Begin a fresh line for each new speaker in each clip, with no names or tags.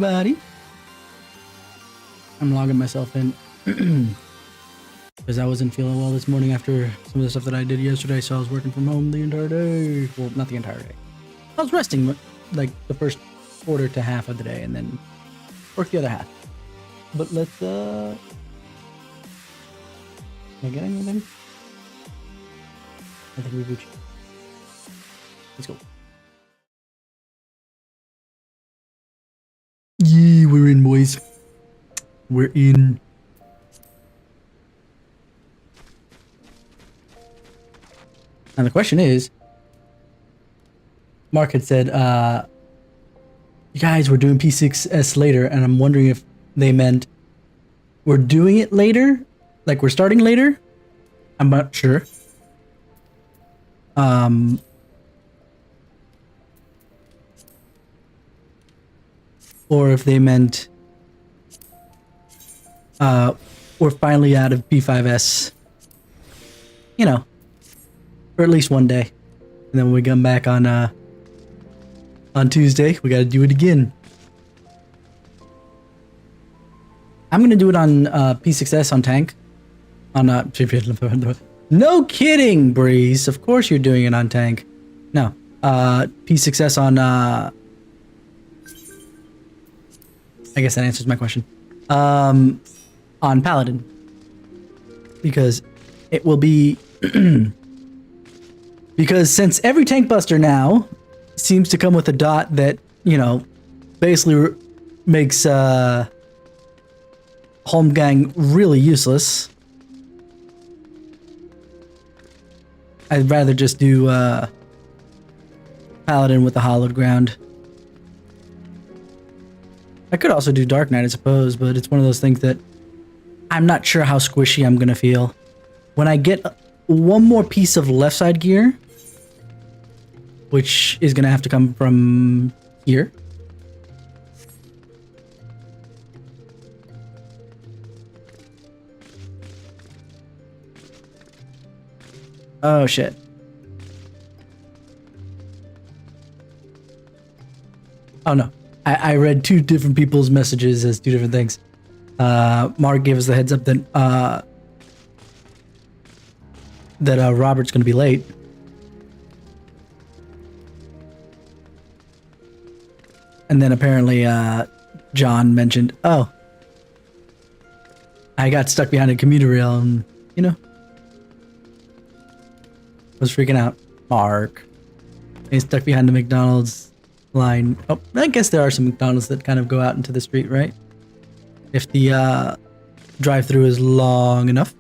everybody. I'm logging myself in because I wasn't feeling well this morning after some of the stuff that I did yesterday, so I was working from home the entire day. Well, not the entire day. I was resting like the first quarter to half of the day and then work the other half. But let's, can I get anything? I think we Gucci. Let's go. Yeah, we're in, boys. We're in. And the question is, Mark had said, you guys, we're doing P6S later, and I'm wondering if they meant we're doing it later? Like we're starting later? I'm not sure. Or if they meant we're finally out of P5S. You know, for at least one day. And then when we come back on Tuesday, we gotta do it again. I'm gonna do it on P6S on tank. On no kidding, Breeze. Of course you're doing it on tank. No. P6S on I guess that answers my question. On Paladin. Because it will be because since every tank buster now seems to come with a dot that, you know, basically makes Holmgang really useless. I'd rather just do Paladin with the hollowed ground. I could also do Dark Knight, I suppose, but it's one of those things that I'm not sure how squishy I'm gonna feel. When I get one more piece of left side gear, which is gonna have to come from here. Oh shit. Oh no. I read two different people's messages as two different things. Mark gave us the heads up that Robert's gonna be late. And then apparently John mentioned, oh, I got stuck behind a commuter rail and, you know, was freaking out. Mark. He's stuck behind the McDonald's line. Oh, I guess there are some McDonald's that kind of go out into the street, right? If the drive-through is long enough.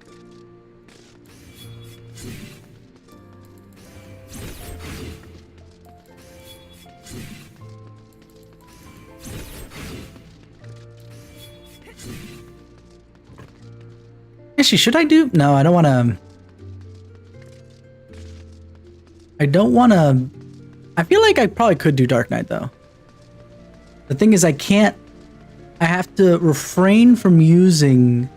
Actually, should I do? No, I don't want to. I don't want to. I feel like I probably could do Dark Knight, though. The thing is, I can't. I have to refrain from using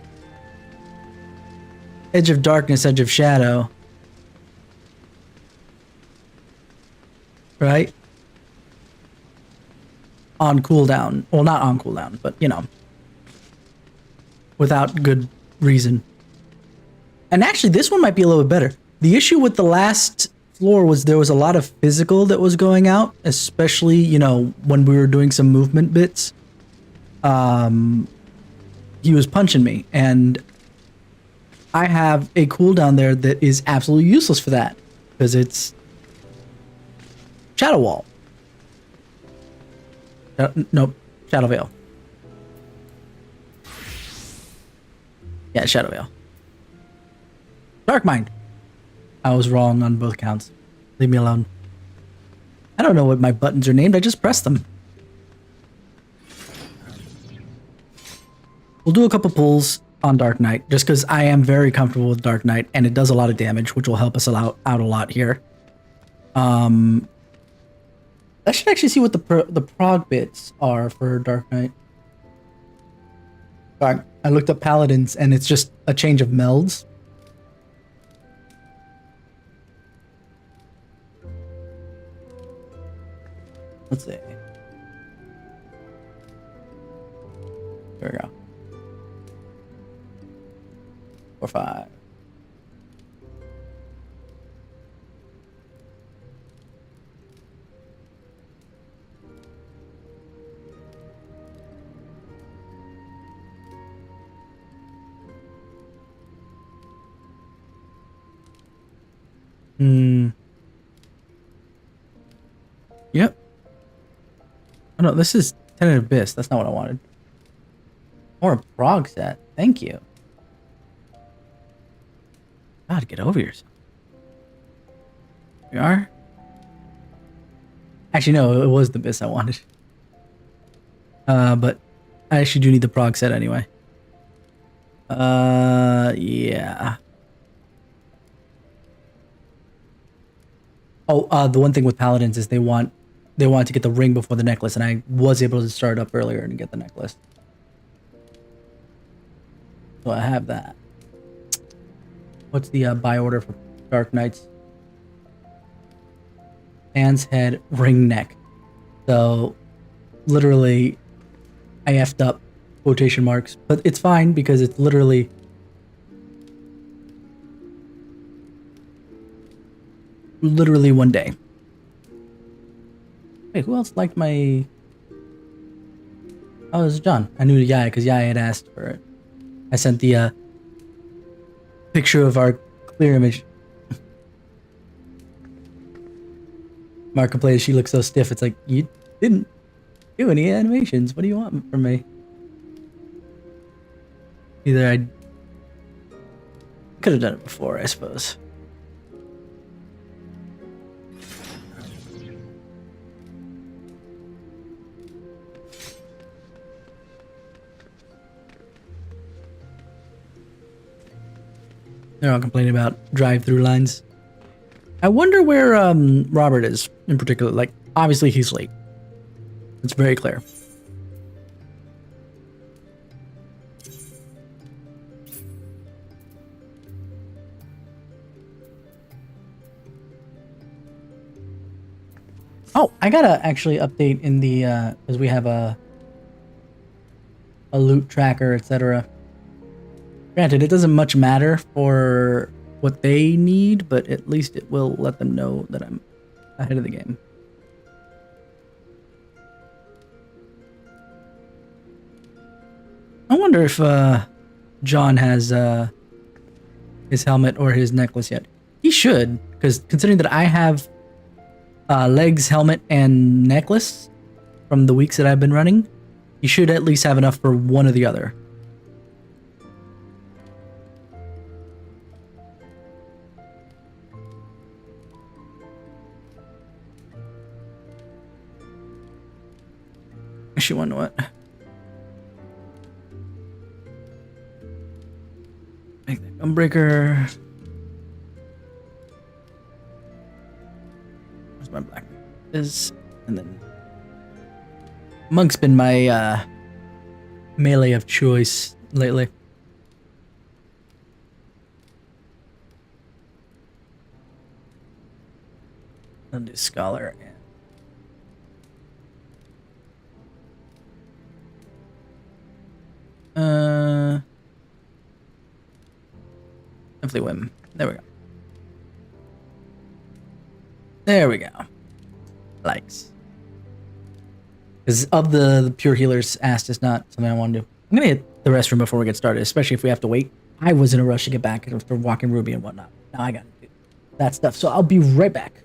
Edge of Darkness, Edge of Shadow. Right? On cooldown. Well, not on cooldown, but, you know. Without good reason. And actually, this one might be a little bit better. The issue with the last floor was there was a lot of physical that was going out, especially, you know, when we were doing some movement bits. He was punching me, and I have a cooldown there that is absolutely useless for that, because it's Shadow Wall. Nope, Shadow Veil. Yeah, Shadow Veil. Dark Mind. I was wrong on both counts. Leave me alone. I don't know what my buttons are named. I just pressed them. We'll do a couple pulls on Dark Knight, just because I am very comfortable with Dark Knight, and it does a lot of damage, which will help us out a lot here. I should actually see what the prog bits are for Dark Knight. I looked up Paladins, and it's just a change of melds. Let's see. There we go. 4, 5. Yep. Oh no, this is Tenet Abyss. That's not what I wanted. More prog set. Thank you. God, get over yourself. We are? Actually, no, it was the Abyss I wanted. But I actually do need the prog set anyway. Yeah. Oh, the one thing with paladins is they want to get the ring before the necklace, and I was able to start up earlier and get the necklace. So I have that. What's the buy order for Dark Knights? Hands, head, ring, neck. So literally I effed up quotation marks, but it's fine because it's literally one day. Wait, who else liked my... Oh, it was John. I knew Yai because Yai had asked for it. I sent the picture of our clear image. Markiplier, she looks so stiff. It's like, you didn't do any animations. What do you want from me? Either I could have done it before, I suppose. They're all complaining about drive-through lines. I wonder where Robert is in particular. Like, obviously he's late. It's very clear. Oh, I gotta actually update in the because we have a loot tracker, etc. Granted, it doesn't much matter for what they need, but at least it will let them know that I'm ahead of the game. I wonder if John has his helmet or his necklace yet. He should, because considering that I have legs, helmet, and necklace from the weeks that I've been running, he should at least have enough for one or the other. Actually, wonder what? Make that gunbreaker. Where's my black? Is and then Monk's been my melee of choice lately. I'll do Scholar. Definitely win. There we go. There we go. Likes. Because of the pure healers asked is not something I want to do. I'm gonna hit the restroom before we get started, especially if we have to wait. I was in a rush to get back after walking Ruby and whatnot. Now I gotta do that stuff. So I'll be right back.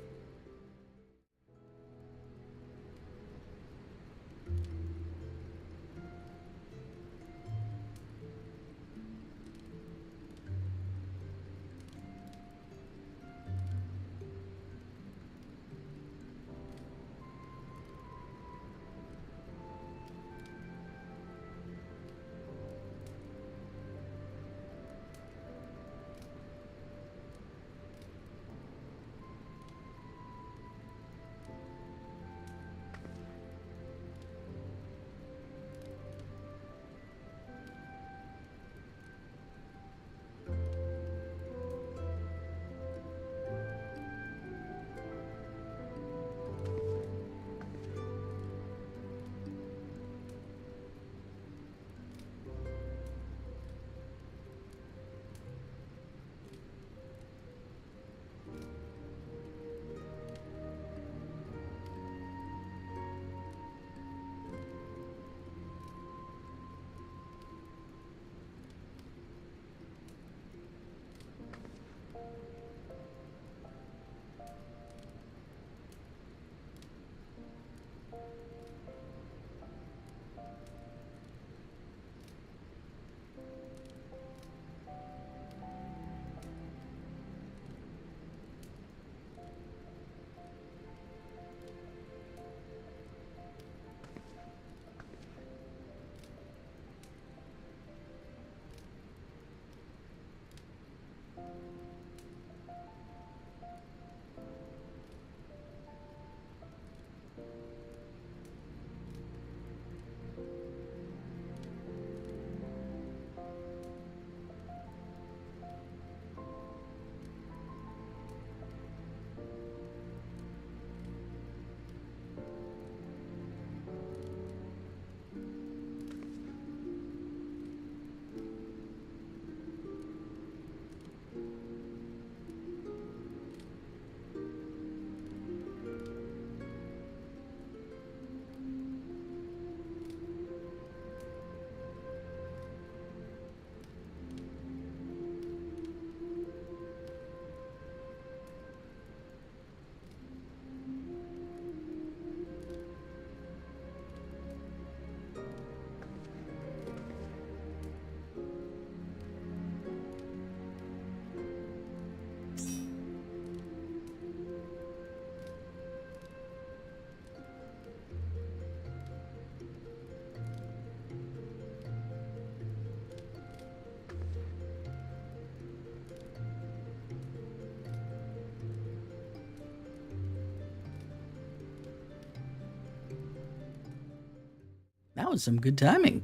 That was some good timing.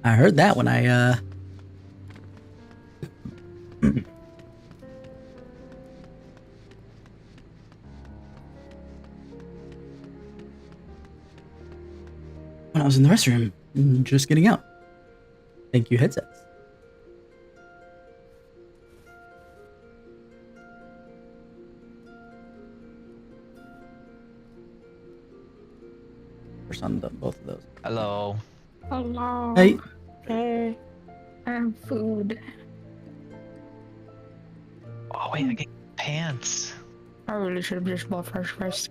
I heard that when I when I was in the restroom, just getting out. Thank you, headsets. First on both of those.
Hello.
Hello.
Hey.
Hey. I have food.
Oh wait, I get pants.
I really should have just bought fresh fries.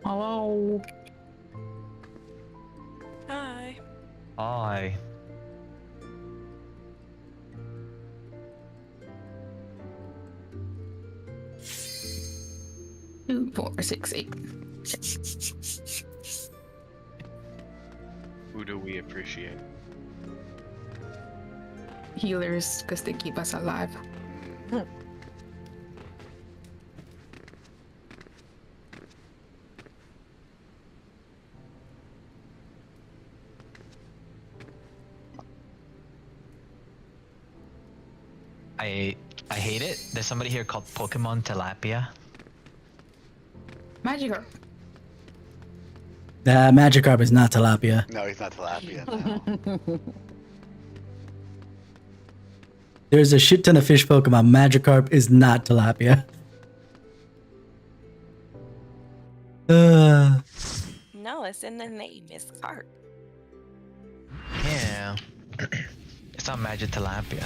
Hello.
Hi.
Hi.
Two, 4, 6, 8.
Who do we appreciate?
Healers, because they keep us alive.
I hate it. There's somebody here called Pokemon Tilapia.
Magikarp.
The Magikarp is not tilapia.
No, he's not tilapia. No.
There's a shit ton of fish Pokemon. Magikarp is not tilapia.
No, it's in the name. It's carp.
Yeah. It's not Magic Tilapia.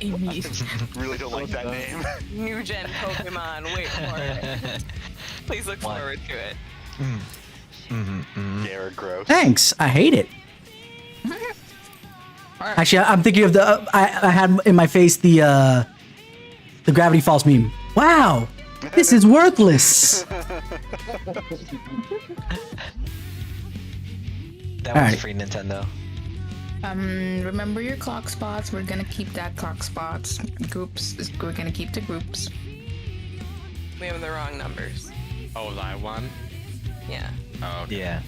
Amy.
Really don't like that name.
New gen Pokemon. Wait for it. Please look
What?
forward to it.
Garrett Gross.
Thanks. I hate it. Actually, I'm thinking of the. I had in my face the Gravity Falls meme. Wow, this is worthless.
That was
Alright.
free Nintendo.
Remember your clock spots. We're gonna keep that clock spots. Groups. We're gonna keep the groups.
We have the wrong numbers.
Oh, that one?
Yeah.
Oh, okay.
Yeah.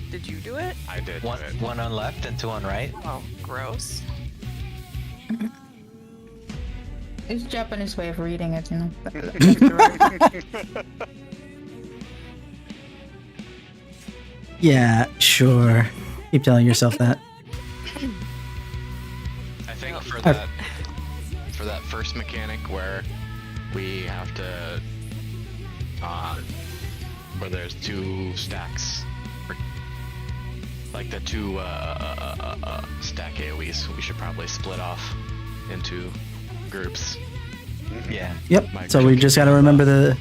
Did you do it?
I did
One,
do it.
one on left and two on right.
Oh, gross.
It's a Japanese way of reading it, you know.
Yeah, sure. Keep telling yourself that.
I think for that first mechanic where we have to where there's two stacks like the two stack AoEs, we should probably split off into groups.
Yeah.
Yep.
My
So we
group
just
can
gotta
be
remember the.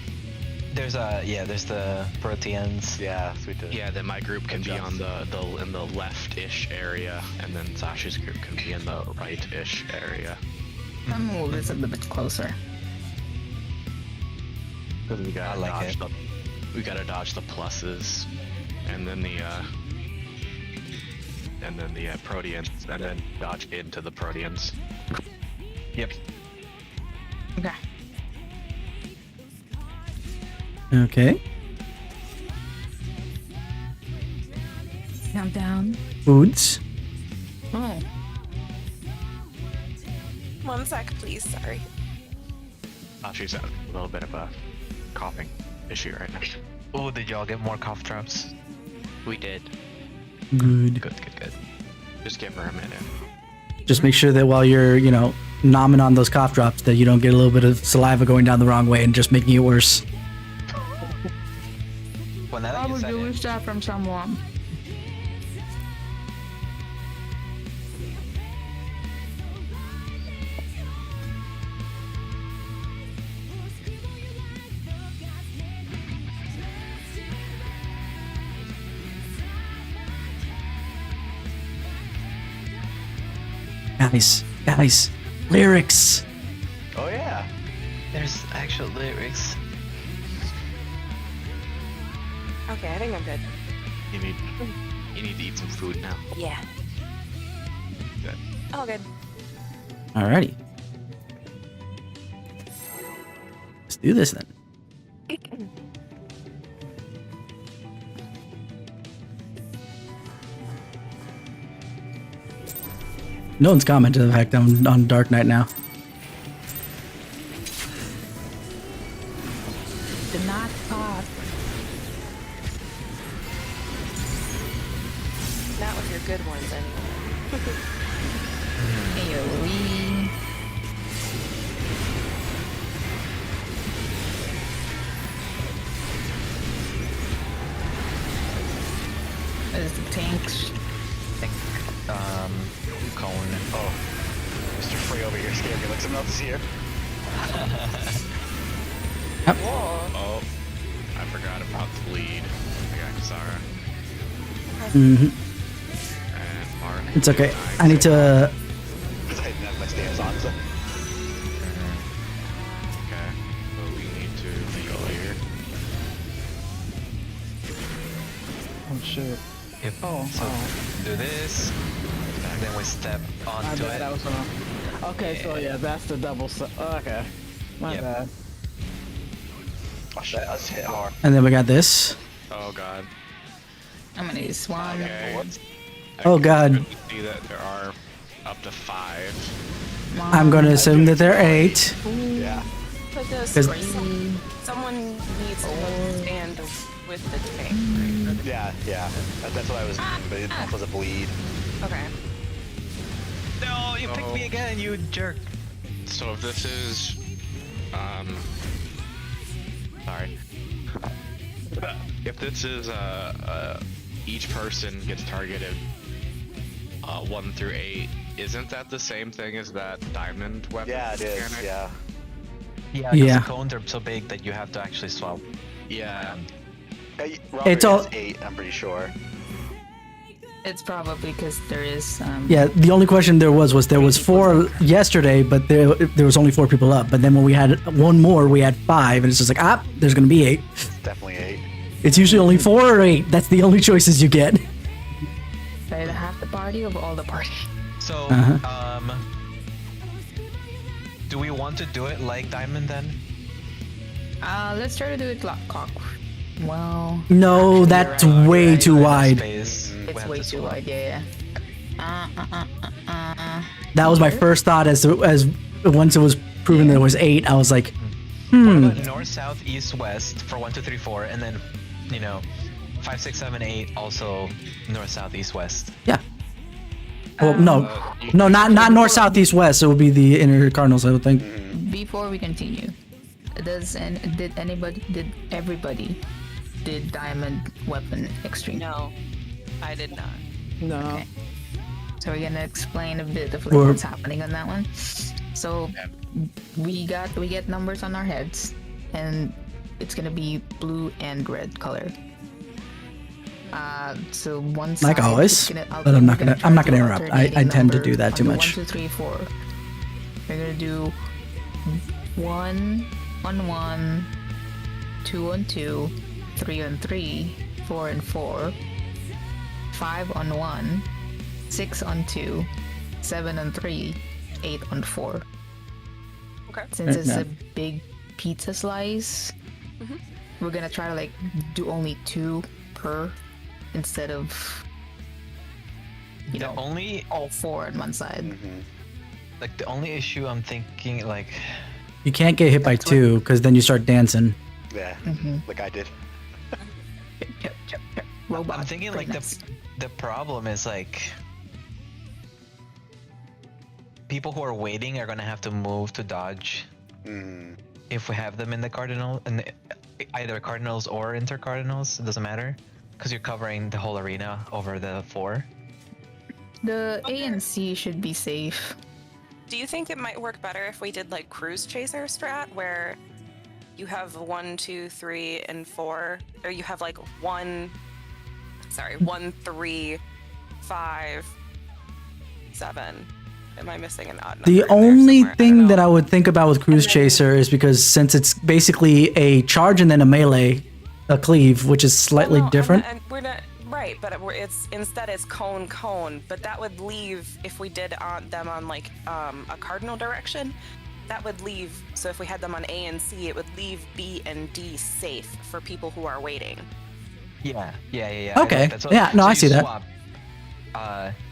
There's the Proteans.
Yeah, so we did.
Yeah, then my group can be on the in the left-ish area, and then Sasha's group can be in the right-ish area.
I'll move this a little bit closer.
Because we gotta
I like
dodge
it.
we gotta dodge the pluses, and then the Proteans, and then dodge into the Proteans.
Yep.
Okay.
Okay.
Countdown.
Foods.
Oh.
1 sec, please. Sorry.
Sasha's at a little bit of a coughing issue right now.
Oh, did y'all get more cough drops?
We did.
Good.
Good.
Just give her a minute.
Just make sure that while you're, nomming on those cough drops, that you don't get a little bit of saliva going down the wrong way and just making it worse.
Well, now that
Why
you
would
said
you
it,
wish that from someone?
Guys, lyrics.
Oh yeah.
there's actual lyrics.
Okay, I think I'm good.
You need to eat some food now.
Yeah.
Good.
All good.
Alrighty. Let's do this then. No one's commented the fact I'm on Dark Knight now.
Do not cough.
Not with your good ones, anyway.
AoE. There's the tanks.
I think, Cone.
Oh, Mr. Free over here scared me like someone else is here.
Oh, I forgot about the lead. I got Kasara
hmm
and Mark.
It's okay.
and
I need to.
Because I didn't have my stance on, so.
Okay, so we need to go here.
Oh shit.
Yep.
Oh,
So do this, and then we step
my
onto
bad.
it.
That was wrong. Okay, so yeah, that's the double. Okay, my
Yep.
bad.
Oh shit, I was hit hard.
And then we got this.
Oh god.
I'm gonna use one.
Okay.
Oh, God.
Good to see that there are up to 5.
I'm gonna assume that they're 8.
Yeah.
But does
'Cause-
someone needs to stand with the tank, right?
Yeah, yeah. That's what I was doing, but it was a bleed.
Okay.
No, you picked me again, you jerk.
So if this is, sorry. If this is, each person gets targeted, 1 through 8, isn't that the same thing as that diamond weapon?
Yeah, it is,
mechanic?
yeah.
Yeah, because
Yeah.
the cones are so big that you have to actually swap.
Yeah.
Hey, Robert
It's all-
has 8, I'm pretty sure.
It's probably because there is
Yeah, the only question there was there was 4 yesterday, but there was only 4 people up. But then when we had one more, we had 5, and it's just like, there's gonna be 8.
It's definitely 8.
It's usually only 4 or 8. That's the only choices you get.
either half the party or all the party.
So,
Uh-huh.
do we want to do it like Diamond then?
Let's try to do it cock. Well,
No, that's way too wide.
Space. We
it's
have
way
to
too
swap.
wide. Yeah.
That was my first thought as once it was proven there was 8. I was like,
What about north, south, east, west for 1, 2, 3, 4, and then, 5, 6, 7, 8 also north, south, east, west.
yeah. Well, no, not north, south, east, west. It would be the inner cardinals, I would think.
Before we continue, did everybody did diamond weapon extreme?
No, I did not.
No.
Okay. So we're gonna explain a bit of like
Or-
what's happening on that one. So we get numbers on our heads, and it's gonna be blue and red color. So one side.
Like always,
it's gonna,
but I'm not
we're
gonna
try
interrupt. I
alternating
tend to
number
do that
on
too
the
much.
1, 2, 3, 4. We're gonna do 1 on 1, 2 on 2, 3 on 3, 4 on 4, 5 on 1, 6 on 2, 7 on 3, 8 on 4.
Okay.
Since it's
Yeah.
a big pizza slice, we're gonna try to like do only 2 per instead of
The only
all 4 on one side.
like the only issue I'm thinking like
You can't get hit by 2 because then you start dancing.
Yeah, like I did.
Robot.
I'm thinking like the problem is like people who are waiting are gonna have to move to dodge if we have them in the cardinal and either cardinals or intercardinals. It doesn't matter because you're covering the whole arena over the 4.
The A and C should be safe.
Do you think it might work better if we did like cruise chaser strat where you have 1, 2, 3, and 4, or you have like 1, 3, 5, 7. Am I missing an odd number?
The
in there
only
somewhere?
thing that
know.
I would think about with Cruise Chaser is because since it's basically a charge and then a melee, a cleave, which is slightly
Well, no,
different.
we're not right, but it's instead it's cone, but that would leave if we did them on like a cardinal direction. That would leave. So if we had them on A and C, it would leave B and D safe for people who are waiting.
Yeah.
Okay.
That's
Yeah, no, I
you
see that.
swap.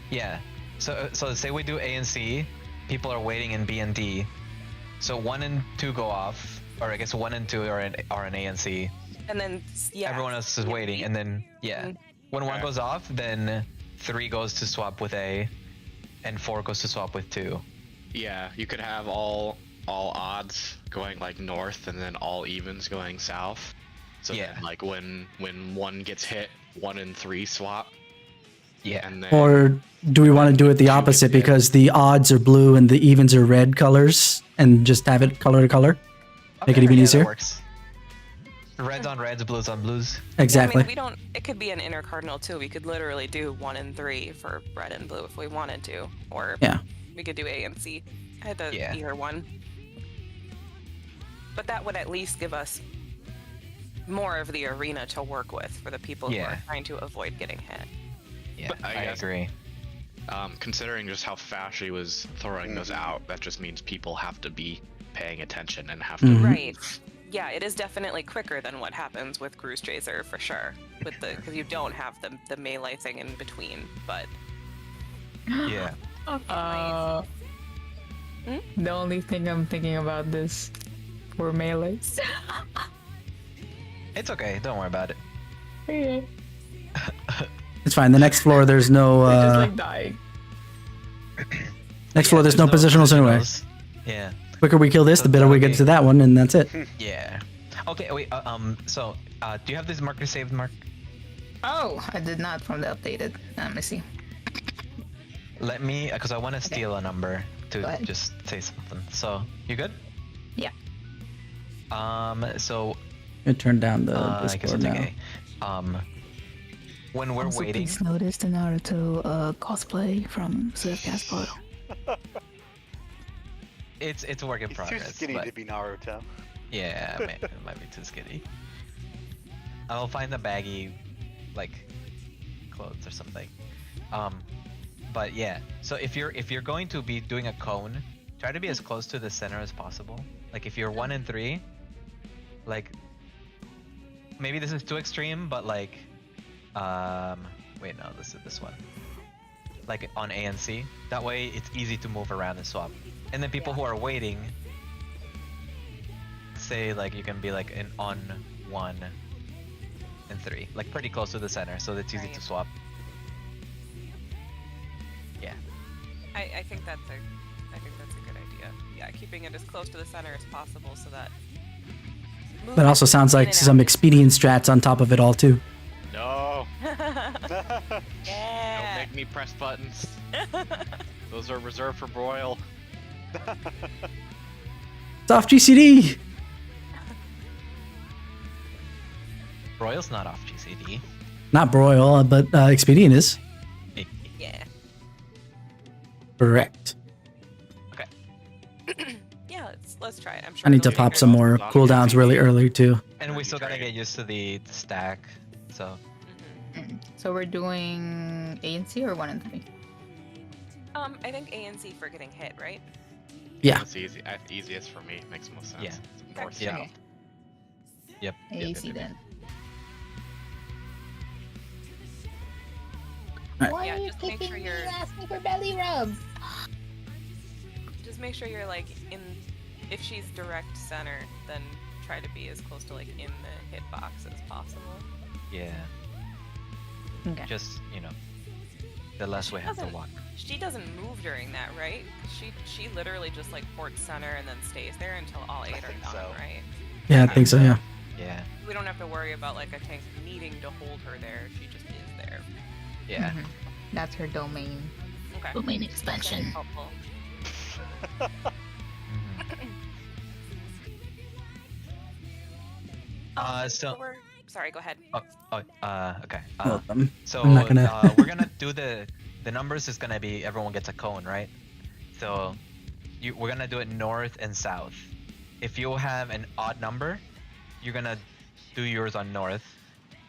Yeah. So say we do A and C, people are waiting in B and D. So 1 and 2 go off, or I guess 1 and 2 are in A and C.
And then
Everyone else is waiting, and then when 1 goes off, then 3 goes to swap with A, and 4 goes to swap with 2.
Yeah, you could have all odds going like north and then all evens going south. So then, like when 1 gets hit, 1 and 3 swap.
Yeah.
And then
Or do we want to do it the opposite because the odds are blue and the evens are red colors and just have it color to color? Make it even
That
easier?
works. Reds on reds, blues on blues.
Exactly.
I mean, we don't. It could be an intercardinal too. We could literally do 1 and 3 for red and blue if we wanted to, or
Yeah.
we could do A and C. I had to
Yeah.
either one. But that would at least give us more of the arena to work with for the people who are trying to avoid getting hit.
Yeah,
But
I
guess,
agree.
considering just how fast she was throwing those out, that just means people have to be paying attention and have to.
Right. Yeah, it is definitely quicker than what happens with Cruise Chaser for sure. With the because you don't have the melee thing in between, but
Yeah.
The only thing I'm thinking about this for melees.
It's okay. Don't worry about it.
It's fine. The next floor, there's no.
Just like dying.
Next floor, there's no positionals anyway.
Yeah.
Quicker we kill this, the better we get to that one, and that's it.
Yeah. Okay. Wait. So, do you have this marker saved, Mark?
Oh, I did not from the updated. Let me see.
Let me, because I want to steal a number
Go
to
ahead.
just say something. So, you good?
Yeah.
So,
I turn down the
I guess
Discord
I'll
now.
take A. When we're
Also,
waiting,
please notice the Naruto cosplay from CF Caspo.
it's a work in
He's
progress.
too skinny
but
to be Naruto.
yeah, it might be too skinny. I'll find the baggy, like, clothes or something. But yeah. So if you're going to be doing a cone, try to be as close to the center as possible. Like if you're 1 and 3, like maybe this is too extreme, but like, wait, no, this is this one. Like on A and C. That way it's easy to move around and swap. And then people who are waiting, say like you can be like in on 1 and 3, like pretty close to the center, so it's easy to swap. Yeah.
I think that's a good idea. Yeah, keeping it as close to the center as possible so that.
That also sounds like some expedient strats on top of it all too.
No.
Don't
Yeah.
make me press buttons. Those are reserved for Broil.
It's off GCD.
Royal's not off GCD.
Not Broil, but Expedient is.
Yeah.
Correct.
Okay.
Yeah. Let's try it. I'm sure.
I need to
it'll be
pop
good.
some more cooldowns really early too.
And we still gotta get used to the stack. So
So we're doing A and C or 1 and 3?
I think A and C for getting hit, right?
Yeah.
That's easy. Easiest for me. Makes most sense.
Yeah.
It's north
Yeah.
south.
yep.
A,
yep,
C
yep, yep.
then.
Right.
Why
Yeah,
are you
just make
kicking
sure
me
you're-
asking for belly rubs?
Just make sure you're like in. If she's direct center, then try to be as close to like in the hitbox as possible.
Yeah.
Okay.
Just the less we have to
doesn't-
walk.
She doesn't move during that, right? 'Cause she literally just like ports center and then stays there until all 8 are
think
done,
so.
right?
Yeah, I think so. Yeah.
Yeah.
We don't have to worry about like a tank needing to hold her there. She just is there.
Yeah.
Mhm. That's her domain.
Okay.
Domain
That's
expansion.
helpful.
Mhm. So
Sorry, go ahead.
okay.
Well,
So
I'm not gonna-
we're gonna do the numbers is gonna be everyone gets a cone, right? So we're gonna do it north and south. If you have an odd number, you're gonna do yours on north.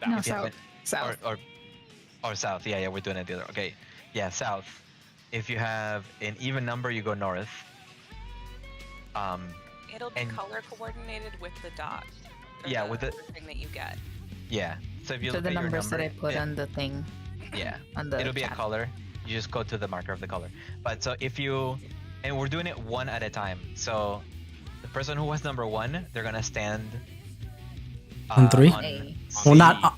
No,
If you have
south. South.
or south. Yeah, we're doing it the other. Okay. Yeah, south. If you have an even number, you go north.
It'll be
and-
color coordinated with the dot. or
Yeah, with the-
thing that you get.
Yeah. So if you
So
look
the
at your
numbers
number,
that I put
yeah,
on the thing,
yeah,
on the
it'll be a
chat.
color. You just go to the marker of the color. But so if you, and we're doing it one at a time. So the person who has number 1, they're gonna stand
On 3?
A.
Well, not.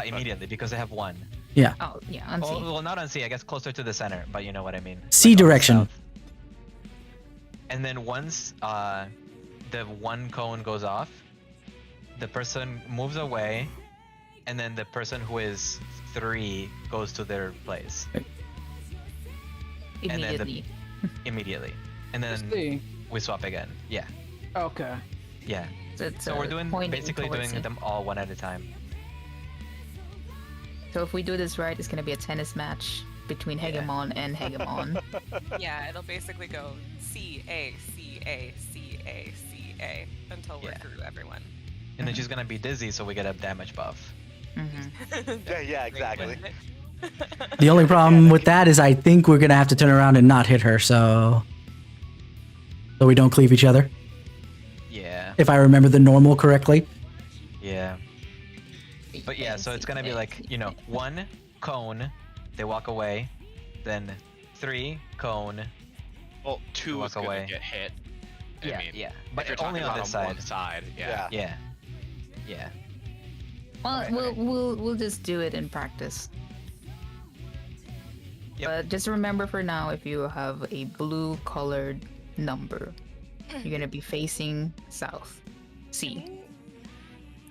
immediately because they have 1.
Yeah.
Oh, yeah, on C.
Oh, well, not on C. I guess closer to the center, but you know what I mean.
C
on the
direction.
south. And then once the 1 cone goes off, the person moves away, and then the person who is 3 goes to their place and then the-
Immediately.
immediately, and then
See.
we swap again. Yeah,
Okay.
yeah.
It's
So we're doing
pointing
basically
towards
doing
it.
them all one at a time.
So if we do this right, it's gonna be a tennis match between
Yeah.
Hegemon and Hegemon.
Yeah, it'll basically go C A C A C A C A until we're
Yeah.
through everyone.
And then she's gonna be dizzy, so we get a damage buff.
Mhm.
Yeah, exactly.
The only problem with that is I think we're gonna have to turn around and not hit her, so we don't cleave each other.
Yeah,
If I remember the normal correctly.
yeah. But yeah, so it's gonna be like 1 cone, they walk away, then 3 cone.
Well, 2
Walk
is gonna
away.
get hit.
Yeah,
I mean,
yeah.
if
But
you're
only
talking
on
about
this
one
side.
side. Yeah.
Yeah.
Yeah, yeah.
Well,
Right.
we'll just do it in practice.
Yep.
But just remember for now, if you have a blue colored number, you're gonna be facing south, C.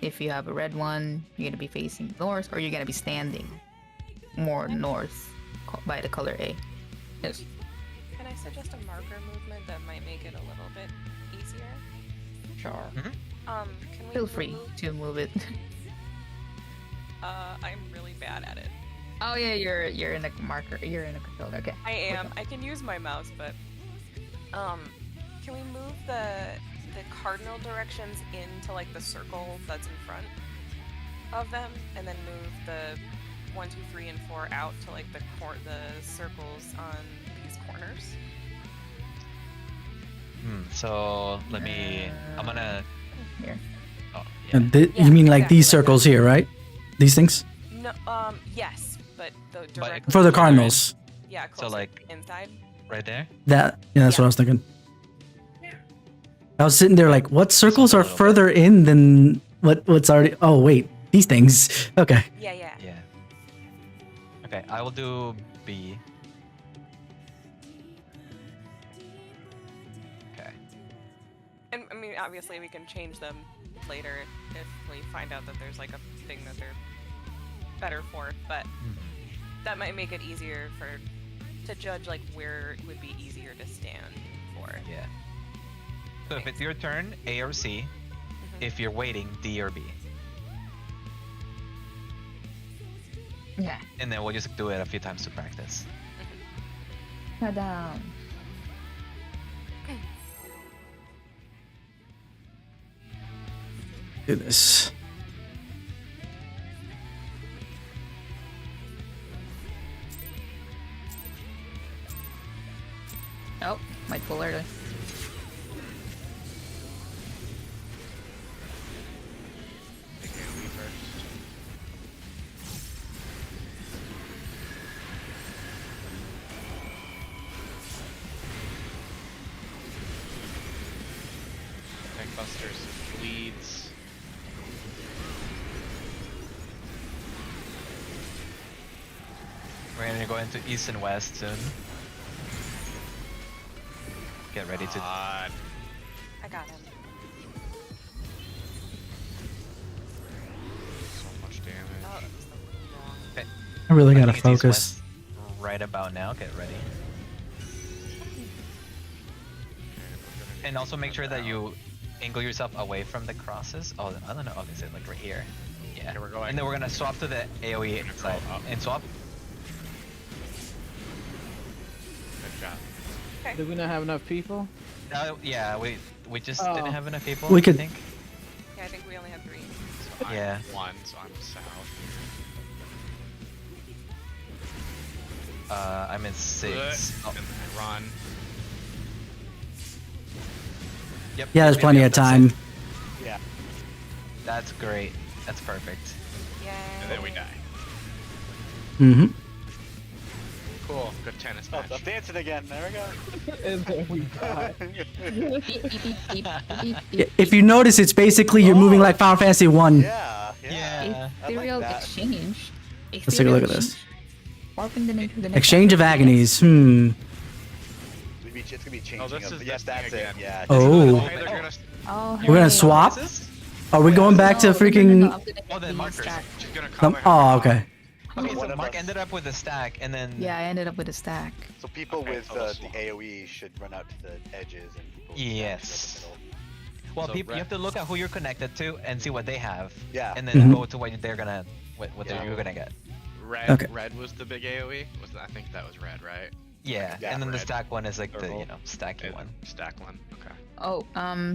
If you have a red one, you're gonna be facing north, or you're gonna be standing more north by the color A. Yes.
Can I suggest a marker movement that might make it a little bit easier?
Sure.
Can we
Feel free
move-
to move it.
I'm really bad at it.
Oh yeah, you're in a marker. You're in a controller. Okay.
I am. I can use my mouse, but can we move the cardinal directions into like the circle that's in front of them, and then move the 1, 2, 3, and 4 out to like the circles on these corners?
So let me. I'm gonna.
Here.
Oh, yeah.
And
Yeah,
you mean like
exactly
these
like
circles here, right? These things?
No. Yes, but the directly
For the
to
cardinals.
Yeah,
So,
closer
like-
inside.
Right there.
That's what I was thinking. I was sitting there like, what circles
a
are
little bit.
further in than what's already? Oh wait, these things. Okay.
Yeah, yeah.
Yeah. Okay, I will do B. Okay.
And I mean, obviously, we can change them later if we find out that there's like a thing that they're better for, but that might make it easier to judge like where it would be easier to stand for.
Yeah. So if it's your turn, A or C. If you're waiting, D or B.
Yeah.
And then we'll just do it a few times to practice.
Ta-da.
Do this.
Oh, might pull early.
Take AoE first. Tank busters, bleeds.
We're gonna go into east and west soon. Get ready to.
I got him.
So much damage.
Oh, that was the wrong.
Okay.
I really gotta
think it's east,
focus.
west right about now. Get ready. And also make sure that you angle yourself away from the crosses. Oh, I don't know. Okay, so like right here. Yeah.
Okay, we're going-
And then we're gonna swap to the AoE side.
up.
And swap.
Good job.
Do we not have enough people?
Yeah, we just
Oh.
didn't have enough people.
We could-
I think.
Yeah, I think we only had 3.
So I'm
Yeah.
1, so I'm south.
I'm in 6. Oh,
And then I run.
yep.
Yeah, there's
yep,
plenty
yep,
of
that's it.
time.
Yeah.
That's great. That's perfect.
Yeah.
And then we die.
Mm-hmm.
Cool. Good tennis
Oh,
match.
I'm dancing again. There we go.
And then we die.
If you notice, it's basically you're moving like Final Fantasy 1.
Yeah.
Yeah.
I like
Ethereal
that.
exchange.
Let's take a look at this.
Warping them into the next
Exchange of agonies. Hmm.
It's gonna be changing.
Oh, this
of,
is
yes,
this
that's
thing
it.
again.
Yeah.
Oh.
Hey, they're gonna.
Oh,
We're gonna
hey.
swap?
What is this?
Are we going back to
No,
freaking?
no, I'm gonna
Oh,
get
then
the
markers.
stack.
She's gonna come.
Oh, okay.
Okay,
One
so
of
Mark
us-
ended up with a stack, and then
Yeah, I ended up with a stack.
So people
Okay,
with
so we'll
the
swap.
AOE should run out to the edges, and people with
Yes.
the middle.
well,
So
people you
red-
have to look at who you're connected to and see what they have.
Yeah.
And then
Mhm.
go to what they're gonna, what
Yeah.
you're gonna get.
Red.
Okay.
Red was the big AOE. Was that, I think that was red, right?
Yeah.
Yeah,
and then the
red.
stack one is like the
Purple.
stacky
And
one.
Stack one. Okay.
Oh,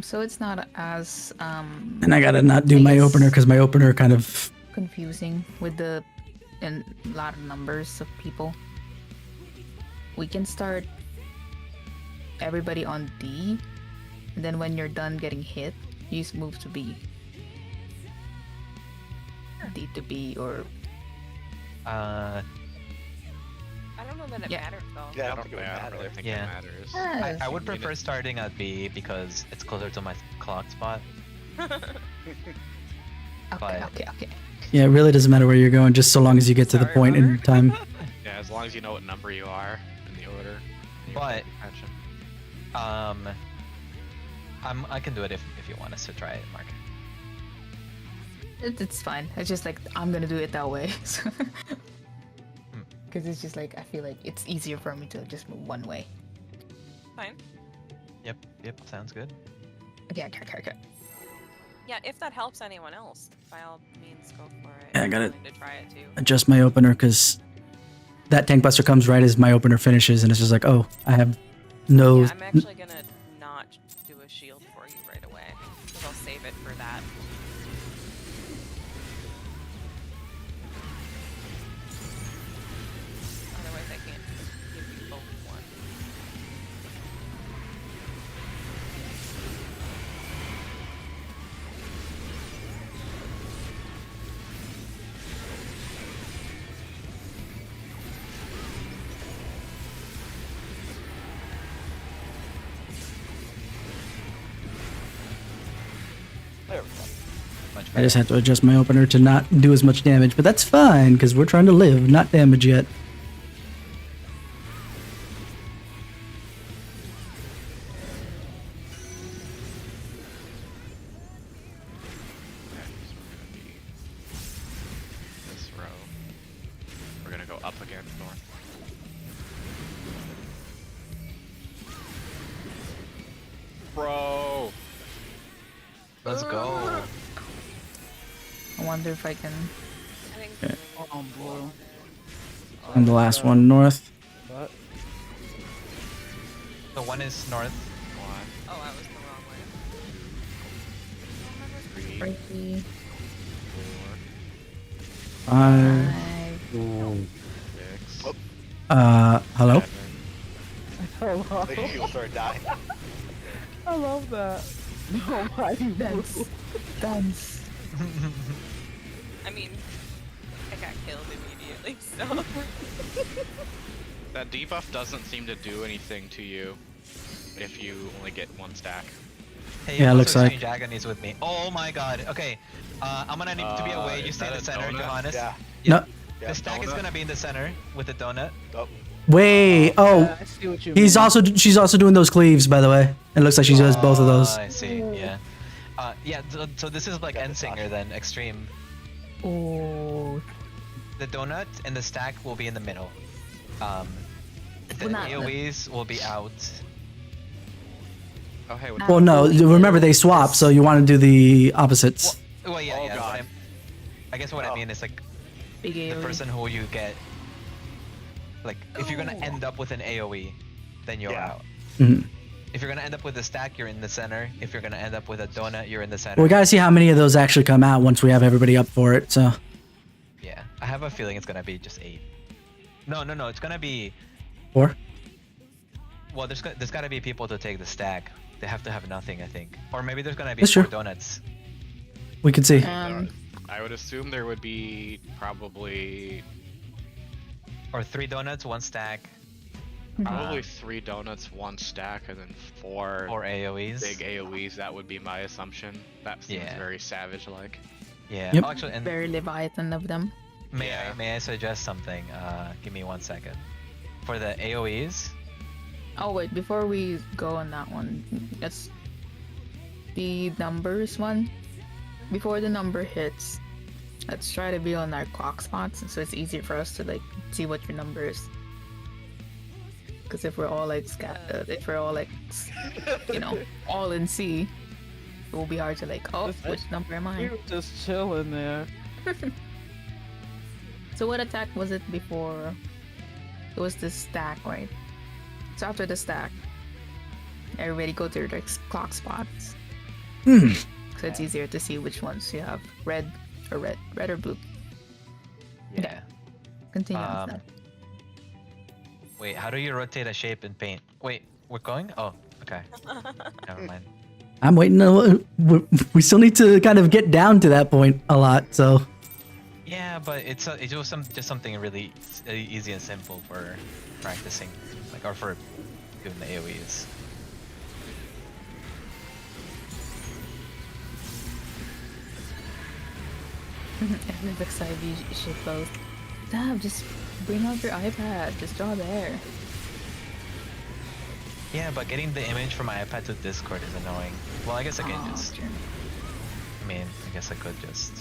so it's not as
And I gotta not do my
Yes.
opener because my opener kind of.
confusing with the and lot of numbers of people. We can start everybody on D, and then when you're done getting hit, you just move to B. D to B or
Uh,
I don't know that it
Yeah.
matters though.
Yeah, I
I
don't
don't,
think it would
I don't
matter.
really think
Yeah.
it matters.
I would
You need
prefer
it.
starting at B because it's closer to my clock spot.
okay,
But-
okay.
Yeah, it really doesn't matter where you're going, just so long as you get to the
Sorry,
point in
Robert.
time.
Yeah, as long as you know what number you are in the order. you
But-
pay attention.
I can do it if you want us to try it, Mark.
It's fine. It's just like I'm gonna do it that way. Because it's just like I feel like it's easier for me to just move one way.
Fine.
Yep, sounds good.
Okay.
Yeah, if that helps anyone else, by all means, go for it.
Yeah, I
I'm
got it.
willing to try it too.
Adjust my opener because that tank buster comes right as my opener finishes, and it's just like, oh, I have no.
Yeah, I'm actually gonna not do a shield for you right away, because I'll save it for that. Otherwise, I can't give you both one.
There we go.
Much
I
better.
just have to adjust my opener to not do as much damage, but that's fine because we're trying to live, not damage yet.
Okay, so we're gonna be this row. and north. Bro!
Let's go.
I wonder if I can.
I think
Oh, blue.
And the last one north.
But
The one is north.
One,
oh, I was the wrong way.
three,
Pretty.
4,
5.
5.
6,
Hello?
7.
hello.
The he'll start dying.
I love that. Nobody
Dance.
blue.
Dance.
I mean, I got killed immediately, so.
That debuff doesn't seem to do anything to you if you only get 1 stack.
Hey,
Yeah,
you
looks
also
like-
exchange agonies with me. Oh my god. Okay. I'm gonna need to be away. You
Is
stay in
that
the
a
center,
donut?
Johannes.
Yeah.
No.
Yeah.
The stack is
donut?
gonna be in the center with the donut.
Oh,
Wait. Oh,
Yeah, I see what you mean.
she's also doing those cleaves, by the way. It looks like she does both of those.
I see. Yeah. Yeah. So this is like
Got the
Endsinger then, extreme.
Oh.
The donut and the stack will be in the middle. The
Well, not-
AoEs will be out.
Oh, hey, what
Well, no. Remember they swap, so you want to do the
Well,
opposites.
well yeah,
Oh,
yeah.
God.
I guess what I
Oh.
mean is like
Big
the
AoE.
person who you get. Like, if you're gonna
Oh.
end up with an AoE, then you're
Yeah.
out.
Mhm.
If you're gonna end up with a stack, you're in the center. If you're gonna end up with a donut, you're in the center.
Well, we gotta see how many of those actually come out once we have everybody up for it. So
Yeah, I have a feeling it's gonna be just 8. No, it's gonna be.
4.
Well, there's gotta be people to take the stack. They have to have nothing, I think. Or maybe there's gonna be
That's
4
true.
donuts.
We could see.
I would assume there would be probably
Or 3 donuts, 1 stack.
probably 3 donuts, 1 stack, and then 4
Or AoEs.
big AoEs. That would be my assumption. That seems
Yeah.
very savage-like.
Yeah.
Yep.
Oh, actually, and
Very Leviathan of them.
Yeah.
may I suggest something? Give me 1 second. For the AoEs,
Oh wait, before we go on that one, let's the numbers one. Before the number hits, let's try to be on our clock spots so it's easier for us to like see what your number is. Because if we're all like if we're all like all in C, it will be hard to like, oh, which number am
You
I?
were just chilling there.
So what attack was it before? It was the stack, right? So after the stack, everybody go to their clock spots. So it's easier to see which ones you have red or blue.
yeah.
Continue on that.
Wait, how do you rotate a shape in paint? Wait, we're going? Oh, okay. Never mind.
I'm waiting. We still need to kind of get down to that point a lot. So
Yeah, but it's just something really easy and simple for practicing, like, or for doing the AoEs.
FFXIV shit post. Damn, just bring out your iPad. Just draw there.
Yeah, but getting the image from my iPad to Discord is annoying. Well, I guess I can just.
True.
I mean, I guess I could just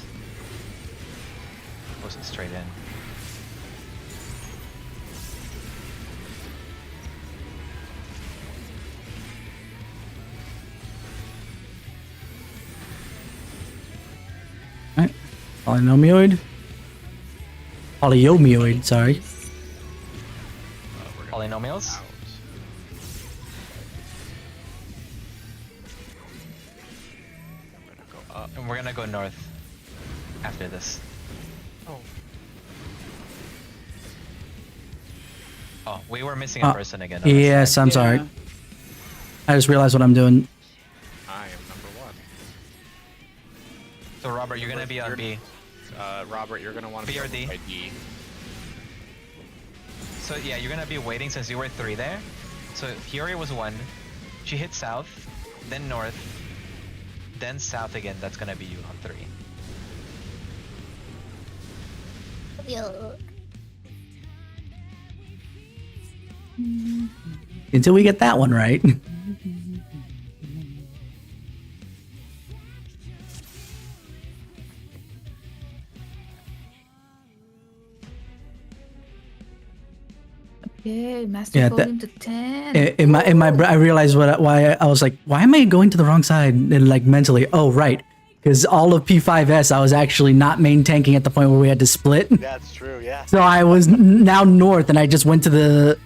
post it straight in.
Alright. Polyomioid, sorry.
We're gonna
Polynomials?
out. I'm gonna go up.
And we're gonna go north after this. Oh, we were missing a person again. on this
Yes,
side.
I'm sorry.
Yeah.
I just realized what I'm doing.
I am number 1.
So Robert, you're gonna be on
You're-
B.
Robert, you're gonna want to be
BRD.
over by D.
So yeah, you're gonna be waiting since you were 3 there. So Hiyori was 1. She hit south, then north, then south again. That's gonna be you on 3.
Until we get that one right.
Yay, master
Yeah,
volume to 10.
in my I realized why I was like, why am I going to the wrong side? And like mentally, oh right, because all of P5S I was actually not main tanking at the point where we had to split.
That's true, yeah.
So I was now north, and I just went to the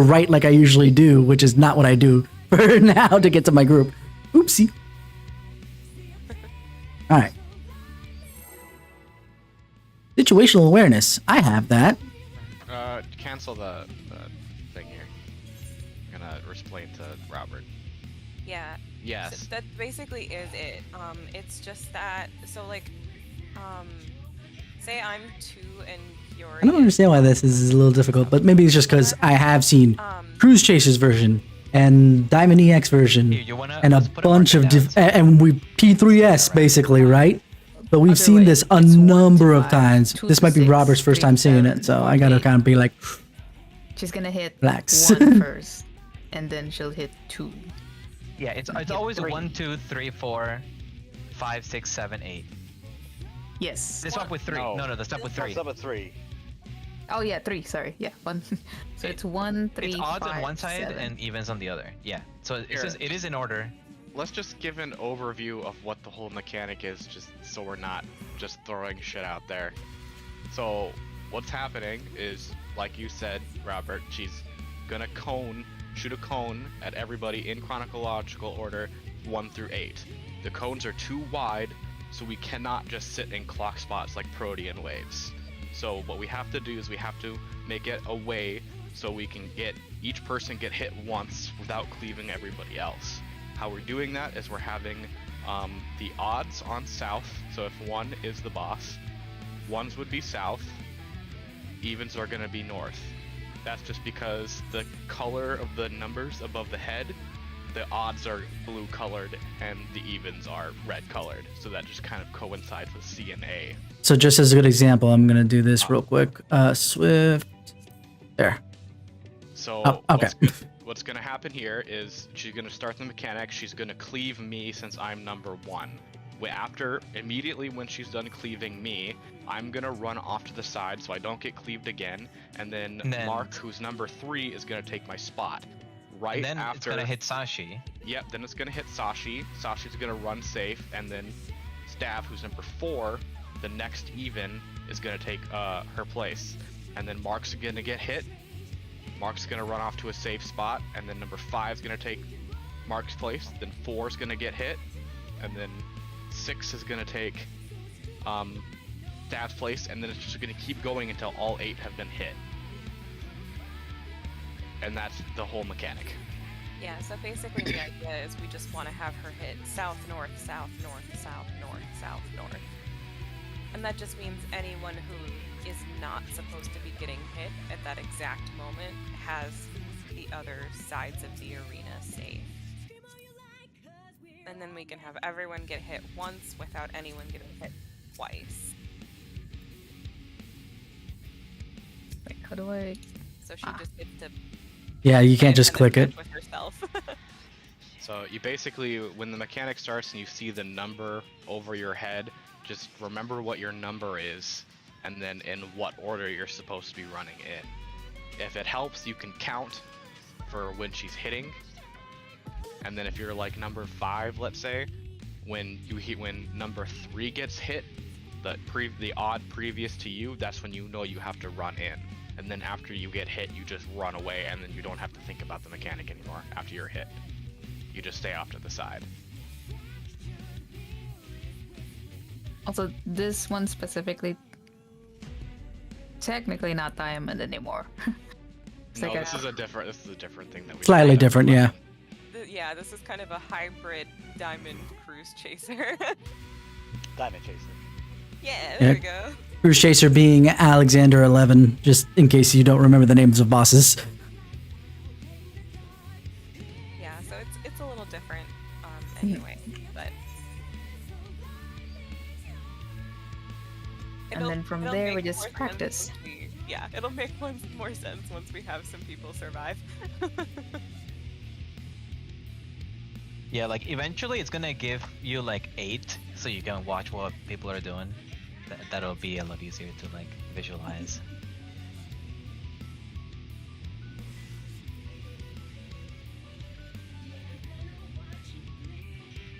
right like I usually do, which is not what I do for now to get to my group. Oopsie. All right. Situational awareness. I have that.
Cancel the thing here. I'm gonna explain to Robert.
Yeah.
Yes.
So that basically is it. It's just that. So like, say I'm 2 and you're.
I don't understand why this is a little difficult, but maybe it's just because I have seen Cruise Chasers version and Diamond EX version
Here, you wanna-
and a
let's put
bunch of
marker down.
and we P3S basically, right? But we've
Other
seen
way,
this a
it's 1 to
number of
5,
times.
2
This
to
might be
6,
Robert's first
3
time
to
seeing
7,
it, so
1
I gotta
8.
kind of be like,
She's gonna hit
Relax.
1 first, and then she'll hit 2.
Yeah, it's always 1, 2, 3, 4, 5, 6, 7, 8.
Yes.
They swap with 3. No, they swap with 3.
What's up with 3?
Oh yeah, 3. Sorry. Yeah, 1. So it's 1, 3,
It's odds
5,
on one side
7.
and evens on the other. Yeah. So it
Here.
says it is in order.
Let's just give an overview of what the whole mechanic is, just so we're not just throwing shit out there. So what's happening is, like you said, Robert, she's gonna shoot a cone at everybody in chronological order, 1 through 8. The cones are too wide, so we cannot just sit in clock spots like Protean waves. So what we have to do is we have to make it a way so we can get each person get hit once without cleaving everybody else. How we're doing that is we're having the odds on south. So if 1 is the boss, 1s would be south, evens are going to be north. That's just because the color of the numbers above the head, the odds are blue colored and the evens are red colored. So that just kind of coincides with C and A.
so just as a good example, I'm gonna do this real quick. Swift. There.
So
Oh, okay.
what's gonna happen here is she's gonna start the mechanic. She's gonna cleave me since I'm number 1. Immediately when she's done cleaving me, I'm gonna run off to the side so I don't get cleaved again. And then Mark, who's number 3, is gonna take my spot. Right
And then
after.
it's gonna hit Sashi.
Yep. Then it's gonna hit Sashi. Sashi's gonna run safe, and then Stav, who's number 4, the next even, is gonna take her place. And then Mark's gonna get hit. Mark's gonna run off to a safe spot, and then number 5 is gonna take Mark's place. Then 4 is gonna get hit, and then 6 is gonna take Stav's place, and then it's just gonna keep going until all 8 have been hit. And that's the whole mechanic.
Yeah. So basically, the idea is we just want to have her hit south, north, south, north, south, north, south, north, and that just means anyone who is not supposed to be getting hit at that exact moment has the other sides of the arena safe. And then we can have everyone get hit once without anyone getting hit twice.
Wait, how do I?
So she just gets to.
Yeah, you can't just
and then
click it.
touch with herself.
So you basically, when the mechanic starts and you see the number over your head, just remember what your number is, and then in what order you're supposed to be running in. If it helps, you can count for when she's hitting, and then if you're like number 5, let's say, when number 3 gets hit, the odd previous to you, that's when you know you have to run in. And then after you get hit, you just run away, and then you don't have to think about the mechanic anymore after you're hit. You just stay off to the side.
Also, this one specifically, technically not diamond anymore. It's
No,
like
this is a different thing that we
Slightly
did.
different, yeah.
Yeah, this is kind of a hybrid diamond cruise chaser.
Diamond Chaser.
Yeah, there
Yeah.
we go.
Cruise Chaser being Alexander 11, just in case you don't remember the names of bosses.
Yeah, so it's a little different anyway, but
And then from
it'll
there, we
make
just
more sense
practice.
once yeah, it'll make more sense once we have some people survive.
Yeah, like eventually it's gonna give you like 8, so you can watch what people are doing. That'll be a lot easier to like visualize.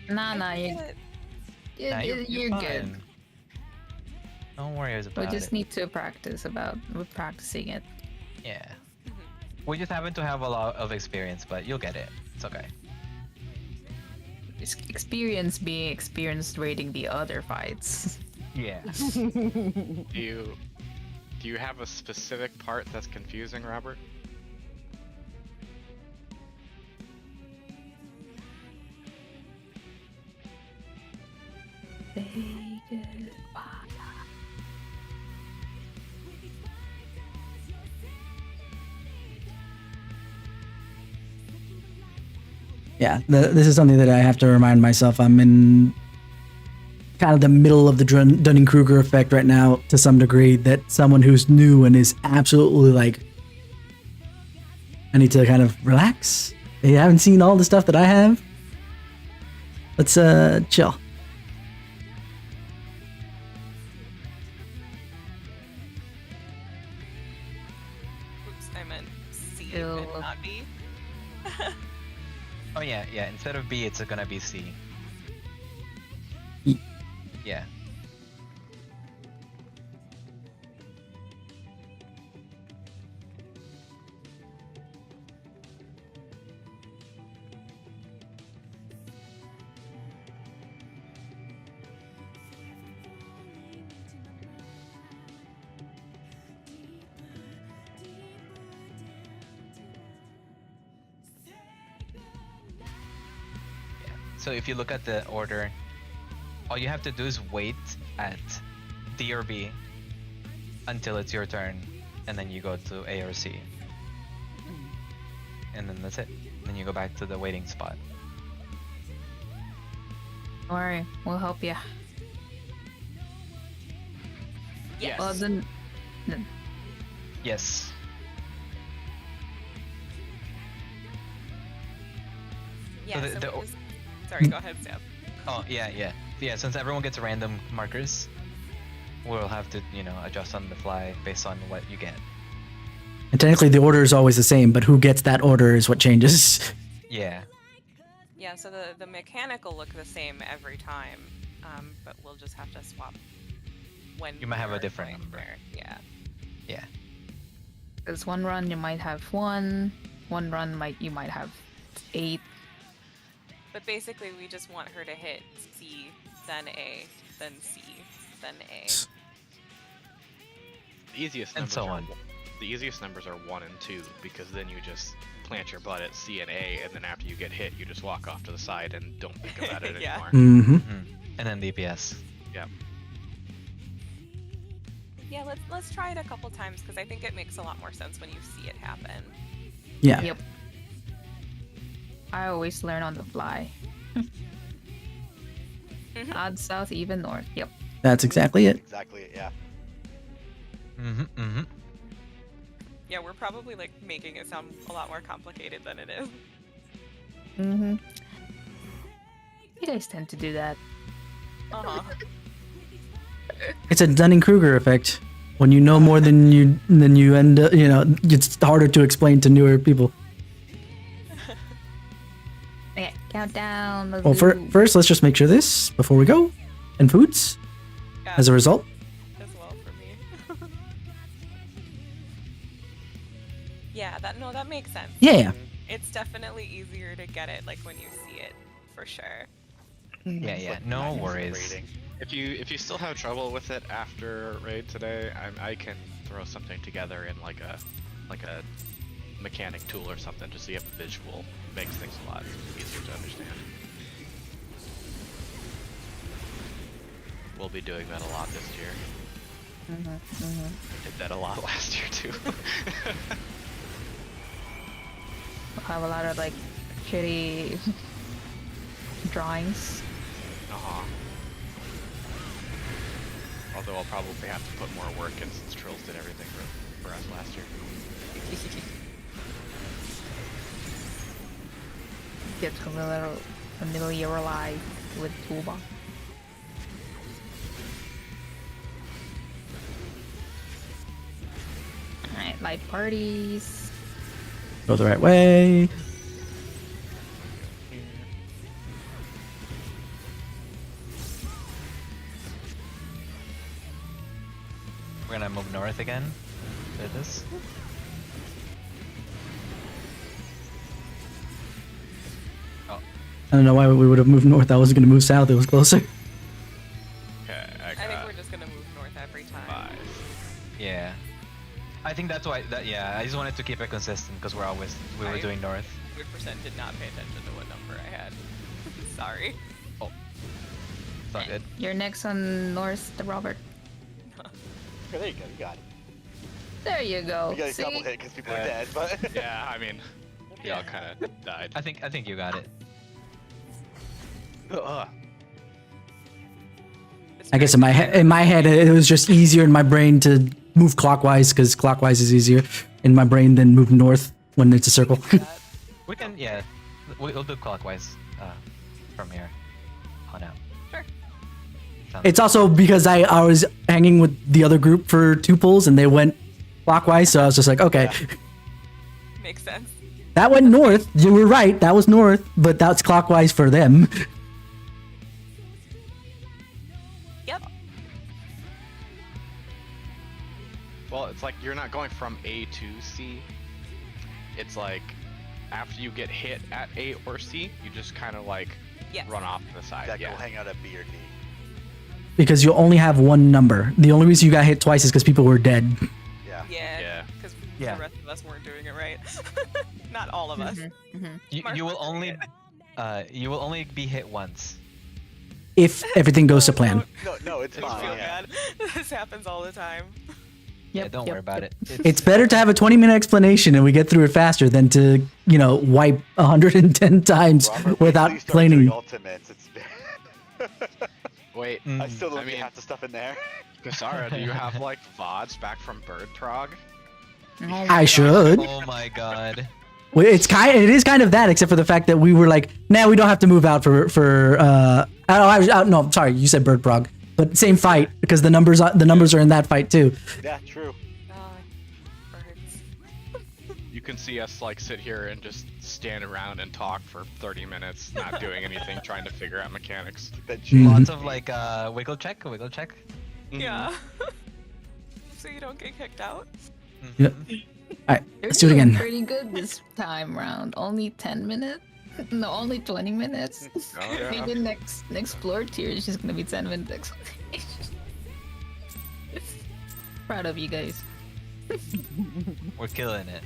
Nah,
I
nah,
get it.
Nah,
you're good.
fine. Don't worry
We
about
just
it.
need to practice with practicing it.
Yeah.
Mhm.
We just happen to have a lot of experience, but you'll get it. It's okay.
Experience being experienced rating the other fights.
Yeah.
Do you have a specific part that's confusing, Robert?
Say goodbye.
Yeah, this is something that I have to remind myself. I'm in kind of the middle of the Dunning-Kruger effect right now to some degree, that someone who's new and is absolutely like, I need to kind of relax. You haven't seen all the stuff that I have. Let's chill.
Oops, I meant C
Ew.
and not B.
Oh yeah, yeah. Instead of B, it's gonna be C.
E.
Yeah. So if you look at the order, all you have to do is wait at D or B until it's your turn, and then you go to A or C. And then that's it. Then you go back to the waiting spot.
Don't worry, we'll help you.
Yes.
Well, then,
Yes.
Yeah,
the-
so
the-
we just... Sorry, go ahead, Sam.
Oh yeah, yeah, yeah. Since everyone gets random markers, we'll have to, adjust on the fly based on what you get.
And technically the order is always the same, but who gets that order is what changes.
Yeah.
Yeah, so the mechanic will look the same every time, but we'll just have to swap when
You might have a
we're
different
going
number.
there. Yeah.
Yeah.
there's one run you might have one run you might have 8.
But basically, we just want her to hit C, then A, then C, then A.
The easiest
And
numbers
so
are,
on.
The easiest numbers are 1 and 2, because then you just plant your butt at C and A, and then after you get hit, you just walk off to the side and don't think about it
Yeah.
anymore.
Mm-hmm.
And then DPS.
Yeah.
Yeah, let's try it a couple times because I think it makes a lot more sense when you see it happen.
Yeah.
Yep. I always learn on the fly. Odd south, even north. Yep.
That's exactly it.
Exactly, yeah.
Mm-hmm.
Yeah, we're probably like making it sound a lot more complicated than it is.
Mm-hmm. You guys tend to do that.
Uh-huh.
It's a Dunning-Kruger effect. When you know more than you end up, it's harder to explain to newer people.
Okay, countdown. Let's
Well,
do-
first, let's just make sure this before we go. And foods,
Yeah,
as a result.
as well for me. Yeah, that makes sense.
Yeah.
It's definitely easier to get it like when you see it, for sure.
Yeah, yeah. No worries.
Rating.
If you still have trouble with it after raid today, I can throw something together in like a mechanic tool or something, just so you have a visual. Makes things a lot easier to understand. We'll be doing that a lot this year. Did that a lot last year too.
We'll have a lot of like shitty drawings.
Uh-huh. Although I'll probably have to put more work in since Trills did everything for us last year.
Get familiarize with toolbox. Alright, light parties.
Go the right way.
gonna move north again. There it is. Oh,
I don't know why we would have moved north. I was gonna move south. It was closer.
Okay, I
I think
got
we're just gonna move north every time.
5.
yeah. I think that's why. Yeah, I just wanted to keep it consistent because we were
I-
doing north.
100% did not pay attention to what number I had. Sorry.
It's all good.
You're next on North, Robert.
Okay, there you go. You got it.
There you go.
You got a
See?
double hit because people are
Uh,
dead, but
Yeah, I mean, we all kind of died.
I think you got it.
Ugh.
I guess in my head, it was just easier in my brain to move clockwise because clockwise is easier in my brain than move north when it's a circle.
We can, yeah. We'll do clockwise from here on out.
Sure.
Sounds
It's also because I was hanging with the other group for 2 pulls and they went clockwise, so I was just like, okay,
Makes sense.
that went north. You were right, that was north, but that's clockwise for them.
Yep.
Well, it's like you're not going from A to C. It's like after you get hit at A or C, you just kind of like
Yes.
run off to the side.
that
Yeah.
will hang out at B or D.
Because you only have one number. The only reason you got hit twice is because people were dead.
Yeah.
Yeah.
Yeah.
Because
Yeah.
the rest of us weren't doing it right. Not all of us.
You will only be hit once.
If everything goes to plan.
No, it's
Don't
fine.
feel
Yeah.
bad. This happens all the time.
Yeah, don't worry about it.
It's better to have a 20-minute explanation and we get through it faster than to, wipe 110 times
Robert, wait till you
without
start
planning.
doing ultimates. It's
Wait,
I still don't
I
get
mean-
half the stuff in there.
Kasara, do you have like VODs back from Bird Prog?
I should.
Oh my god.
Well, it is kind of that, except for the fact that we were like, nah, we don't have to move out for no, sorry, you said Bird Prog, but same fight because the numbers are in that fight too.
Yeah, true.
Oh, birds.
You can see us like sit here and just stand around and talk for 30 minutes, not doing anything, trying to figure out mechanics.
That
Mhm.
Lots of like wiggle check.
Yeah. So you don't get kicked out?
Yep. All right,
You're
let's do it
doing
again.
pretty good this time round. Only 10 minutes? No, only 20 minutes.
Oh, yeah.
Maybe next floor tier is just gonna be 10 minutes. Proud of you guys.
We're killing it.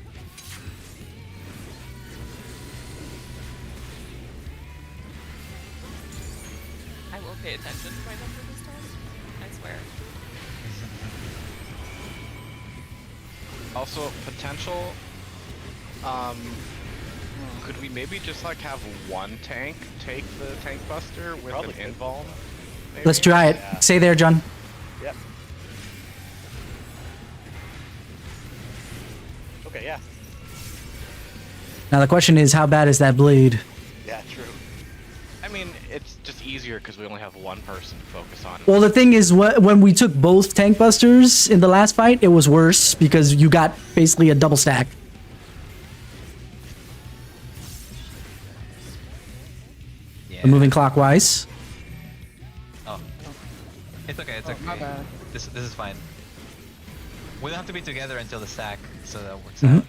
I will pay attention to my number this time. I swear.
Also, potential. Could we maybe just like have one tank take the tank buster with
Probably
an
could.
invuln?
Let's try it.
Yeah.
Stay there, John.
Yep. Okay, yeah.
Now the question is, how bad is that blade?
Yeah, true.
I mean, it's just easier because we only have one person to focus on.
Well, the thing is, when we took both tank busters in the last fight, it was worse because you got basically a double stack.
Yeah.
We're moving clockwise.
Oh. It's okay. It's okay.
My bad.
This is fine. We don't have to be together until the stack, so that works
Mhm.
out.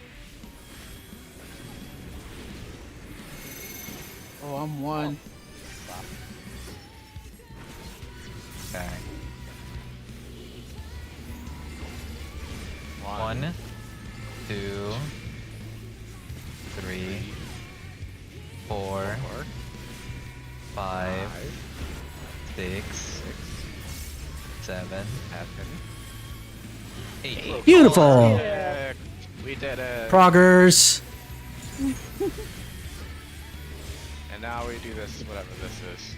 Oh, I'm 1.
Okay. 1, 2, 3, 4, 5, 6, 7, 8.
Beautiful.
Yeah, we did it.
Proggers.
And now we do this, whatever this is.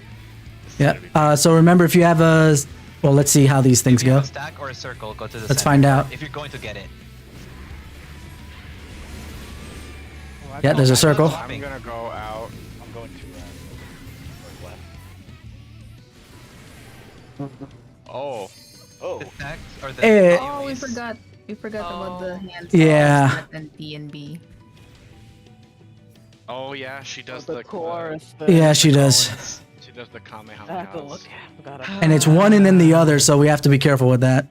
This is
Yeah.
gonna be
So remember, if you have a, well, let's see how these things
If you
go.
have a stack or a circle, go to the
Let's
center.
find out.
If you're going to get it.
Yeah, there's a circle.
I'm gonna go out.
I'm going to northwest.
Oh,
Oh,
The stacks or the
Eh.
Oh, we
AoEs.
forgot. We forgot about the hands.
Yeah.
And D and B.
oh yeah, she does
The
the
chorus.
Yeah, she does.
She does the
I have to look
Kamehameha.
at. Gotta.
And it's one and then the other, so we have to be careful with that.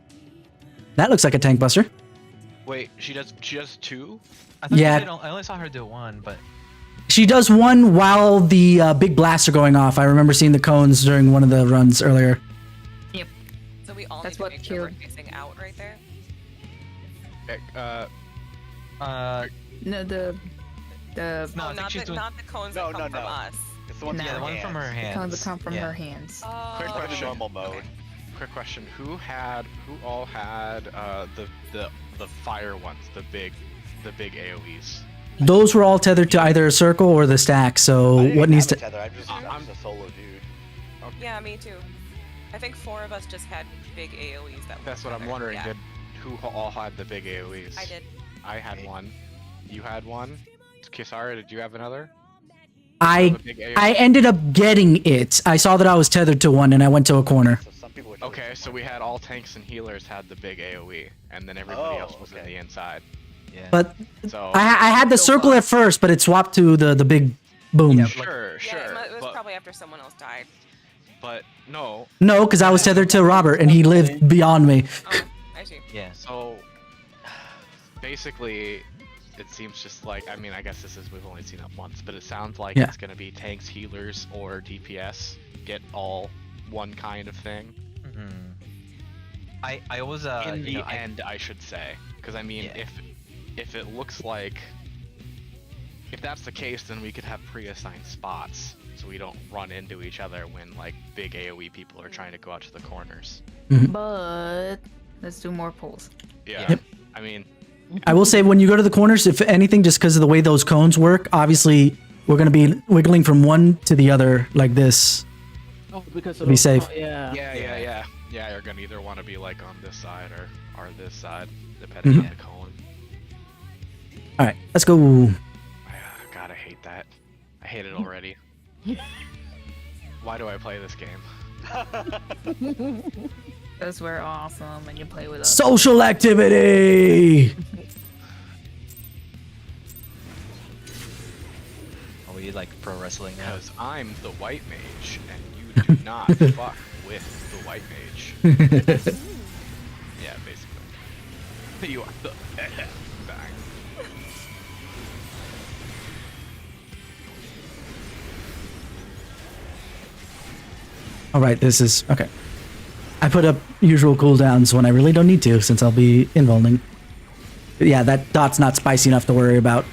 That looks like a tank buster.
Wait, she does two?
I thought
Yeah.
she did, I only saw her do one, but
She does one while the big blasts are going off. I remember seeing the cones during one of the runs earlier.
Yep.
So we all
That's
need to
what
make sure we're
killed-
facing out right there.
No, the
no, I
Oh,
think
not
she's
the
doing.
not the cones
No,
that come
no,
from
no.
us.
It's the one
No.
Yeah, the one from her hands.
cones that come from
yeah.
her hands.
Oh,
Quick
Like the
question.
normal mode.
Quick question: Who all had the fire ones, the big AOE's?
Those were all tethered to either a circle or the stack. So
I didn't
what
even
needs
have
to?
a tether. I'm just a solo dude.
yeah, me too. I think 4 of us just had big AOE's that.
That's
were
what I'm
tethered.
wondering.
Yeah,
Who all had the big AOE's?
I did.
I had one. You had one. Kisara, did you have another?
I
The big AOE?
I ended up getting it. I saw that I was tethered to one, and I went to a corner.
So some people would
Okay, so we had all tanks and healers had the big AOE, and then everybody else was in
okay.
the inside.
Yeah.
But
So
I had the circle at first, but it swapped to the big boom.
Yeah,
sure,
Yeah, it was
but,
probably after someone else died.
but no.
No, because I was tethered to Robert, and he lived beyond me.
Oh, I see.
yeah.
So basically, it seems just like, I mean, I guess we've only seen it once, but it sounds like
Yeah.
it's gonna be tanks, healers, or DPS get all one kind of thing.
I always
In
you
the
know,
end, I should say, because I mean,
Yeah.
if it looks like, if that's the case, then we could have pre-assigned spots, so we don't run into each other when like big AOE people are trying to go out to the corners.
But let's do more pulls.
Yeah.
Yep.
I mean,
I will say when you go to the corners, if anything, just because of the way those cones work, obviously we're gonna be wiggling from one to the other like this.
Oh, because
Be safe.
Yeah.
yeah, you're gonna either want to be like on this side or this side, depending on the cone.
All right, let's go.
God, I hate that. I hate it already. Why do I play this game?
Because we're awesome and you play with us.
Social activity.
are we like pro wrestling now?
Because I'm the white mage, and you do not fuck with the white mage. Yeah, basically. You are the bang.
All right, this is okay. I put up usual cooldowns when I really don't need to, since I'll be invulning. But yeah, that dot's not spicy enough to worry about.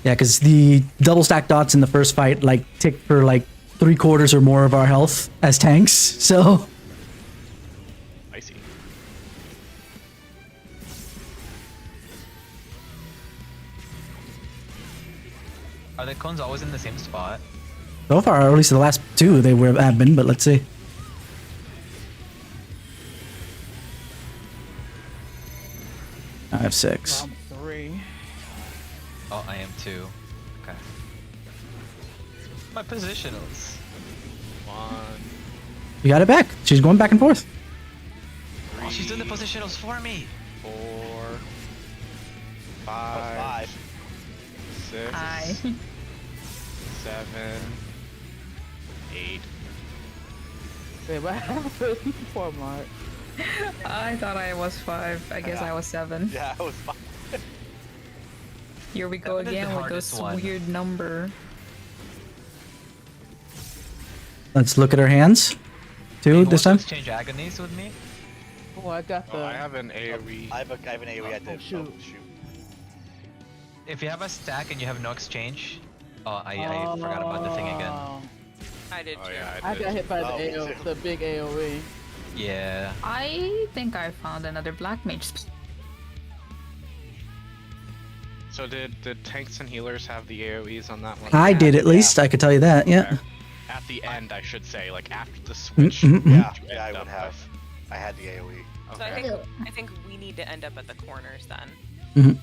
Yeah, because the double stack dots in the first fight like tick for like 3/4 or more of our health as tanks. So
I see.
Are the cones always in the same spot?
so far, or at least the last two, they have been. But let's see. I have 6.
I'm 3.
Oh, I am too. Okay. My positionals.
1,
You got it back. She's going back and forth.
Oh, she's doing the positionals for me.
4,
Plus
5,
5.
6,
Hi.
7, 8.
Wait, what happened? Poor Mark.
I thought I was 5. I guess I was 7.
Yeah, it was fine.
Here we go
That would've
again
been the
with this
hardest one.
weird number.
Let's look at her hands.
Hey,
2
who
this
wants to
time.
exchange agonies with me?
Oh, I got the.
Oh, I have an AoE.
I have an AoE at the
Oh, shoot.
shoot.
If you have a stack and you have no exchange, oh, I forgot about the thing again.
Oh,
I did
Oh
too.
yeah,
I got hit by
Oh, me
the
too.
the big AOE.
Yeah.
I think I found another black mage.
So did tanks and healers have the AoEs on that one?
I did at least. I could tell you that. Yeah.
Okay. At the end, I should say, like after the switch.
mhm.
Yeah,
you
yeah, I
end
would
up
have.
with-
I had the AoE.
So I
Okay.
think we need to end up at the corners then,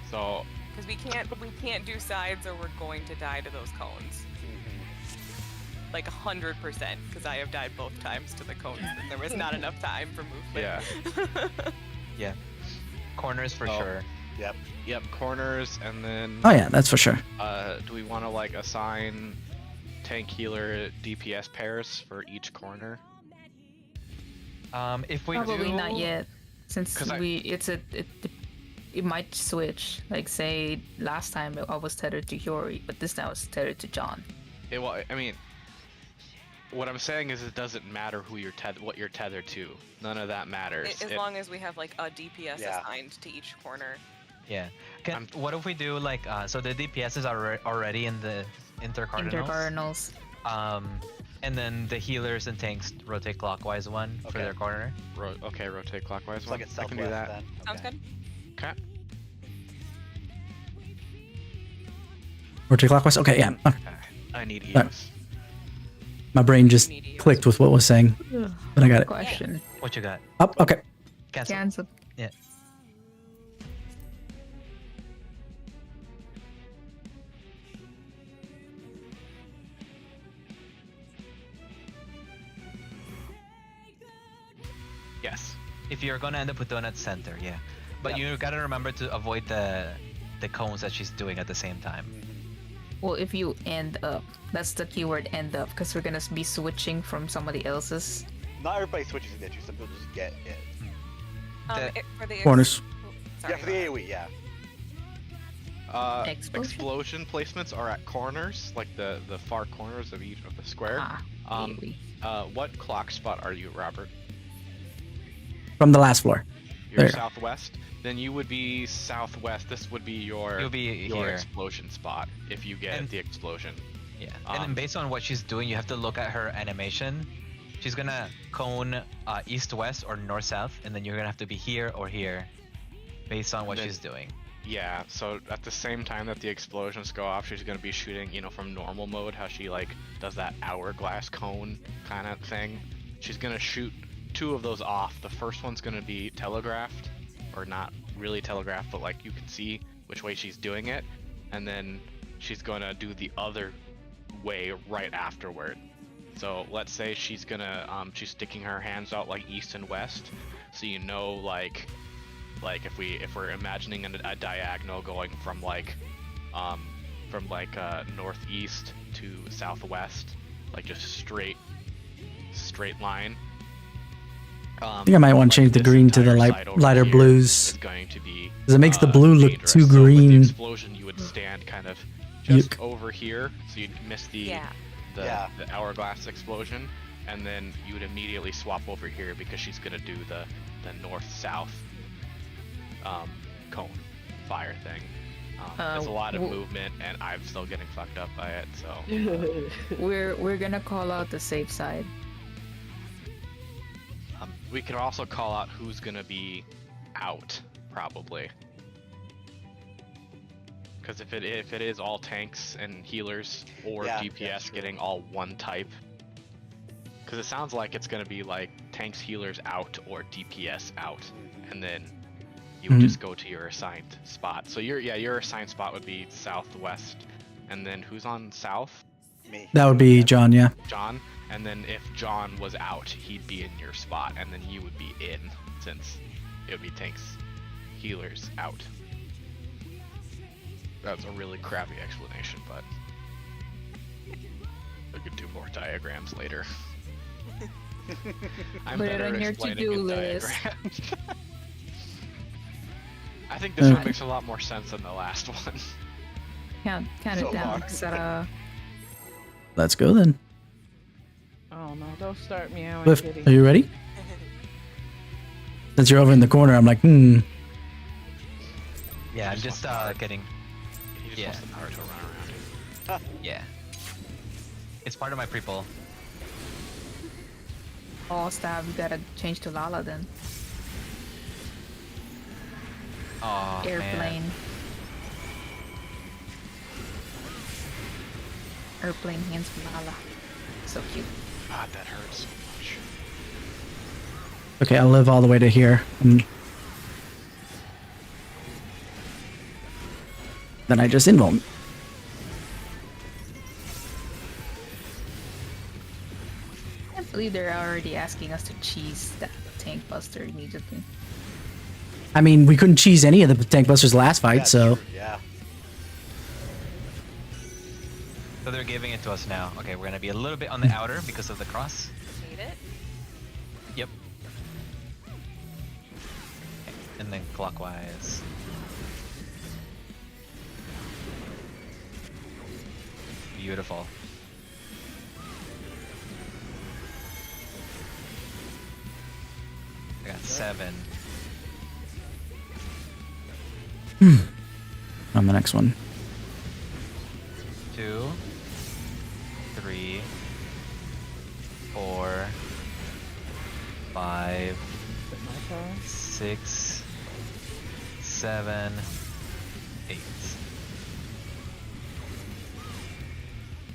So
because we can't do sides or we're going to die to those cones. Like 100%, because I have died both times to the cones, and there was not enough time for movement.
yeah.
Yeah. Corners for
Oh.
sure.
Yep.
Yep. Corners, and then
Oh yeah, that's for sure.
do we want to like assign tank healer DPS pairs for each corner?
If we
Probably
do,
not yet, since
'Cause
it might switch. Like say last time I was tethered to Yori, but this time I was tethered to John.
Well, I mean, what I'm saying is it doesn't matter who you're what you're tethered to. None of that matters.
As long as we have like a DPS
Yeah.
assigned to each corner.
Yeah. What if we do like so the DPSs are already in the intercardinals?
Intercardinals.
And then the healers and tanks rotate clockwise one for
Okay.
their corner.
Okay, rotate clockwise.
It's like it's
I can
southwest
do that.
then.
Sounds
Okay.
good.
Okay.
Rotate clockwise. Okay, yeah.
I need
Alright.
EOS.
My brain just
Need EOS.
clicked with what was saying, but I got it.
Question.
What you got?
Up. Okay.
Cancel.
Cancel.
Yeah.
Yes.
If you're gonna end up with donut center, yeah. But
Yeah.
you gotta remember to avoid the cones that she's doing at the same time.
Well, if you end up, that's the keyword end up, because we're gonna be switching from somebody else's.
Not everybody switches into you. Some people just get it.
For the
Corners.
Sorry,
Yeah, for the
go ahead.
AoE, yeah.
Explosion?
Explosion placements are at corners, like the far corners of each of the square.
Ah, AoE.
What clock spot are you, Robert?
From the last floor.
You're
There.
southwest. Then you would be southwest. This would be your
You'll be
your
here.
explosion spot if you get
And-
the explosion.
Yeah. And then based on what she's doing, you have to look at her animation. She's gonna cone east-west or north-south, and then you're gonna have to be here or here, based on what
Then-
she's doing.
Yeah, so at the same time that the explosions go off, she's gonna be shooting, from normal mode, how she like does that hourglass cone kind of thing. She's gonna shoot 2 of those off. The first one's gonna be telegraphed, or not really telegraphed, but like you can see which way she's doing it, and then she's gonna do the other way right afterward. So let's say she's gonna she's sticking her hands out like east and west, so like if we're imagining a diagonal going from northeast to southwest, like just straight line.
I think I might want to change the green to the lighter
Is
blues.
going to be
Because it makes the blue look
dangerous.
too
So with the
green.
explosion, you would stand kind of just
Yuck.
over here, so you'd miss the
Yeah.
the hourglass explosion, and then you would immediately swap over here because she's gonna do the north-south cone fire thing. There's a lot of movement, and I'm still getting fucked up by it. So
We're gonna call out the safe side.
we can also call out who's gonna be out, probably. Because if it is all tanks and healers or
Yeah,
DPS
that's true.
getting all one type, because it sounds like it's gonna be like tanks healers out or DPS out, and then you would just go to your assigned spot. So your assigned spot would be southwest, and then who's on south?
Me.
That would be John, yeah.
John. And then if John was out, he'd be in your spot, and then you would be in, since it would be tanks healers out. That's a really crappy explanation, but we could do more diagrams later. I'm
Put it
better
on
at
your
explaining
to-do
in
list.
diagrams. I think this one makes a lot more sense than the last one.
Count
So
it down,
hard.
Sarah.
Let's go then.
Oh no, don't start me out.
Cliff, are you ready? Since you're over in the corner, I'm like,
Yeah, I'm
just
just
wants to
getting.
He just
Yeah.
wants the Naruto run around.
Yeah. It's part of my pre-pull.
Oh, stab, you gotta change to Lala then.
Oh,
Airplane.
Man.
Airplane hands for Lala. So cute.
God, that hurts so much.
okay, I'll live all the way to here. Then I just invuln.
I can't believe they're already asking us to cheese that tank buster immediately.
I mean, we couldn't cheese any of the tank busters last fight,
Yeah,
so
true, yeah.
So they're giving it to us now. Okay, we're gonna be a little bit on the outer because of the cross.
Hate it.
Yep. Okay, and then clockwise. Beautiful. I got 7.
On the next one.
2, 3, 4, 5, 6, 7, 8.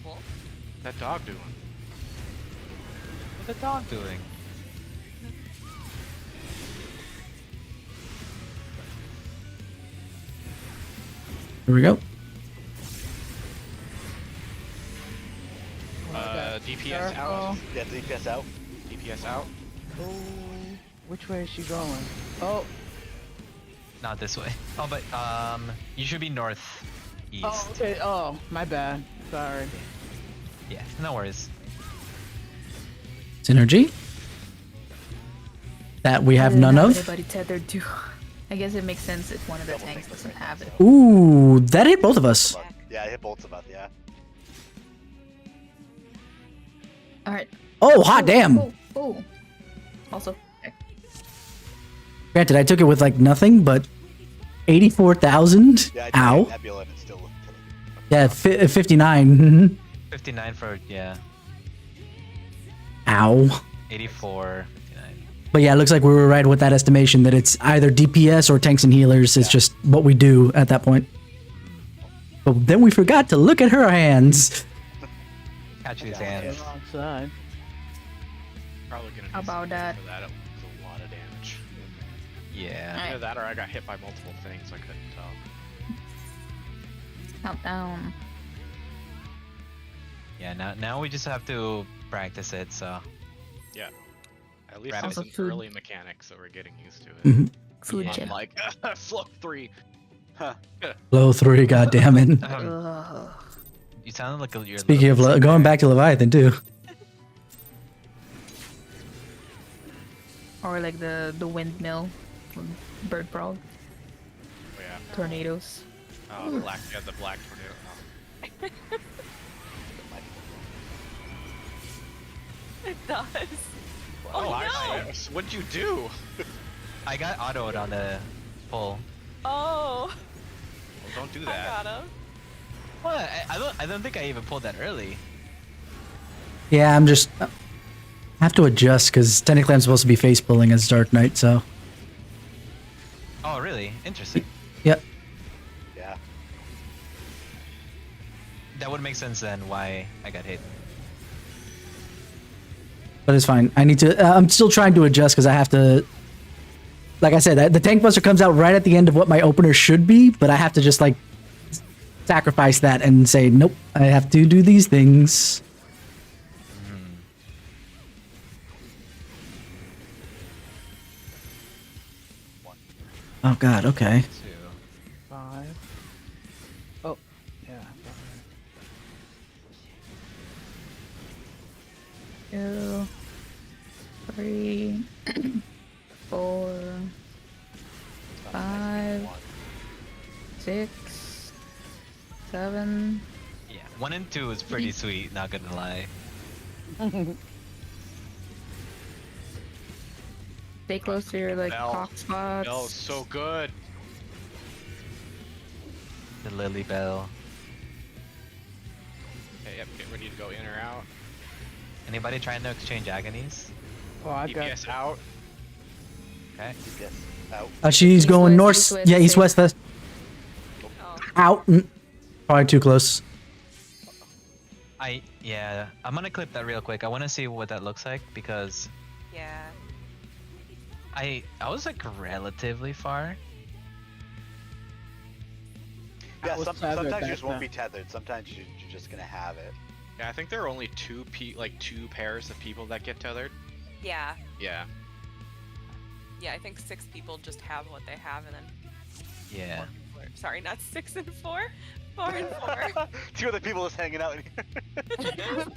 Cool.
That dog doing?
What's the dog doing?
Here we go.
DPS
Circle.
out.
Yeah, DPS out.
DPS out.
Oh, which way is she going? Oh,
Not this way. Oh, but you should be north east.
oh, okay. Oh, my bad. Sorry.
Yeah, no worries.
Synergy. That we have
I didn't
none of.
Anybody tethered to? I guess it makes sense if one of the tanks doesn't have it.
Ooh, that hit both of us.
Yeah, I hit both of us. Yeah.
All right.
Oh, hot damn.
Oh. Also. Okay.
Granted, I took it with like nothing, but 84,000.
Yeah.
Ow.
Nebula and it still killing.
Yeah, 59. Mhm.
59 for, yeah.
Ow.
84, 59.
But yeah, it looks like we were right with that estimation that it's either DPS or tanks and healers. It's just what we do at that point. But then we forgot to look at her hands.
Catch these
Okay,
hands.
wrong side.
Probably gonna.
How about that?
For that, it was a lot of damage.
Yeah.
Either that, or I got hit by multiple things. I couldn't tell.
Countdown.
Yeah, now we just have to practice it, so.
Yeah. At least
Rabbit.
it's
Also
an
food.
early mechanic, so we're getting used to it.
Mhm.
Food
Yeah.
gem.
Like, float 3.
Low 3, goddammit.
Ugh.
You sounded like you're.
Speaking of going back to Leviathan too.
Or like the windmill from Bird Frog.
Oh, yeah.
Tornadoes.
Oh, the black tornado. Oh.
It does.
Oh,
no.
What'd you do?
I got autoed on the pull.
Oh,
Well, don't do
I
that.
got him.
What? I don't think I even pulled that early.
Yeah, I'm just I have to adjust because technically I'm supposed to be face pulling as Dark Knight, so
Oh, really? Interesting.
yep.
Yeah.
That would make sense then why I got hit.
But it's fine. I need to. I'm still trying to adjust because I have to. Like I said, the tank buster comes out right at the end of what my opener should be, but I have to just like sacrifice that and say, nope, I have to do these things. Oh God. Okay.
2.
5. Oh, yeah.
2, 3, 4, 5, 6, 7.
Yeah, 1 and 2 is pretty sweet, not gonna lie.
Stay close to your like
Bell.
cock spots.
No, so good.
The Lily Bell.
Okay, yep, get ready to go in or out.
Anybody trying to exchange agonies?
Oh, I got.
DPS out.
Okay.
DPS out.
She's
East,
going
west,
north.
east, west,
Yeah, east
safe.
west. West.
Oh,
Out. Probably too close.
Yeah, I'm gonna clip that real quick. I wanna see what that looks like because
yeah.
I was like relatively far.
Yeah,
was tethered
sometimes you
back
just won't
then.
be tethered. Sometimes you're just gonna have it.
Yeah, I think there are only two pairs of people that get tethered.
Yeah.
Yeah.
Yeah, I think 6 people just have what they have, and then
Yeah.
sorry, not 6 and 4. 4 and 4.
2 other people just hanging out in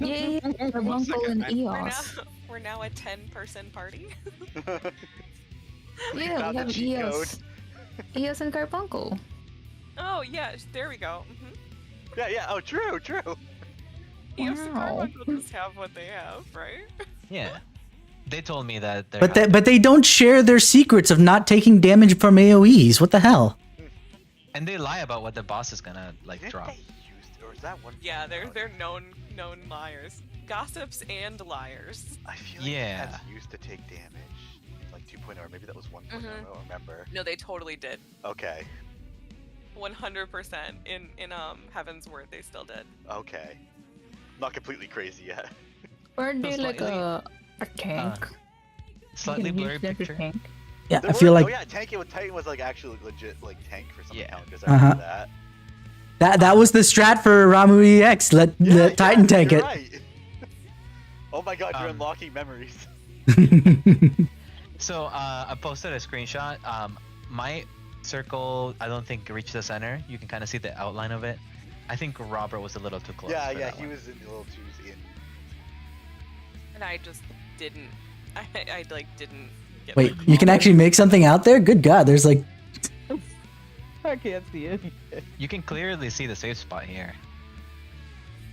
here.
Yay, Carbuncle and Eos.
We're now a 10-person party.
Yeah,
found
we
the
have
cheat
Eos. Eos and Carbuncle.
Oh yeah, there we go.
Yeah. Oh, true.
Eos and
Wow.
Carbuncle just have what they have, right?
Yeah. They told me that they're
But they don't share their secrets of not taking damage from AoEs. What the hell?
and they lie about what the boss is gonna like
Didn't
drop.
they use, or is that one?
Yeah, they're known liars, gossips and liars.
I feel like
Yeah.
cats used to take damage, like 2.0, or maybe that was 1.0. I don't remember.
No, they totally did.
Okay.
100% in Heaven's Word, they still did.
Okay. Not completely crazy yet.
Weren't they like
Slightly-
a tank?
Slightly
You can
blurry
use them to
picture.
tank.
Yeah,
There
I feel
were-
like
oh yeah, Titan was like actually legit like tank for some
Yeah.
encounters. I remember that.
that was the strat for Ramu EX. Let Titan tank
you're
it.
Right. Oh my god, you're unlocking memories.
So I posted a screenshot. My circle, I don't think reached the center. You can kind of see the outline of it. I think Robert was a little too close.
Yeah,
for
yeah,
that
he
one.
was in the little twos in.
And I just didn't. I like didn't get.
Wait,
my
you can
call.
actually make something out there? Good God, there's like
I can't see anything.
You can clearly see the safe spot here.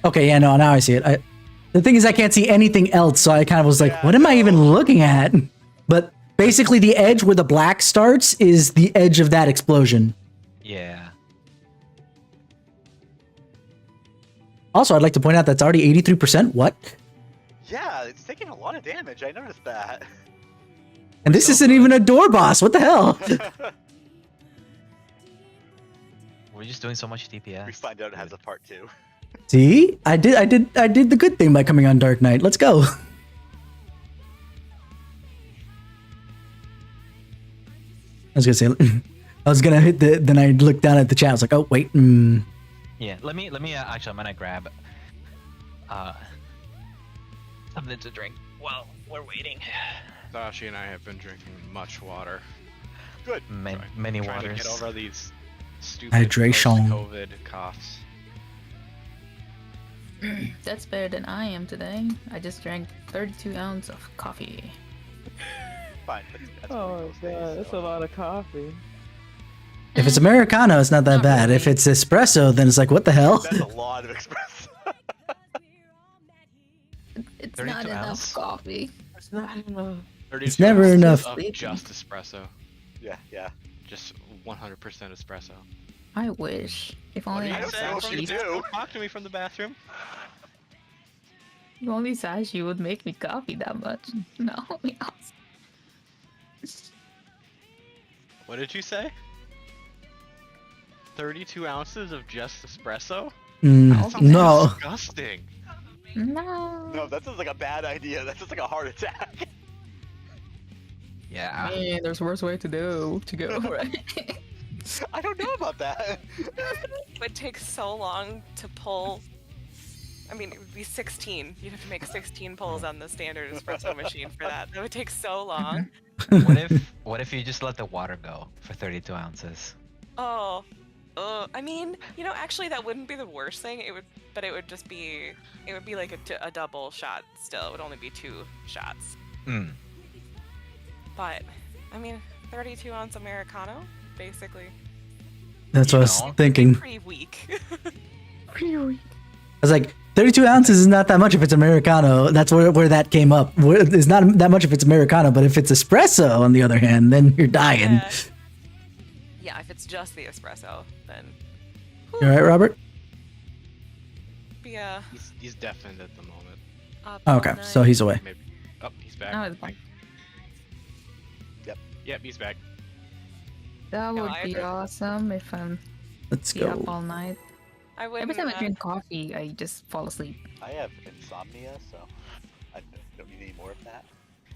okay, yeah, no, now I see it. The thing is, I can't see anything else, so I kind of was like,
Yeah,
what am I even
no.
looking at? But basically, the edge where the black starts is the edge of that explosion.
Yeah.
Also, I'd like to point out that's already 83%. What?
Yeah, it's taking a lot of damage. I noticed that.
And this isn't even a door boss. What the hell?
We're just doing so much
we
DPS.
find out it has a part 2.
See, I did the good thing by coming on Dark Knight. Let's go. I was gonna say, I was gonna hit then I looked down at the chat. I was like, oh wait,
Yeah. Let me actually, I'm gonna grab something to drink while we're waiting.
Sashi and I have been drinking much water.
Good.
Many
Trying to
waters.
get over these stupid
Hydration.
COVID coughs.
That's better than I am today. I just drank 32 ounces of coffee.
Fine. That's
Oh
pretty
god,
close,
that's a
so-
lot of coffee.
if it's Americano, it's not that
Not
bad.
really.
If it's espresso, then it's like, what the hell?
That's a lot of espresso.
It's
32
not enough
ounce?
coffee.
It's not enough.
32
never
ounces
enough.
of just espresso.
yeah.
Just 100% espresso.
I wish. If only
I don't know if you do.
Talk to me from the bathroom.
If only Sashi would make me coffee that much. No, yes.
What did you say? 32 ounces of just espresso? Sounds
No.
disgusting.
No.
No, that sounds like a bad idea. That sounds like a heart attack.
Yeah.
Man, there's worse way to go, right?
I don't know about that.
It would take so long to pull. I mean, it would be 16. You'd have to make 16 pulls on the standard espresso machine for that. That would take so long.
What if you just let the water go for 32 ounces?
Oh, I mean, actually, that wouldn't be the worst thing. It would be like a double shot. Still, it would only be 2 shots.
Mm.
But, I mean, 32 ounce Americano, basically,
That's what I was thinking.
pretty weak.
I was like, 32 ounces is not that much if it's Americano. That's where that came up. It's not that much if it's Americano, but if it's espresso, on the other hand, then you're dying.
Yeah. Yeah, if it's just the espresso, then.
You all right, Robert?
Be
He's deafened at the moment.
up
Oh,
all
okay,
night.
so he's away.
Maybe. Oh, he's back.
Now it's back.
Yep, he's back.
That
No,
would
I
be
agree.
awesome if I'm
Let's
be up
go.
all night.
I wouldn't.
Every time I drink coffee, I just fall asleep.
I have insomnia, so I don't need any more of that.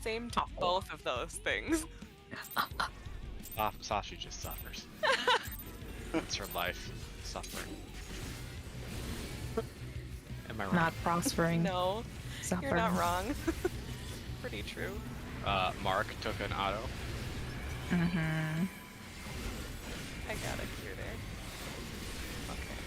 Same to both of those things.
Sashi just suffers. It's her life suffering. Am I wrong?
Not prospering.
No,
Suffering.
you're not wrong. Pretty true.
Mark took an auto.
Mm-hmm.
I got a cure there. Okay.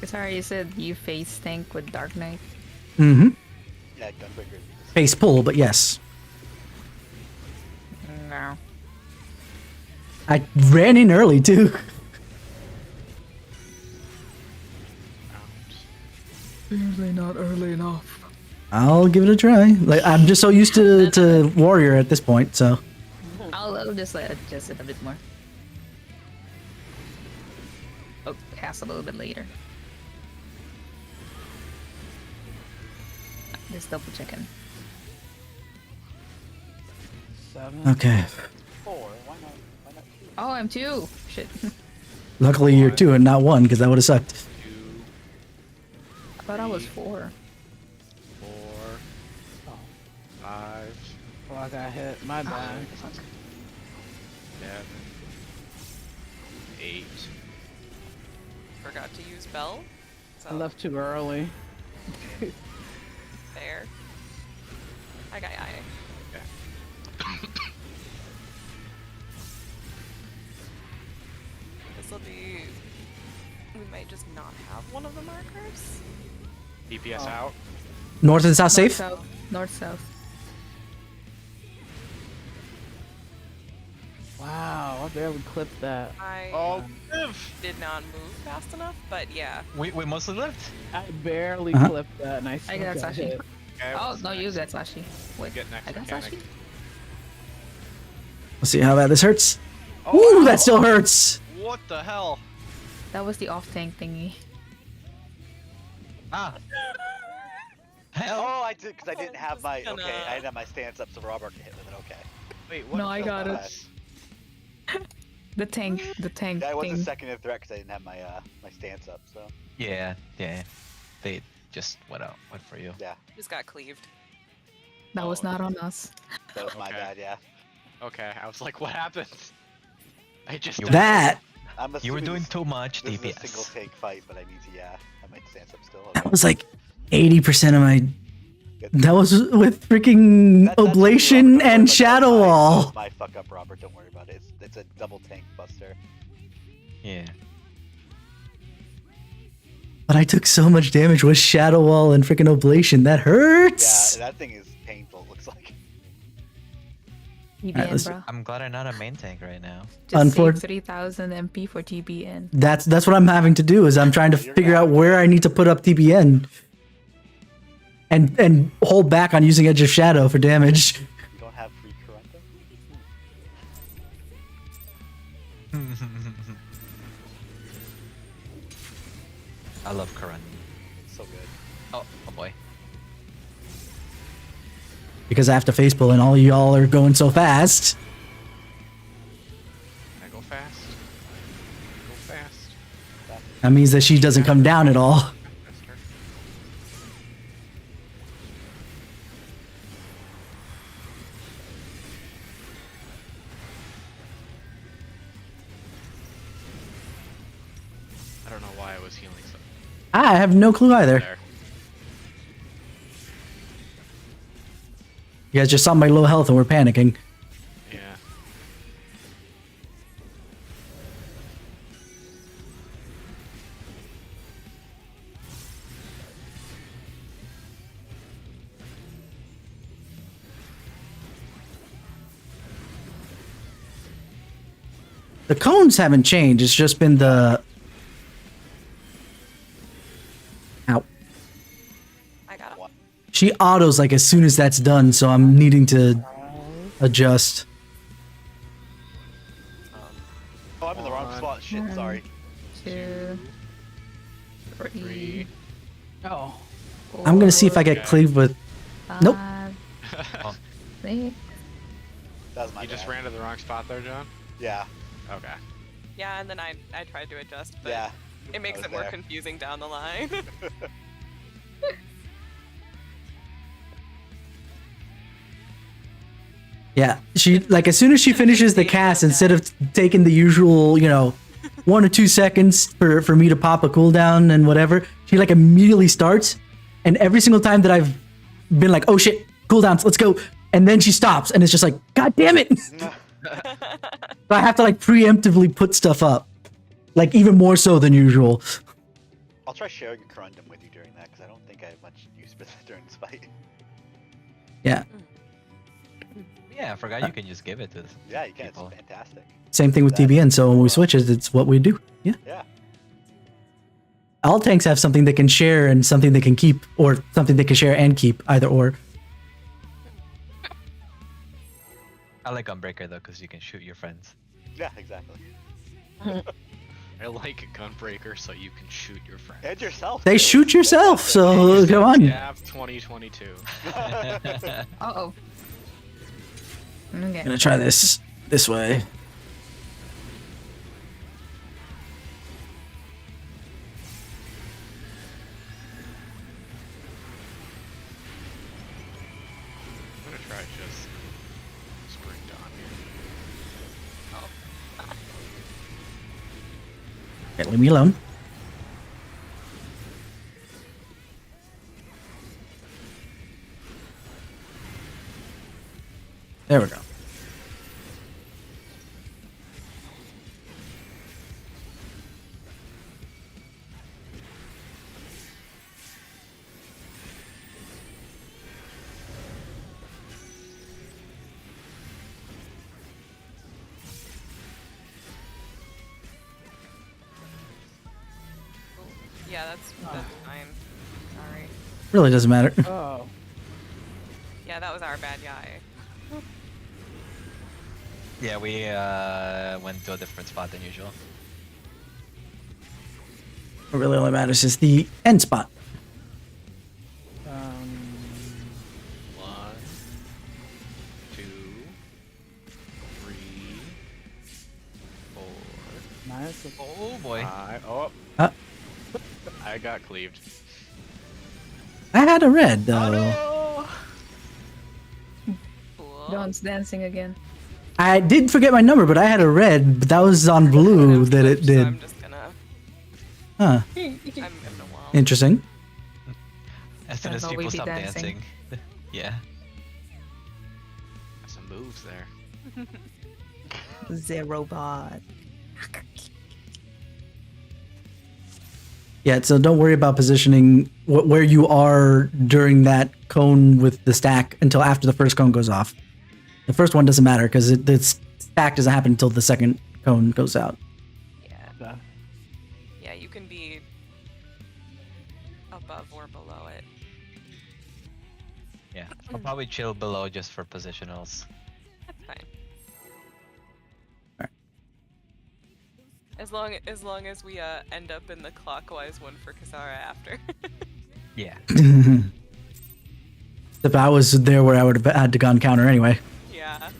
Sorry, you said you face tank with Dark Knight.
Mm-hmm.
Yeah, Gunbreaker.
Face pull, but yes.
No.
I ran in early too.
Usually not early enough.
I'll give it a try. Like I'm just so used to warrior at this point, so.
I'll just like adjust it a bit more. Oh, cast a little bit later. Just double checking.
7.
Okay.
4. Why not? Why not 2?
Oh, I'm 2. Shit.
Luckily you're 2 and not 1, because that would have sucked.
2,
I thought I was 4.
4,
Oh.
5,
Oh, I got hit. My bad.
7, 8.
Forgot to use bell. So
I left too early.
there. I got I. This will be. We might just not have one of the markers.
DPS
Oh.
out.
North and south safe?
South. North, south.
Wow, I barely clipped that.
I
Oh,
did not move fast enough, but yeah.
We mostly lived.
I barely
Uh-huh.
clipped that, and I still
got Sashi.
hit.
Okay,
Oh,
what's
no, you
next?
got Sashi. Wait,
Get next
I got
mechanic.
Sashi?
Let's see how bad this hurts.
Oh,
Ooh,
ow.
that still hurts.
What the hell?
That was the off tank thingy.
Ah. Hell.
Oh, I did because I didn't have my.
Just
Okay,
gonna-
I didn't have my stance up, so Robert can hit with it. Okay.
Wait, what?
No, I got it.
bad.
The tank
Yeah, I was a
thing.
second in threat because I didn't have my my stance up. So
Yeah. They just went for you.
yeah,
Just got cleaved.
That was
Oh.
not on us.
that was my
Okay.
bad. Yeah.
Okay, I was like, what happened? I just
You-
died.
That
I'm
You were
assuming
doing
this-
too much
This is a single
DPS.
take fight, but I need to have my stance up still.
that was like 80% of my.
Good.
That was with freaking
That's what we
oblation
were talking
and
about,
shadow
that was
wall.
my fuck up, Robert. Don't worry about it. It's a double tank buster.
Yeah.
But I took so much damage with shadow wall and freaking oblation. That
Yeah,
hurts.
that thing is painful. It looks like.
TBN,
let's-
bro.
I'm glad I'm not a main tank right now.
Just
Unfor-
save 3,000 MP for TBN.
That's what I'm having to do. Is I'm trying to
You're
figure out
not-
where I need to put up TBN. And hold back on using Edge of Shadow for damage.
You don't have free Corunta?
I love Karan.
So good.
Oh boy.
Because I have to face pull and all y'all are going so fast.
Can I go fast? Go fast.
That means that she doesn't come down at all.
Faster. I don't know why I was healing so
I have no clue either.
there.
You guys just saw my low health and we're panicking.
Yeah.
The cones haven't changed. It's just been the. Ow.
I got it.
She autos like as soon as that's done, so I'm needing to adjust.
Oh, I'm in the wrong spot. Shit, sorry.
2, 3,
Three.
Oh,
I'm gonna see if I get
Okay.
cleaved with. Nope.
5, 6.
That was my
You just
bad.
ran to the wrong spot there, John?
Yeah,
Okay.
Yeah, and then I tried to adjust, but
yeah.
it makes
I was
it more
there.
confusing down the line.
Yeah, she like as soon as she finishes the cast, instead of taking the usual, 1 or 2 seconds for me to pop a cooldown and whatever, she like immediately starts, and every single time that I've been like, oh shit, cooldowns, let's go, and then she stops, and it's just like, god damn it! So I have to like preemptively put stuff up, like even more so than usual.
I'll try sharing a corundum with you during that because I don't think I have much use for that during this fight.
Yeah.
Yeah, I forgot you can just give it to
Yeah, you can.
people.
It's fantastic.
Same thing with TBN. So when we switch it, it's what we do. Yeah.
Yeah.
All tanks have something they can share and something they can keep, or something they can share and keep, either or.
I like Gunbreaker though, because you can shoot your friends.
Yeah, exactly.
I like Gunbreaker so you can shoot your friend.
And yourself.
They
too.
shoot yourself, so come on.
Yeah, 2022.
Uh-oh.
I'm
Okay.
gonna try this way.
I'm gonna try just spring dawn here.
Okay, leave me alone. There we go.
Yeah, that's fine. Sorry.
Really doesn't matter.
Oh.
Yeah, that was our bad guy.
Yeah, we went to a different spot than usual.
What really only matters is the end spot.
1, 2, 3, 4,
Nice.
Oh boy.
5. Oh,
Uh,
I got cleaved.
I had a red though.
No!
Cool.
Dawn's dancing again.
I did forget my number, but I had a red, but that was on blue that it
So
did.
I'm just gonna.
Huh.
I'm gonna well.
Interesting.
As soon
Don't
as
know
people
we be
stop
dancing.
dancing. Yeah.
Some moves there.
Zero bot.
Yeah, so don't worry about positioning where you are during that cone with the stack until after the first cone goes off. The first one doesn't matter because the stack doesn't happen until the second cone goes out.
Yeah. Yeah, you can be above or below it.
Yeah. I'll probably chill below just for positionals.
That's fine.
Alright.
As long as we end up in the clockwise one for Kasara after.
Yeah.
If I was there where I would have had to gone counter anyway.
Yeah.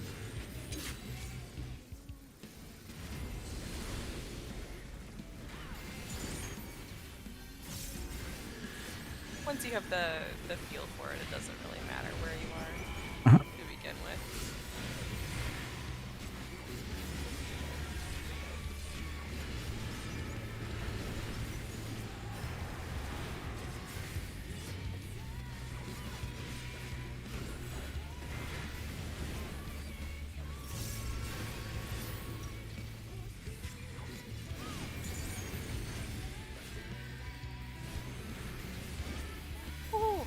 Once you have the feel for it, it doesn't really matter where you are
Uh-huh.
to begin with. Ooh.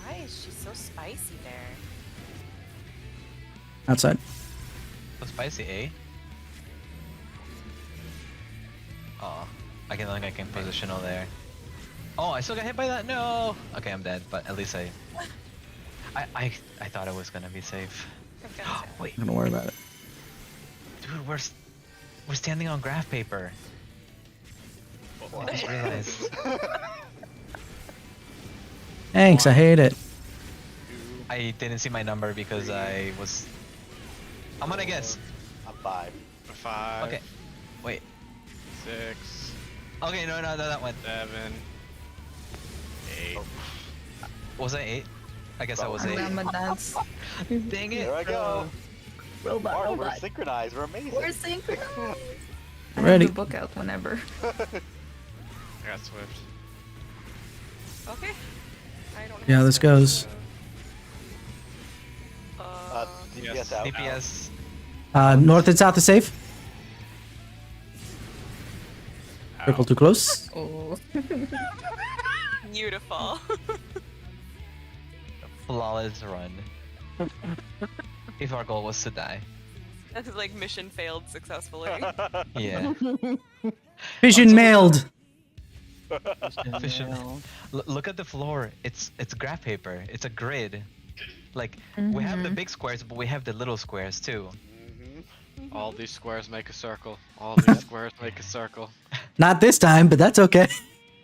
Why is she so spicy there?
Outside.
So spicy, eh? Oh, I think I can positional there. Oh, I still got hit by that? No! Okay, I'm dead, but at least I thought I was gonna be safe.
I've got it.
Wait,
Don't worry about it.
dude, we're standing on graph paper. I just realized.
Thanks, I hate it.
I didn't see my number because I'm gonna guess.
I'm 5.
5.
Okay. Wait.
6,
Okay, no, that one.
7, 8.
Was I 8? I guess I was 8.
Ramadan's
Dang it.
Here I go.
robot.
Mark, we're
Robot.
synchronized. We're amazing.
We're synchronized. I
Ready.
have the book out whenever.
I got Swift.
Okay. I don't
Yeah,
have
this
Swift,
goes.
so-
DPS
Yes.
out.
DPS.
North and south is safe. Circle too close.
Oh.
Beautiful.
Flawless run. If our goal was to die.
That's like mission failed successfully.
Yeah.
Vision mailed.
Efficient. Look at the floor. It's graph paper. It's a grid. Like we have the big squares, but we have the little squares too.
All these squares make a circle. All these squares make a circle.
Not this time, but that's okay.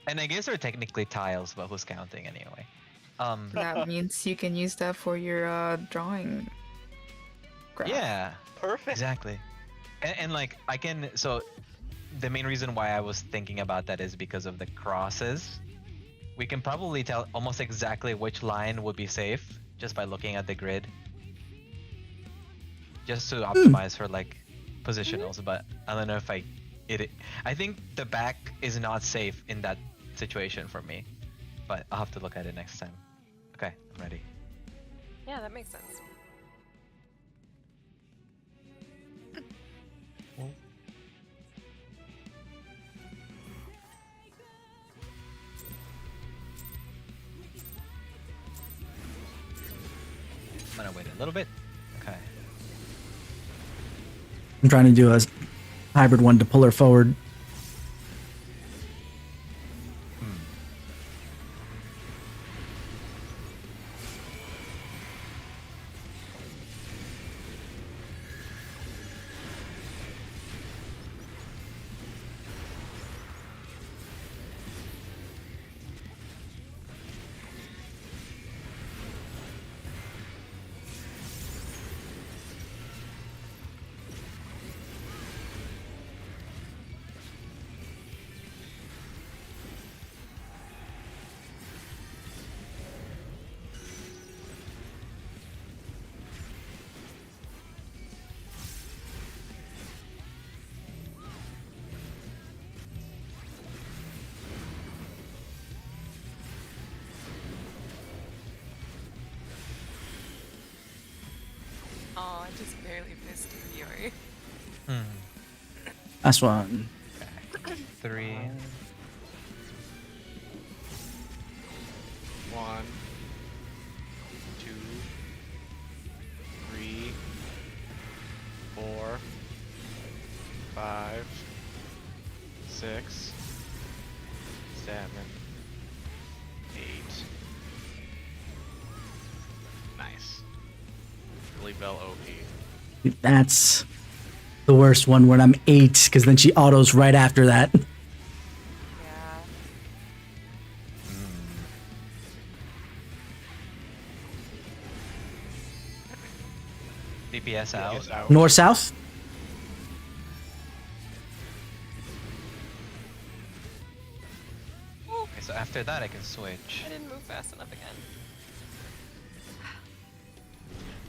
And I guess they're technically tiles, but who's counting anyway?
That means you can use that for your drawing. Graph.
Yeah.
Perfect.
Exactly. And like I can so the main reason why I was thinking about that is because of the crosses. We can probably tell almost exactly which line would be safe just by looking at the grid. Just to optimize for like positionals, but I don't know if I think the back is not safe in that situation for me. But I'll have to look at it next time. Okay, I'm ready.
Yeah, that makes sense.
I'm gonna wait a little bit. Okay.
I'm trying to do a hybrid one to pull her forward.
Oh, I just barely missed Yuri.
Last one.
3.
1, 2, 3, 4, 5, 6, 7, 8. Nice. Really Bell OP.
That's the worst one when I'm 8, because then she autos right after that.
Yeah.
DPS out.
Yes, out.
North south.
Okay, so after that I can switch.
I didn't move fast enough again.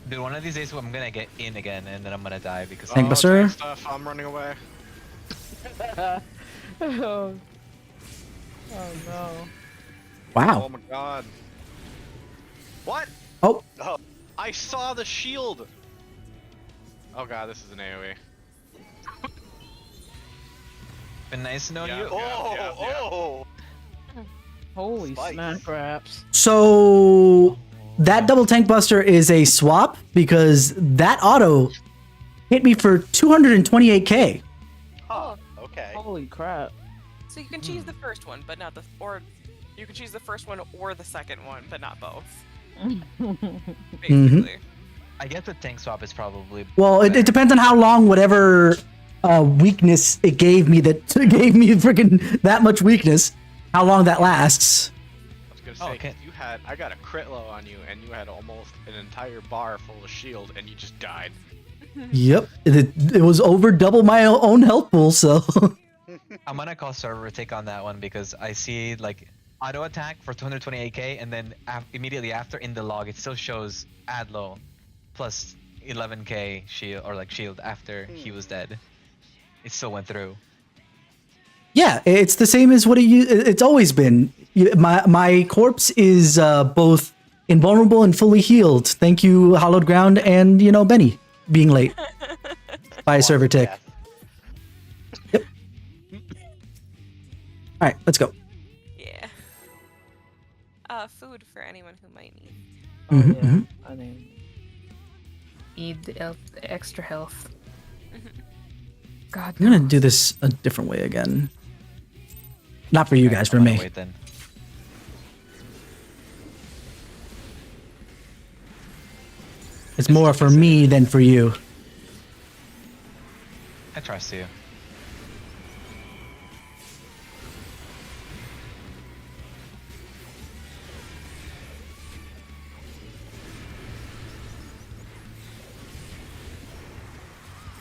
Dude, one of these days I'm gonna get in again and then I'm gonna die because
Tank
Oh,
Buster.
tank stuff. I'm running away.
Oh no.
Oh
Wow.
my god. What?
Oh,
I saw the shield! Oh god, this is an AoE.
been nice knowing
Yeah.
you.
Oh.
Holy
Spikes.
snack wraps.
so that double tank buster is a swap because that auto hit me for 228k.
Huh. Okay.
Holy crap.
So you can choose the first one, but not the or you can choose the first one or the second one, but not both. Basically.
I guess the tank swap is probably
Well, it depends on how long whatever weakness it gave me that gave me freaking that much weakness, how long that lasts.
I was gonna
Oh,
say,
okay.
'cause I got a crit low on you, and you had almost an entire bar full of shield, and you just died.
Yep, it was over double my own health pool, so
I'm gonna call server take on that one because I see like auto attack for 228k and then immediately after in the log it still shows add low plus 11k shield or like shield after he was dead. It still went through.
yeah, it's the same as what it's always been. My corpse is both invulnerable and fully healed. Thank you, Hallowed Ground, and Benny being late by a server tick.
Death.
All right, let's go.
Yeah. Food for anyone who might need.
Oh,
Mhm,
yeah.
mhm.
I mean,
Need the extra health. God,
I'm gonna
no.
do this a different way again. Not for you guys, for
I'm gonna
me.
wait then.
It's more for me than for you.
I trust you.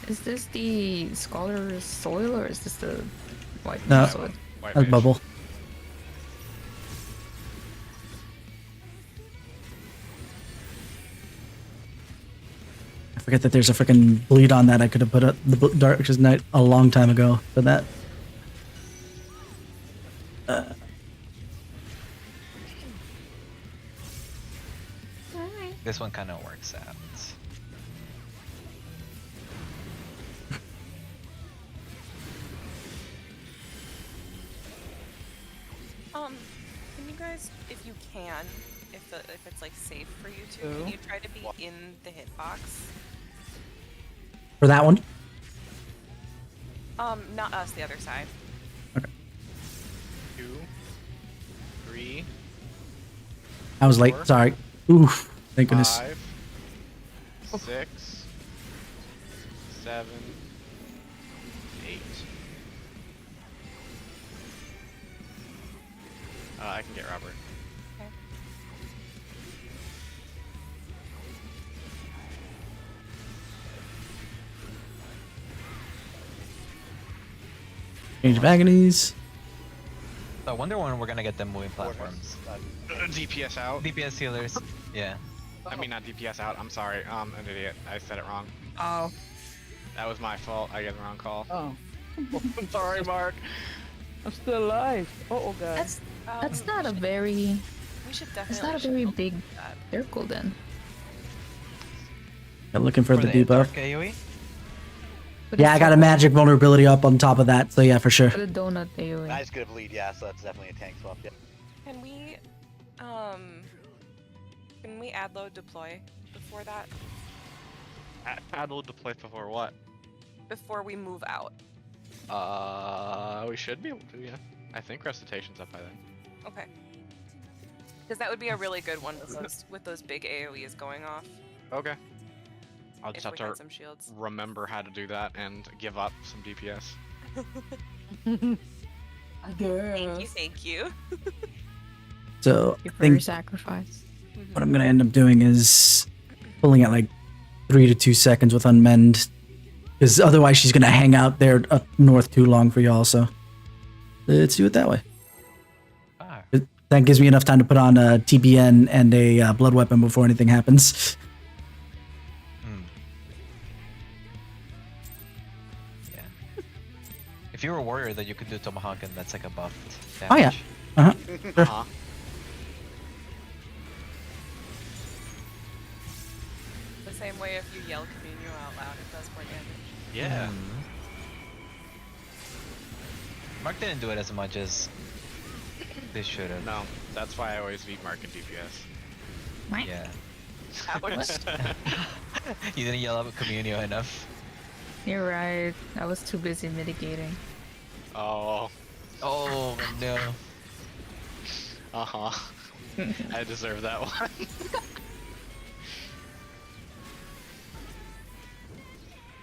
Is this the scholar's soil or is this the white
No.
soil?
White
That's
mage.
bubble. I forget that there's a freaking bleed on that. I could have put up the Darkest Night a long time ago for that.
This one kind of works out.
Can you guys, if you can, if it's like safe for you to,
Oh.
can you try to be in the hitbox?
For that one?
Not us, the other side.
2, 3,
I was late.
4,
Sorry. Oof. Thank goodness.
5, 6, 7, 8. I can get Robert.
Okay.
Change of Agonies.
So I wonder when we're gonna get them moving platforms.
DPS out.
DPS healers. Yeah.
I mean, not DPS out. I'm sorry. An idiot. I said it wrong.
Oh,
That was my fault. I get the wrong call.
oh. I'm sorry, Mark. I'm still alive. Oh, guys.
that's not a very
We should
that's
definitely.
not a very
shuffle
big
that.
circle then.
I'm looking for the
dark
debuff.
AoE?
But
Yeah,
it's
I got a
so-
magic vulnerability up on top of that, so yeah, for sure.
for the donut AoE.
I just get a bleed, yeah, so that's definitely a tank swap. Yeah.
Can we add load deploy before that?
Add load deploy before what?
Before we move out?
We should be able to, yeah. I think recitation's up by then.
Okay. Because that would be a really good one with those big AoEs going off.
Okay. I'll
If
just have
we had
to
some shields.
remember how to do that and give up some DPS.
I guess.
Thank you.
So
You
I
for your
think
sacrifice.
what I'm gonna end up doing is pulling at like 3 to 2 seconds with Unmend, because otherwise she's gonna hang out there up north too long for y'all. So let's do it that way.
Ah.
That gives me enough time to put on a TBN and a blood weapon before anything happens.
Hmm. Yeah. If you were a warrior, then you could do Tomahawk and that's like a buffed
Oh yeah.
damage.
Uh-huh.
Uh-huh.
The same way if you yell Communio out loud, it does more damage.
Yeah.
Hmm. Mark didn't do it as much as they should have.
No, that's why I always beat Mark in DPS.
Yeah.
Ouch.
You didn't yell out Communio enough.
You're right. I was too busy mitigating.
Oh.
Oh no.
Uh-huh. I deserve that one.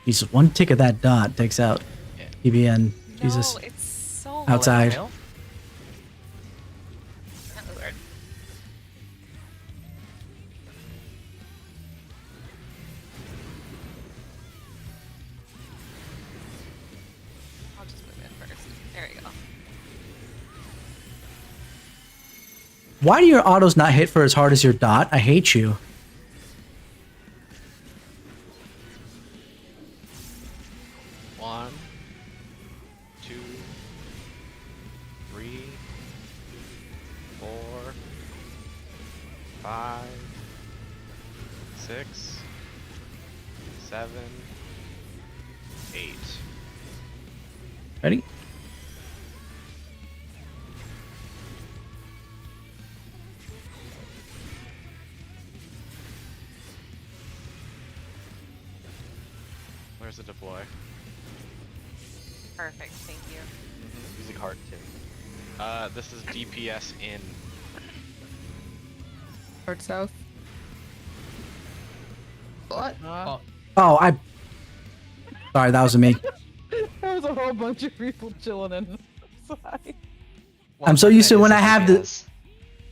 Jesus, one tick of that dot takes out
Yeah.
TBN. Jesus.
No, it's so
Outside.
Well,
That was weird. I'll just move in first. There we go.
Why do your autos not hit for as hard as your dot? I hate you.
One, 2, 3, 4, 5, 6, 7, 8.
Ready?
there's a deploy.
Perfect. Thank you.
Using heart too.
This is DPS in.
North south. What?
Oh,
Oh, sorry, that was me.
There was a whole bunch of people chilling inside.
I'm so used to when I have the.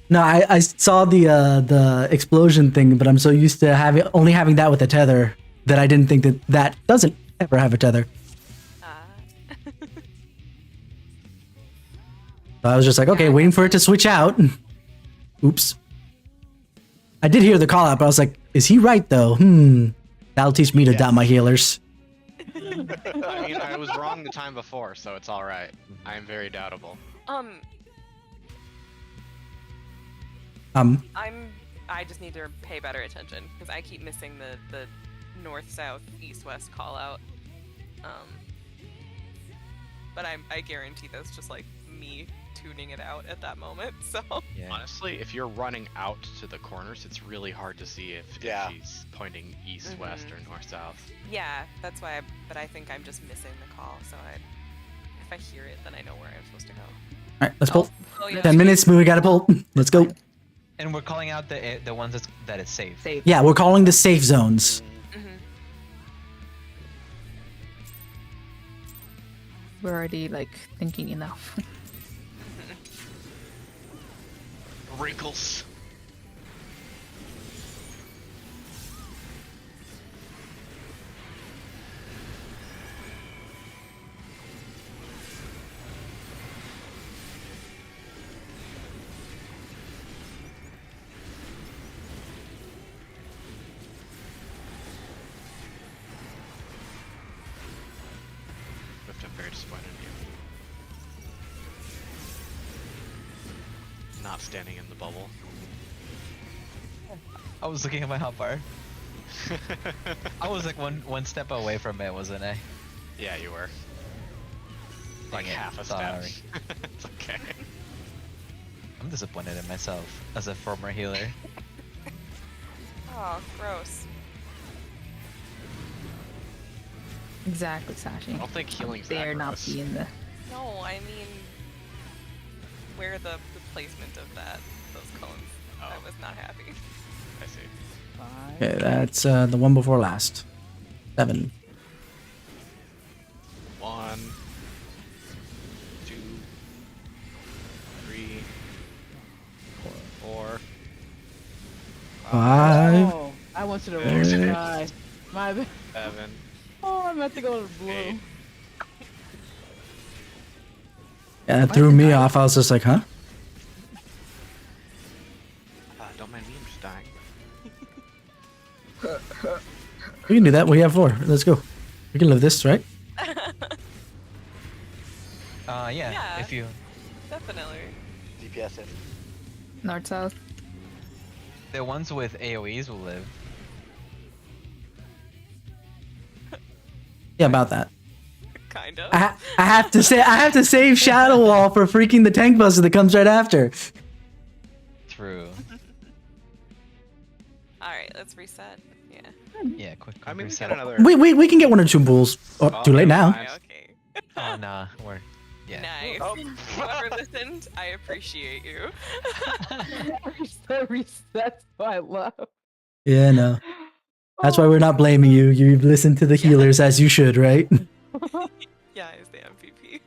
No, I saw the explosion thing, but I'm so used to only having that with a tether that I didn't think that doesn't ever have a tether. So I was just like, okay, waiting for it to switch out. Oops. I did hear the call out, but I was like, is he right though? That'll teach me to doubt my healers.
I mean, I was wrong the time before, so it's all right. I am very doubtable.
I just need to pay better attention because I keep missing the north, south, east, west call out. But I guarantee that's just like me tuning it out at that moment. So
yeah.
Honestly, if you're running out to the corners, it's really hard to see if she's pointing east, west, or north, south.
yeah, that's why. But I think I'm just missing the call. So if I hear it, then I know where I'm supposed to go.
All right, let's pull.
Oh, yeah.
10 minutes, we gotta pull. Let's go.
And we're calling out the ones that it's safe.
Safe.
Yeah, we're calling the safe zones.
We're already like thinking enough.
Wrinkles. I'm very disappointed in you. Not standing in the bubble.
I was looking at my hotbar. I was like one step away from it, wasn't I?
Yeah, you were. Like
Dang it,
half a step.
sorry.
It's okay.
I'm disappointed in myself as a former healer.
Oh, gross.
Exactly,
I
Sashi.
don't think healing's
Dare
that
not
gross.
be in the.
No, I mean, where the placement of those cones. I was not happy.
I see.
Okay, that's the one before last. 7.
1, 2, 3, 4,
5.
Oh, I went to the
Six.
wrong side. My bad.
7,
Oh, I meant to go to the blue.
8.
Yeah, that threw me off. I was just like, huh?
Don't mind me, I'm just dying.
We can do that. We have 4. Let's go. We can live this, right?
Yeah. If you
Definitely.
DPS in.
North south.
the ones with AoEs will live.
Yeah, about that.
Kind of.
I have to say, I have to save Shadow Wall for freaking the tank buster that comes right after.
True.
All right, let's reset. Yeah.
Yeah, quick
I mean, we
reset.
get another.
We can get 1 or 2 bulls. Oh,
Oh,
too late
never
now.
mind.
Okay.
Oh nah, we're yeah.
Nice. Whoever listened, I appreciate you.
So resets my love.
Yeah, no. That's why we're not blaming you. You listen to the healers as you should, right?
Yeah, is the MVP.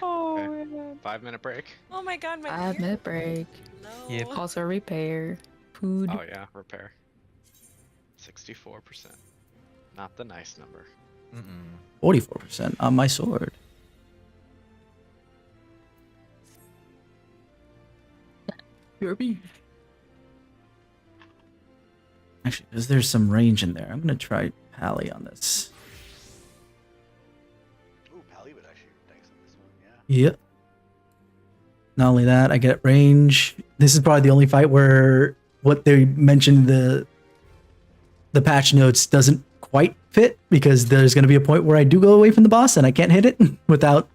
Oh
Okay.
man.
5-minute break.
Oh my god, my
5-minute break.
No.
Yep.
Also repair. Food.
Oh yeah, repair. 64%. Not the nice number.
44% on my sword.
Kirby.
Actually, because there's some range in there. I'm going to try Pally on this.
Ooh, Pally would actually dice on this one, yeah.
Yep. Not only that, I get range. This is probably the only fight where what they mentioned the patch notes doesn't quite fit, because there's going to be a point where I do go away from the boss and I can't hit it without,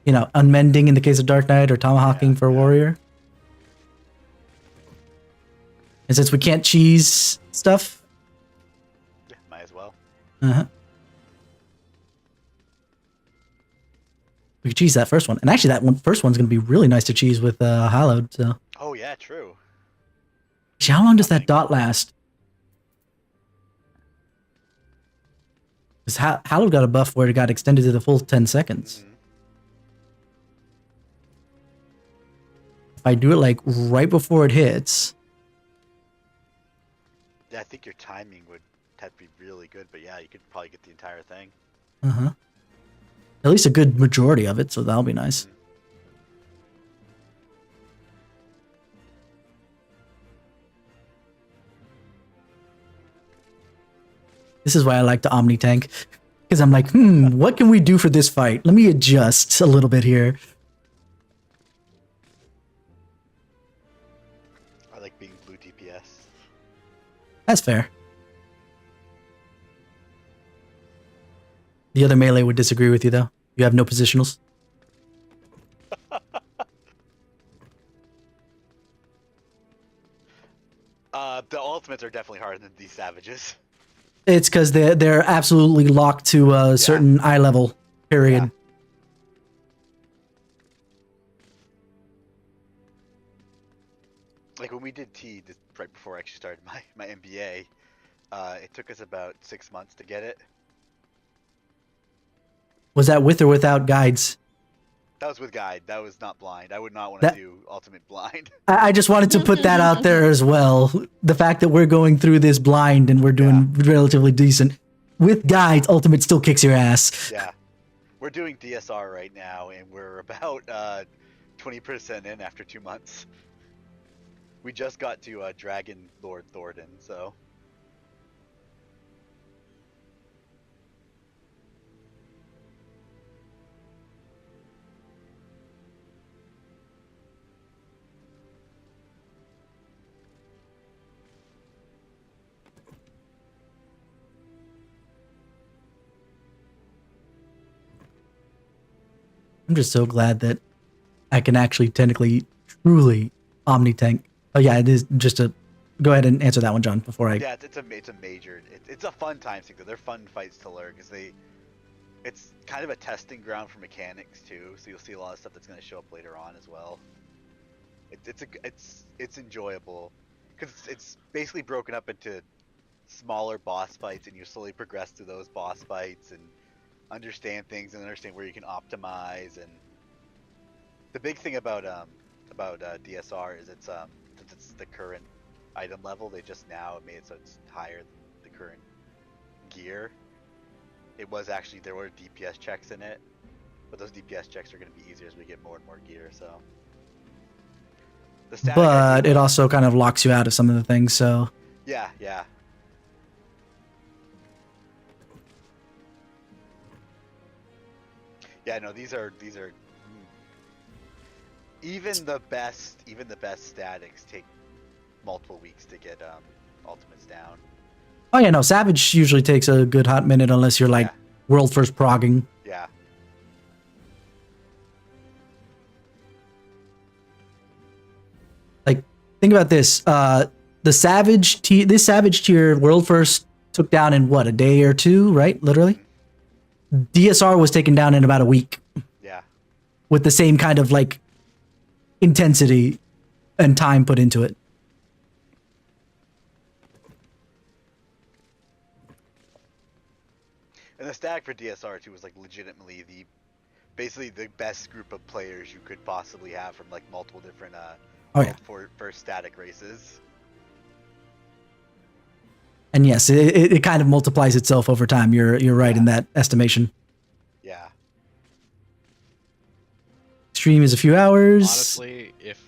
you know, unmending in the case of Dark Knight or tomahawking for Warrior. And since we can't cheese stuff, Uh-huh. We could cheese that first one. And actually, first one's going to be really nice to cheese with Hallowed, so.
Oh yeah, true.
Actually, how long does that dot last? Because Hallowed got a buff where it got extended to the full 10 seconds.
Mhm.
If I do it like right before it hits,
Yeah, I think your timing would have to be really good, but yeah, you could probably get the entire thing.
at least a good majority of it, so that'll be nice. This is why I like to Omni tank, because I'm like, what can we do for this fight? Let me adjust a little bit here.
I like being blue DPS.
That's fair. The other melee would disagree with you, though. You have no positionals.
The ultimates are definitely harder than these savages.
It's because they're absolutely locked to a certain eye level, period.
Yeah. Like when we did T right before I actually started my MBA, it took us about 6 months to get it.
Was that with or without guides?
That was with guide. That was not blind. I would not want to do ultimate blind.
I just wanted to put that out there as well. The fact that we're going through this blind and we're doing relatively decent. With guides, ultimate still kicks your ass.
Yeah. We're doing DSR right now, and we're about 20% in after 2 months. We just got to Dragon Lord Thornton, so...
I'm just so glad that I can actually technically, truly Omni tank. Oh yeah, it is just a... Go ahead and answer that one, John, before I...
Yeah, it's a major... It's a fun time thing, though. They're fun fights to learn, because it's kind of a testing ground for mechanics, too, so you'll see a lot of stuff that's going to show up later on as well. It's enjoyable, because it's basically broken up into smaller boss fights, and you slowly progress through those boss fights, and understand things and understand where you can optimize. And the big thing about DSR is it's since it's the current item level, they just now made it so it's higher than the current gear. It was actually, there were DPS checks in it, but those DPS checks are going to be easier as we get more and more gear. So the static
But it also kind of locks you out of some of the things, so...
yeah. Yeah, no, these are even the best statics take multiple weeks to get ultimates down.
Oh yeah, no, Savage usually takes a good hot minute unless you're like world first progging.
Yeah.
Like, think about this. This Savage tier world first took down in what, a day or two, right? Literally. DSR was taken down in about a week.
Yeah.
With the same kind of like intensity and time put into it.
And the static for DSR2 was like legitimately basically the best group of players you could possibly have from like multiple different first static races.
And yes, it kind of multiplies itself over time. You're right in that estimation.
Yeah.
Stream is a few hours.
Honestly, if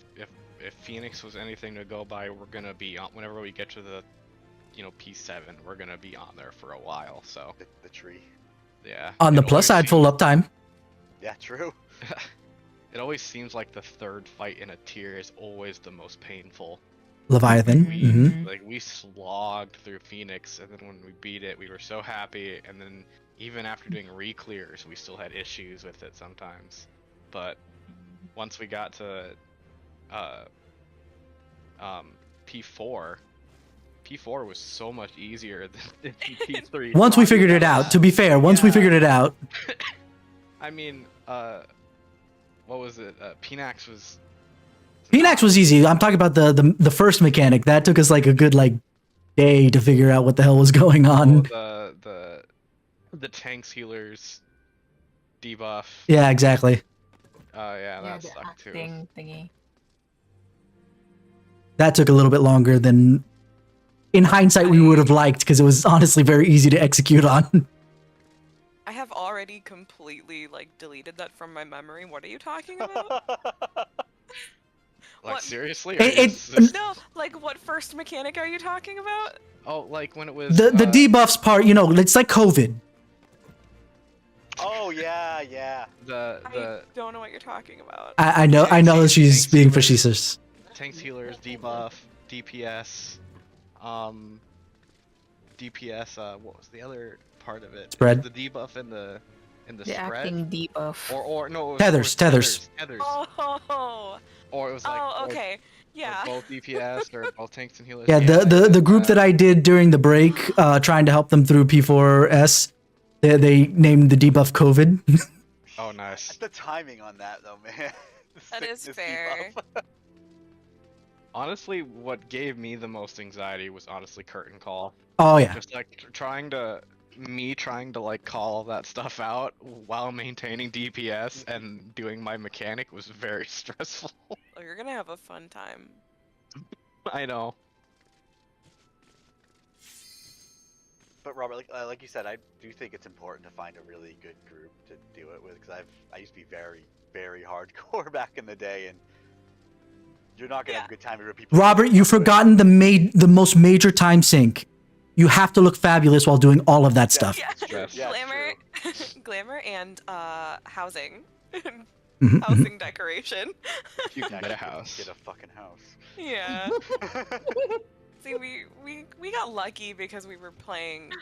Phoenix was anything to go by, we're gonna be on whenever we get to the P7, we're gonna be on there for a while. So
the tree.
Yeah.
On the plus side, full uptime.
Yeah, true.
It always seems like the third fight in a tier is always the most painful.
Leviathan.
Like we slogged through Phoenix, and then when we beat it, we were so happy. And then even after doing re-clears, we still had issues with it sometimes. But once we got to P4, P4 was so much easier than P3.
Once we figured it out, to be fair, once we figured it out.
I mean, what was it? Pnax was.
Pnax was easy. I'm talking about the first mechanic. That took us like a good day to figure out what the hell was going on.
Oh, the tanks healers debuff.
Yeah, exactly.
Yeah, that
the
sucked too.
acting thingy.
That took a little bit longer than, in hindsight, we would have liked, because it was honestly very easy to execute on.
I have already completely deleted that from my memory. What are you talking about?
Like
What?
seriously?
No, what first mechanic are you talking about?
Oh, like when it was
The debuffs part, it's like COVID.
Oh yeah.
the
I don't know what you're talking about.
I know she's being facetious.
tanks healers debuff, DPS, DPS. What was the other part of it?
Spread.
The debuff in the
The
spread.
acting debuff.
Or no. It was
Tethers.
Oh.
Or it was like.
Oh,
or-
okay.
or
Yeah.
both DPS or both tanks and healers.
Yeah, the group that I did during the break, trying to help them through P4S, they named the debuff COVID.
Oh, nice.
The timing on that though, man.
That is
Sickness
fair.
debuff.
Honestly, what gave me the most anxiety was honestly curtain call.
Oh yeah.
Just trying to call that stuff out while maintaining DPS and doing my mechanic was very stressful.
Oh, you're gonna have a fun time.
I know.
But Robert, like you said, I do think it's important to find a really good group to do it with, because I used to be very, very hardcore back in the day, and you're not gonna have a good time with people.
Robert, you've forgotten the most major time sink. You have to look fabulous while doing all of that stuff.
Yeah.
Stress.
Yeah,
Glamour, glamour, and housing,
Mhm,
housing decoration.
If you can get a house.
Get a fucking house.
Yeah. See, we got lucky because we were playing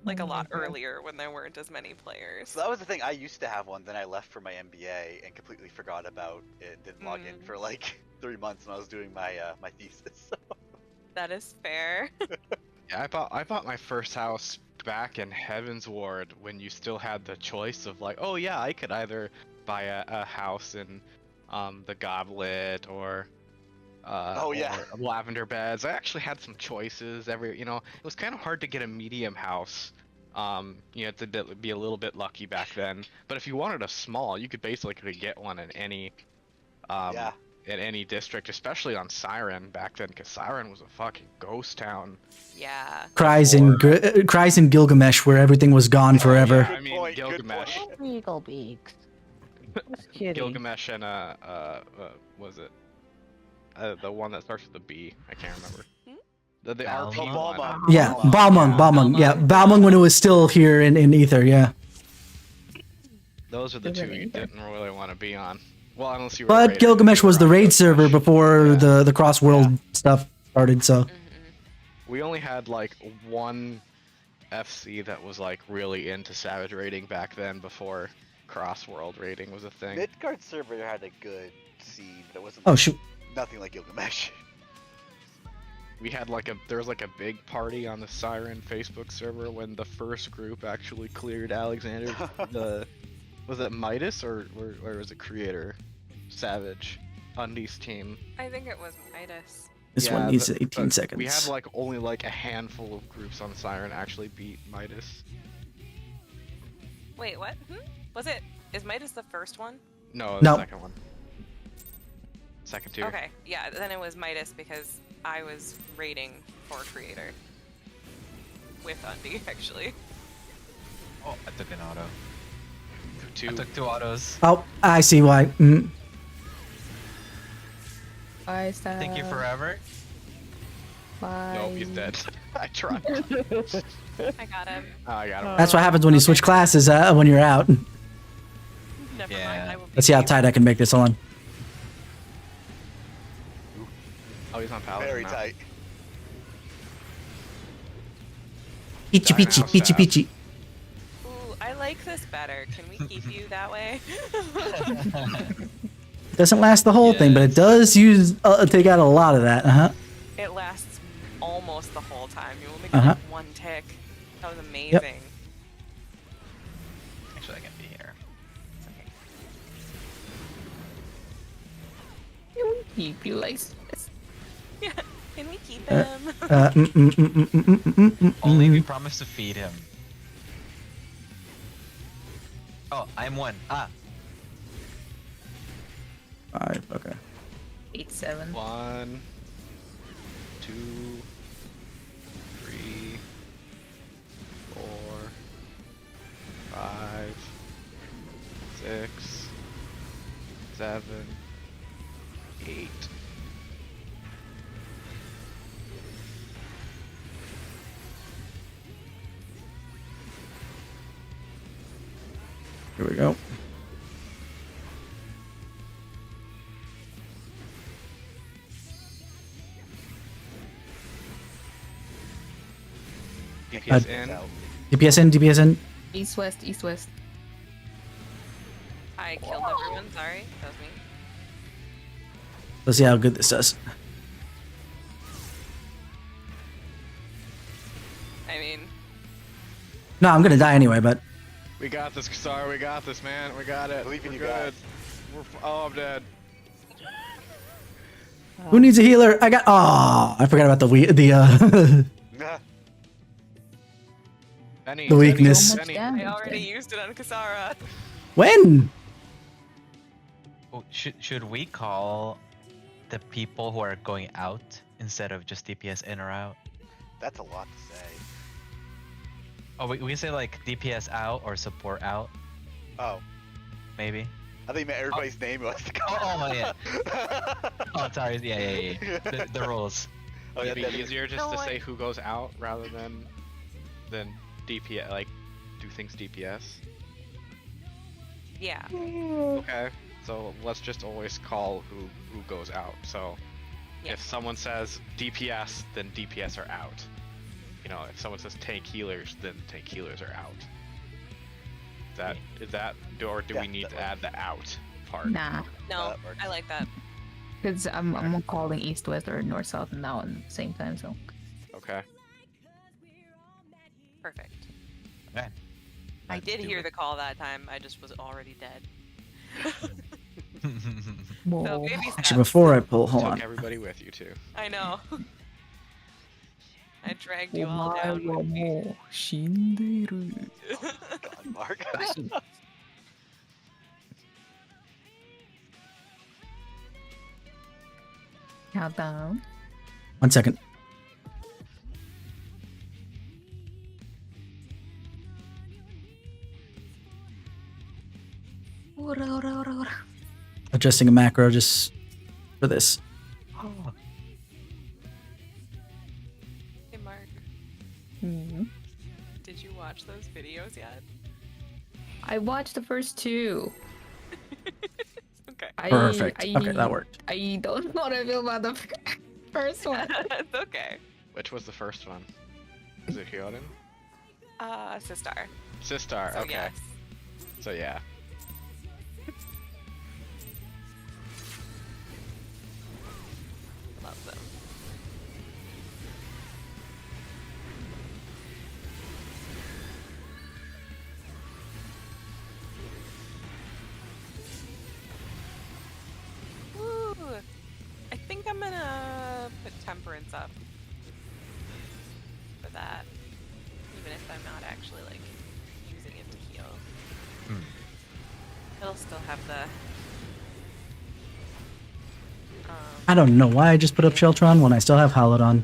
a lot earlier when there weren't as many players.
So that was the thing. I used to have one, then I left for my MBA and completely forgot about it. Didn't log in for 3 months when I was doing my my thesis.
That is fair.
Yeah, I bought my first house back in Heaven's Ward when you still had the choice of oh yeah, I could either buy a house in the Goblet or or Lavender Beds. I actually had some choices. It was kind of hard to get a medium house. You had to be a little bit lucky back then. But if you wanted a small, you could basically get one in any in any district, especially on Siren back then, because Siren was a fucking ghost town.
Yeah.
Cries in Gilgamesh, where everything was gone forever.
I mean,
point, good
Gilgamesh.
point.
Regal Beaks. Just kidding.
Gilgamesh and was it the one that starts with a B? I can't remember. The RP
Balmung.
one.
Yeah, Balmung. Yeah, Balmung when it was still here in Aether. Yeah.
Those are the two you didn't really want to be on. Well, unless you were.
But
raiding,
Gilgamesh
you
was
were
the
on
raid
Gilgamesh.
server before
Yeah.
the cross world stuff started. So
We only had one FC that was really into Savage raiding back then before cross world raiding was a thing.
Midgard server had a good scene, but it wasn't.
oh shoot.
Nothing like Gilgamesh.
We had there was a big party on the Siren Facebook server when the first group actually cleared Alexander. Was it Midas or was it Creator? Savage. Undies team.
I think it was Midas.
This one needs 18 seconds.
We had only a handful of groups on Siren actually beat Midas.
Wait, what? Was it? Is Midas the first one?
No,
No.
the second one. Second tier.
Okay, yeah, then it was Midas because I was raiding for Creator. With Undy, actually.
Oh, I took an auto.
Two.
I took 2 autos.
Oh, I see why.
Bye, Stab.
Thank you forever.
Bye.
No, he's dead. I tried.
I got him.
Oh, I got him.
That's what happens when you switch classes when you're out.
Never
Yeah.
mind. I will be
Let's see how
safe.
tight I can make this. Hold on.
Oh, he's on Paladin
Very
now.
tight.
Peachy peachy
Dino
peachy
Stab.
peachy.
Ooh, I like this better. Can we keep you that way?
It doesn't last the whole thing, but it does take out a lot of that.
It lasts almost the whole time. You only got
Uh-huh.
like 1 tick. That was amazing.
Actually, I can be here.
Okay.
Keep you like this.
Yeah. Can we keep him?
Only if you promise to feed him. Oh, I'm 1. Ah,
5. Okay.
8, 7.
1, 2, 3, 4, 5, 6, 7, 8.
Here we go.
DPS in.
DPS in, DPS in.
East, west, east, west.
I killed everyone. Sorry. That was me.
Let's see how good this does.
I mean,
No, I'm gonna die anyway, but
We got this, Kasar. We got this, man. We got it.
Believe in
We're
you
good.
guys.
Oh, I'm dead.
who needs a healer? I got. Oh, I forgot about the
Benny,
The weakness.
So much
Benny.
damage.
I already
then.
used it on Kasara.
when?
oh, should we call the people who are going out instead of just DPS in or out?
That's a lot to say.
Oh, we can say like DPS out or support out,
Oh,
maybe.
I think you meant everybody's name was to go.
Oh, yeah. Oh, sorry. Yeah. The rules.
Oh, yeah,
It'd
that
be
is-
easier just
No,
to
I-
say who goes out rather than DPS, like do things DPS.
Yeah.
Okay, so let's just always call who goes out. So
Yeah.
if someone says DPS, then DPS are out. You know, if someone says tank healers, then tank healers are out. Is that or do we
Yeah,
need
that
to add the out part?
Nah,
No,
that works.
I like that.
because I'm calling east, west, or north, south, and now at the same time. So
Okay.
Perfect.
Okay.
I
Let's
did
do
hear
it.
the call that time. I just was already dead.
whoa.
So baby
Actually,
steps.
before I pull, hold
Took
on.
everybody with you too.
I know. I dragged you all down with me.
もう死んでいる。
God, Mark.
Countdown.
1 second.
Ora, ora, ora, ora.
Adjusting a macro just for this.
Hey Mark,
Hmm.
did you watch those videos yet?
I watched the first 2.
Okay.
Perfect. Okay, that worked.
I don't know what I feel about the first one.
It's okay.
Which was the first one? Is it Hyorin?
Sistar.
Sistar.
So
Okay.
yes.
So yeah.
Love them. Woo! I think I'm gonna put Temperance up for that, even if I'm not actually like using it to heal.
Hmm.
It'll still have the.
I don't know why I just put up Sheltron when I still have Halidon.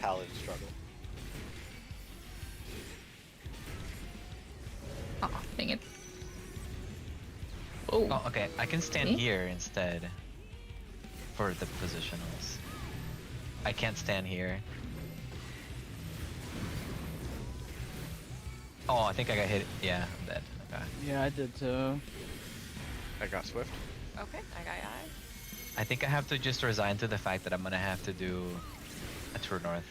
Paladin struggle.
Oh, dang it. Oh,
Oh, okay. I can stand
Me?
here instead for the positionals. I can't stand here. Oh, I think I got hit. Yeah, I'm dead. Okay.
Yeah, I did too.
I got Swift.
Okay, I.
I think I have to just resign to the fact that I'm gonna have to do a True North.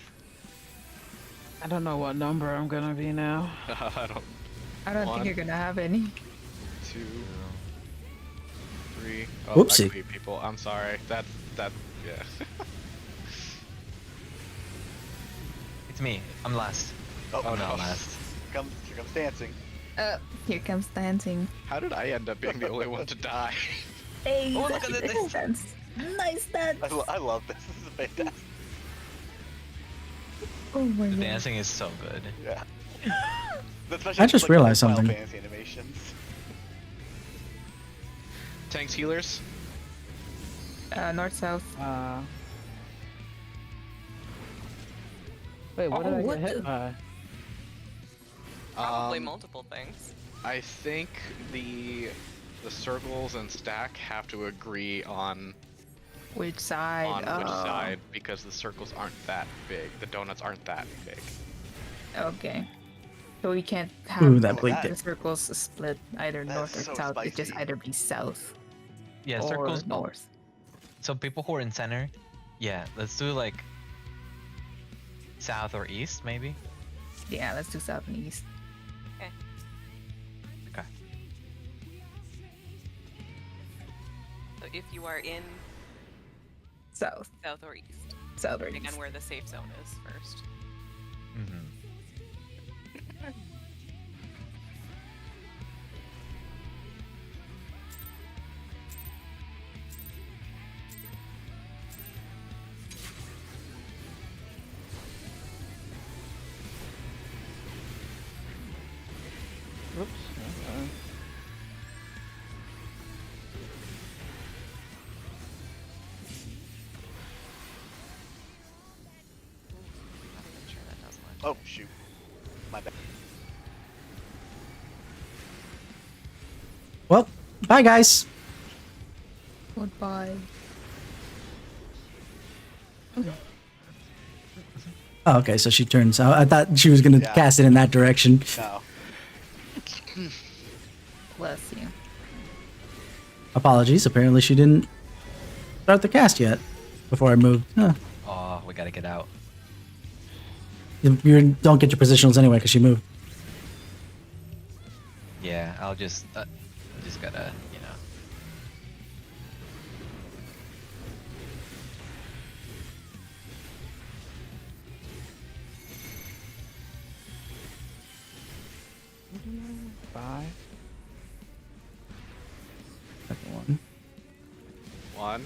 I don't know what number I'm gonna be now.
I don't.
I don't
One.
think you're gonna have any.
2, 3. Oh,
Whoopsie.
that could be people. I'm sorry. That. Yeah.
me. I'm last.
Oh,
Oh, no,
no.
I'm last.
Here comes dancing.
Here comes dancing.
How did I end up being the only one to die?
Hey,
Oh, look at this.
dance. Nice dance.
I love this. This is fantastic.
Oh my
The
god.
dancing is so good.
Yeah.
I just realized
Final
something.
Fantasy animations.
Tanks, healers.
North south.
Wait, what did
Oh,
I
what
get hit
the-
by?
Probably multiple things.
I think the circles and stack have to agree on
Which side?
which side, because the circles aren't that big. The donuts aren't that big.
Okay. So we can't have
Ooh, that
bleak
the
did.
circles split either
That's
north or
so
south. It just
spicy.
either be south
Yeah,
or
circles.
north.
So people who are in center, yeah, let's do like south or east, maybe.
Yeah, let's do south and east.
Okay.
So if you are in
South.
south or east,
South or
depending
east.
on where the safe zone is first.
Mm-hmm.
Oops.
Not even sure that does much.
Oh shoot. My bad.
Well, bye guys.
Goodbye.
Oh, okay, so she turns. I thought she was gonna
Yeah.
cast it in that direction.
No.
Bless you.
Apologies. Apparently, she didn't start the cast yet before I moved. Huh.
Oh, we gotta get out.
You don't get your positionals anyway because she moved.
Yeah, I'll just gotta, you know.
Bye.
Second one.
1,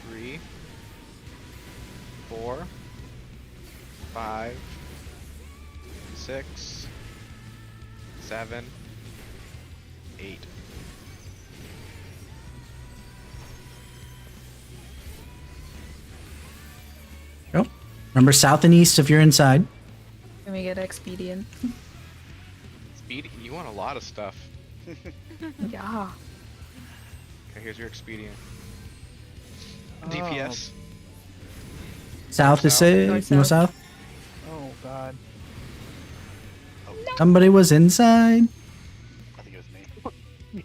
2, 3, 4, 5, 6, 7, 8.
Yep. Remember south and east if you're inside.
Can we get expedient?
Speed, you want a lot of stuff.
Yeah.
Okay, here's your expedient.
Oh.
DPS.
South is
South.
say
North,
north
south.
south.
Oh god.
Somebody was inside.
I think it was me.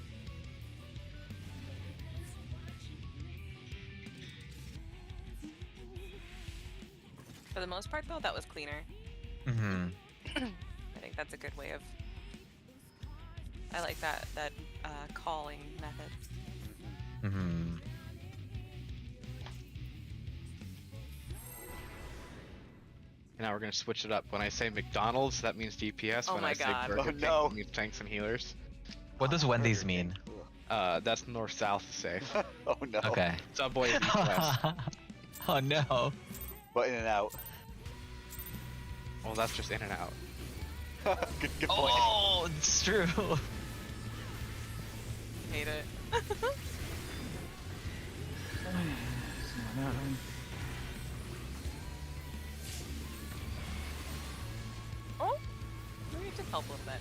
For the most part, though, that was cleaner.
Mm-hmm.
I think that's a good way of. I like that calling method.
Mm-hmm.
Now we're gonna switch it up. When I say McDonald's, that means DPS.
Oh
when
my
I say
God.
Burger
Oh,
King,
no.
it means tanks and healers.
What does Wendy's mean?
That's north-south safe.
Oh no.
Okay.
Subway is east-west.
Oh no.
But in and out.
Well, that's just in and out.
Good point.
Oh, it's true.
Hate it. Oh, maybe it did help a little bit.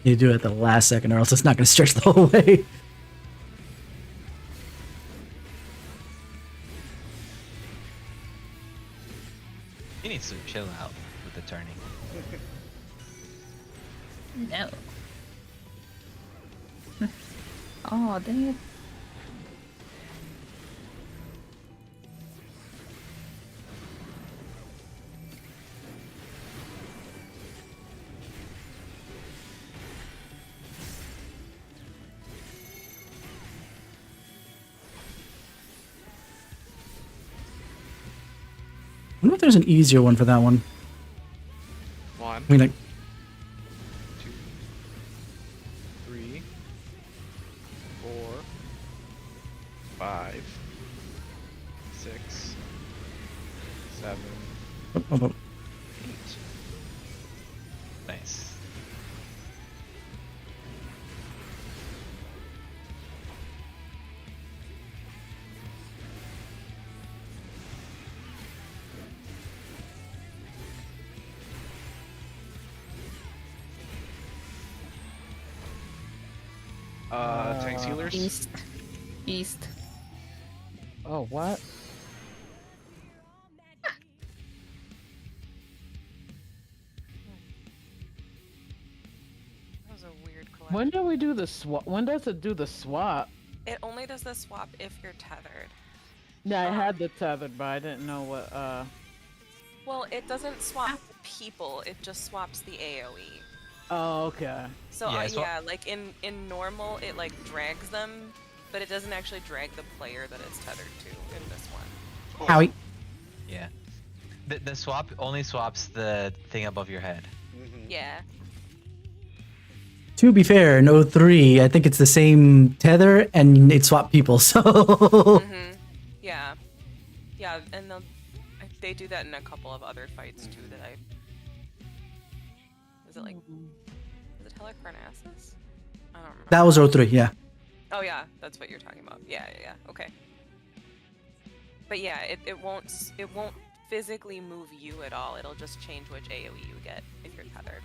You do it at the last second, or else it's not going to stretch the whole way.
He needs to chill out with the turning.
No. Oh, dang it.
wonder if there's an easier one for that one.
1,
I mean, like,
2, 3, 4, 5, 6, 7,
oh, oh, oh.
8.
Nice.
Tank healers.
East.
Oh, what?
That was a weird collection.
When do we do the swap? When does it do the swap?
It only does the swap if you're tethered.
Yeah, I had the tethered, but I didn't know what.
Well, it doesn't swap people. It just swaps the AOE.
Oh, okay.
So
Yeah,
yeah,
so-
like in normal, it like drags them, but it doesn't actually drag the player that it's tethered to in this one.
Howie.
Yeah. The swap only swaps the thing above your head.
Yeah.
To be fair, in 03, I think it's the same tether and it swapped people, so.
Mhm. Yeah. Yeah, and they do that in a couple of other fights too that I. Is it like? Is it Helicronasis? I don't remember.
That was 03, yeah.
Oh yeah, that's what you're talking about. Yeah, yeah, yeah. Okay. But yeah, it won't physically move you at all. It'll just change which AOE you get if you're tethered.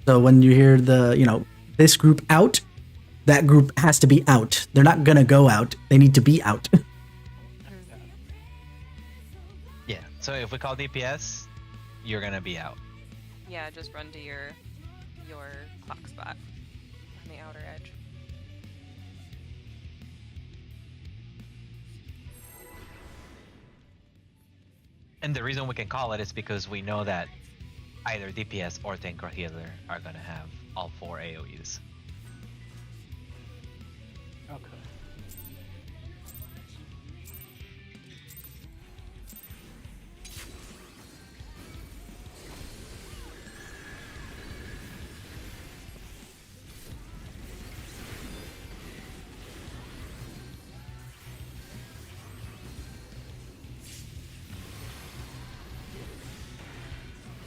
So when you hear this group out, that group has to be out. They're not gonna go out. They need to be out.
Yeah. So if we call DPS, you're gonna be out.
Yeah, just run to your clock spot on the outer edge.
And the reason we can call it is because we know that either DPS or tank or healer are gonna have all 4 AoEs.
Okay.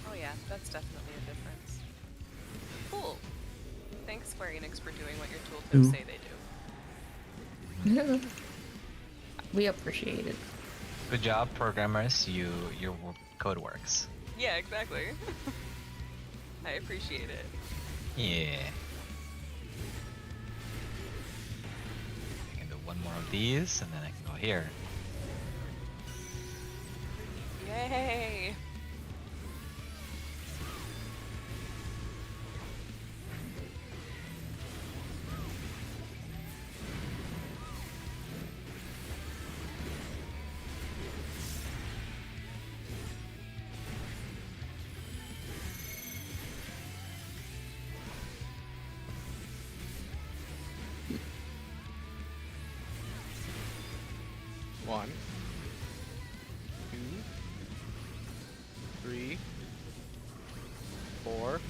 Oh yeah, that's definitely a difference. Cool. Thanks Square Enix for doing what your tooltips
Ooh.
say they do.
We appreciate it.
Good job, programmers. Your code works.
Yeah, exactly. I appreciate it.
Yeah. I can do one more of these, and then I can go here.
Yay!
One, 2, 3, 4,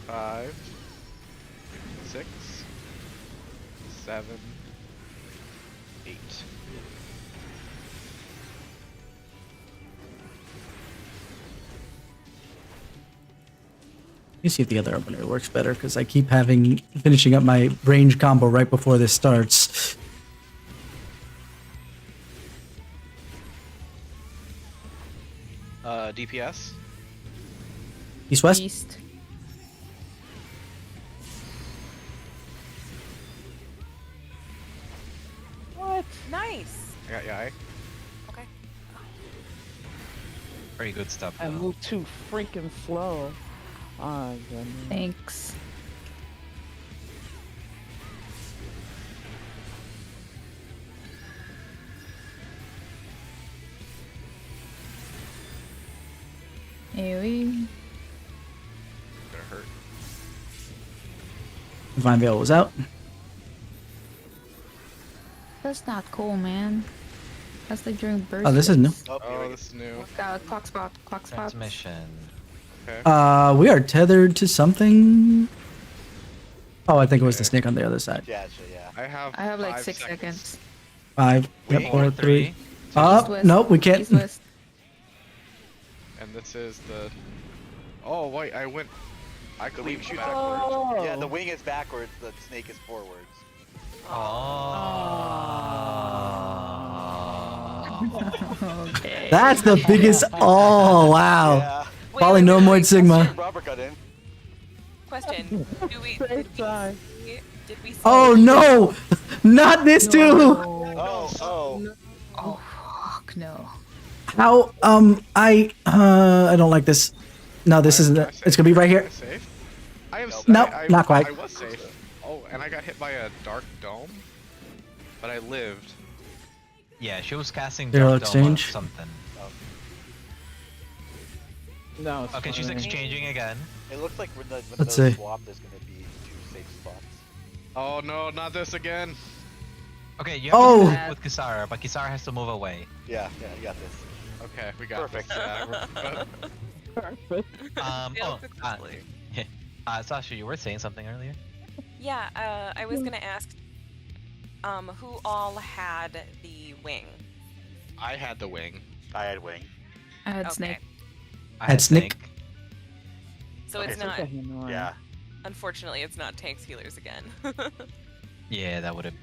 5, 6, 7, 8.
Let me see if the other opener works better, because I keep finishing up my range combo right before this starts.
DPS.
East West?
East.
What?
Nice!
I got Yai.
Okay.
Very good stuff.
I
though.
move too freaking slow. Oh, goodness.
Thanks. AoE.
Gonna hurt.
Divine Veil was out.
That's not cool, man. That's like during birth.
Oh, this is new.
Oh, here
Oh,
we
this is new.
Clock spot. Clock spot.
Transmission.
Okay.
We are tethered to something. Oh, I think it was the snake on the other side.
go. Gotcha, yeah.
I have
like
5
6 seconds.
5, yep,
Wing.
4, 3.
East,
Up.
west,
Nope, we can't.
East, west.
And this is the. Oh wait, I went. I
The
could
wing
leave
shoots
backwards.
Oh.
Yeah, the wing is backwards, the snake is forwards.
Oh.
Okay.
That's the biggest. Oh, wow.
Yeah.
Polynomoid Sigma.
Robert got in.
Question:
Same time.
did we?
Oh no! Not this too.
Oh.
Oh fuck no.
How? I don't like this. No, this isn't.
Am I
It's gonna be right
Am
here.
I safe? I am.
Nope,
I
not quite.
I was safe. Oh, and I got hit by a dark dome, but I lived.
Yeah, she was casting
Zero
Dark Dome or
exchange.
something.
No, it's
Okay, she's
fine.
exchanging again.
It looks like when
Let's
those
see.
swap, there's gonna be 2 safe spots.
Oh no, not this again.
Okay, you have
Oh.
to move with Kisara, but Kisara has to move away.
Yeah, you got this.
Okay, we got
Perfect.
this. Yeah, we're-
Perfect.
Failed successfully.
Sasha, you were saying something earlier?
Yeah, I was gonna ask, who all had the wing?
I had the wing.
I had wing.
I had
Okay.
snake.
I
Had Snake.
So
Okay,
it's
so
not.
Okay, annoying.
Yeah.
Unfortunately, it's not tanks healers again.
Yeah, that would have.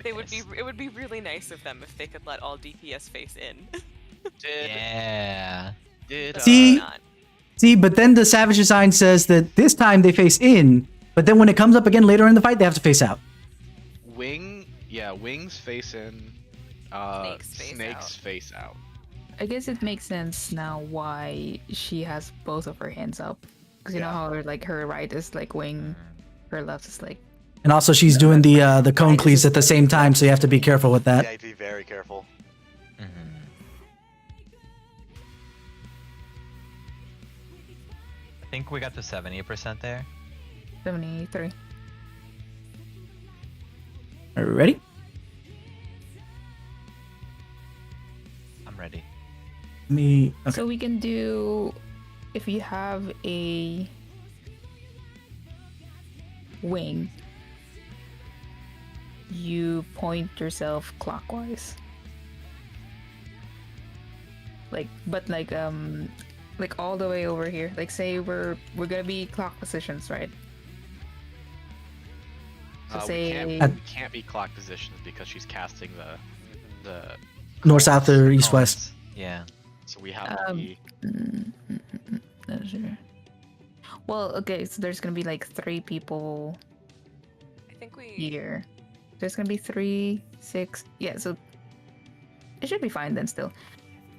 They would be. It would be really nice of them if they could let all DPS face in.
Yeah.
See?
Not.
See, but then the Savage Design says that this time they face in, but then when it comes up again later in the fight, they have to face out.
Wing, yeah, wings face in.
Snakes face out.
I guess it makes sense now why she has both of her hands up. Because you know how like her right is like wing, her left is like.
And also, she's doing the cone cleaves at the same time, so you have to be careful with
Yeah, you
that.
have to be very careful.
Mhm. I think we got to 70% there.
73.
Are we ready?
I'm ready.
Me. Okay.
So we can do, if you have a wing, you point yourself clockwise. Like all the way over here. Like say we're gonna be clock positions, right? So say
we can't be clock positions because she's casting the.
North, south, or east,
Cones.
west.
Yeah.
So we have to be.
Not sure. Well, okay, so there's gonna be like 3 people
I think we.
here. There's gonna be 3, 6. Yeah, so it should be fine then still.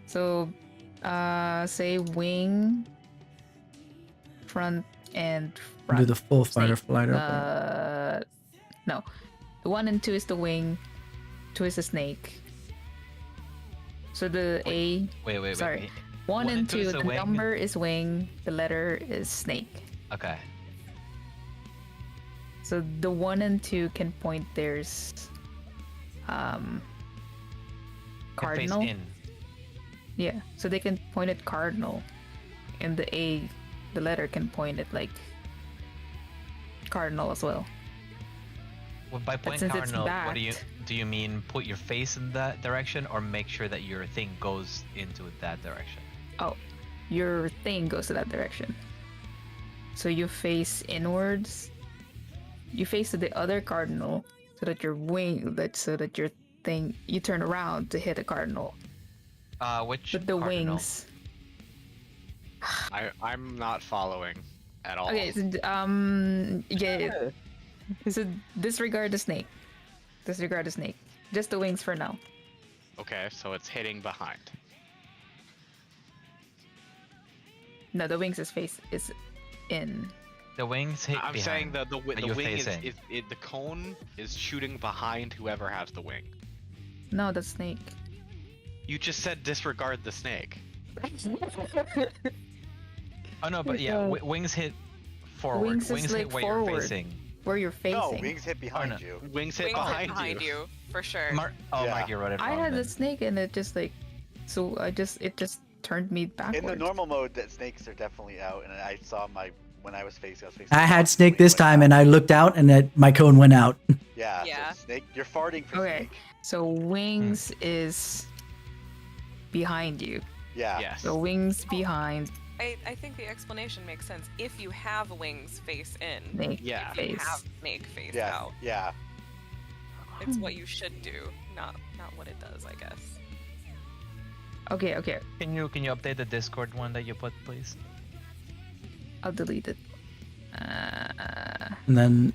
So, say wing, front, and front.
Do the full fighter
Snake.
flight up.
No, the 1 and 2 is the wing, 2 is the snake. So the A.
Wait.
Sorry.
wait.
1 and 2,
is
the
wing.
number is wing, the letter is snake.
Okay.
So the 1 and 2 can point theirs
Can
cardinal.
Face in.
Yeah, so they can point it cardinal, and the A, the letter can point it like cardinal as well.
Well, by point
since it's
cardinal, what
backed.
do you mean? Put your face in that direction, or make sure that your thing goes into that direction?
Oh, your thing goes to that direction. So you face inwards. You face to the other cardinal, so that your so that your thing, you turn around to hit a cardinal.
Which
But the
cardinal?
wings.
I'm not following at all.
Okay, so, yeah. So disregard the snake. Disregard the snake. Just the wings for now.
Okay, so it's hitting behind.
No, the wings is in.
The wings hit
I'm
behind.
saying the
you're
wing
facing.
the cone is shooting behind whoever has the wing.
No, that's snake.
You just said disregard the snake.
Oh no, but yeah, wings hit forward.
Wings is,
hit
like,
where
forward.
you're facing.
Where you're facing.
No, wings hit behind
no.
you.
Wings hit
Wings
behind,
behind you. for sure.
Mark you wrote it wrong.
I had
then.
the snake and it just like, so it just turned me backwards.
In the normal mode, that snakes are definitely out, and I saw when I was facing.
I had
the
snake
wing
this
went
time,
out.
and I looked out, and my cone went out.
Yeah.
Yeah.
So snake, you're farting for
Okay,
snake.
so wings is behind you.
Yeah.
Yes.
So wings behind
I think the explanation makes sense if you have wings face in.
snake
Yeah.
If you
face.
have snake face
Yeah.
out.
Yeah.
It's what you should do, not what it does, I guess.
Okay,
Can you update the Discord one that you put, please?
I'll delete it.
And then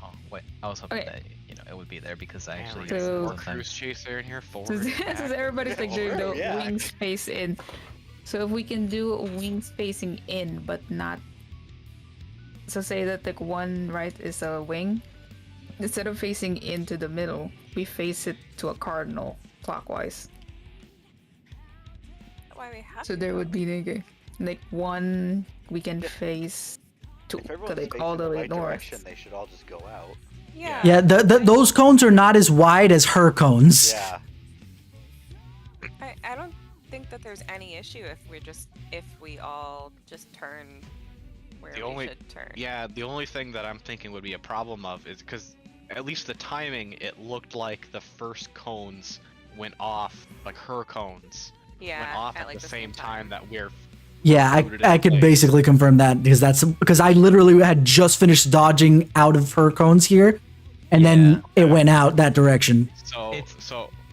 Oh wait, I was hoping
Okay.
that it would be there because I actually
So-
More
sometimes-
cruise chaser in here. Forward.
So,
back.
so everybody's like doing the
Yeah.
wings face in. So if we can do wings facing in, but not. So say that like one right is a wing. Instead of facing into the middle, we face it to a cardinal clockwise.
That's why we have
So
to
there
do
would be like one we can face to
If everyone's
like
facing
all the way
right
north.
direction, they should all just go out.
it. Yeah.
yeah, those cones are not as wide as her cones.
Yeah.
I don't think that there's any issue if we all just turn where
The
we
only-
should turn.
Yeah, the only thing that I'm thinking would be a problem of is because at least the timing, it looked like the first cones went off, like her cones
Yeah,
went off at
like
the same time that we're.
Yeah,
Rooted in
I could
place.
basically confirm that because I literally had just finished dodging out of her cones here, and then it went out that direction.
So
It's-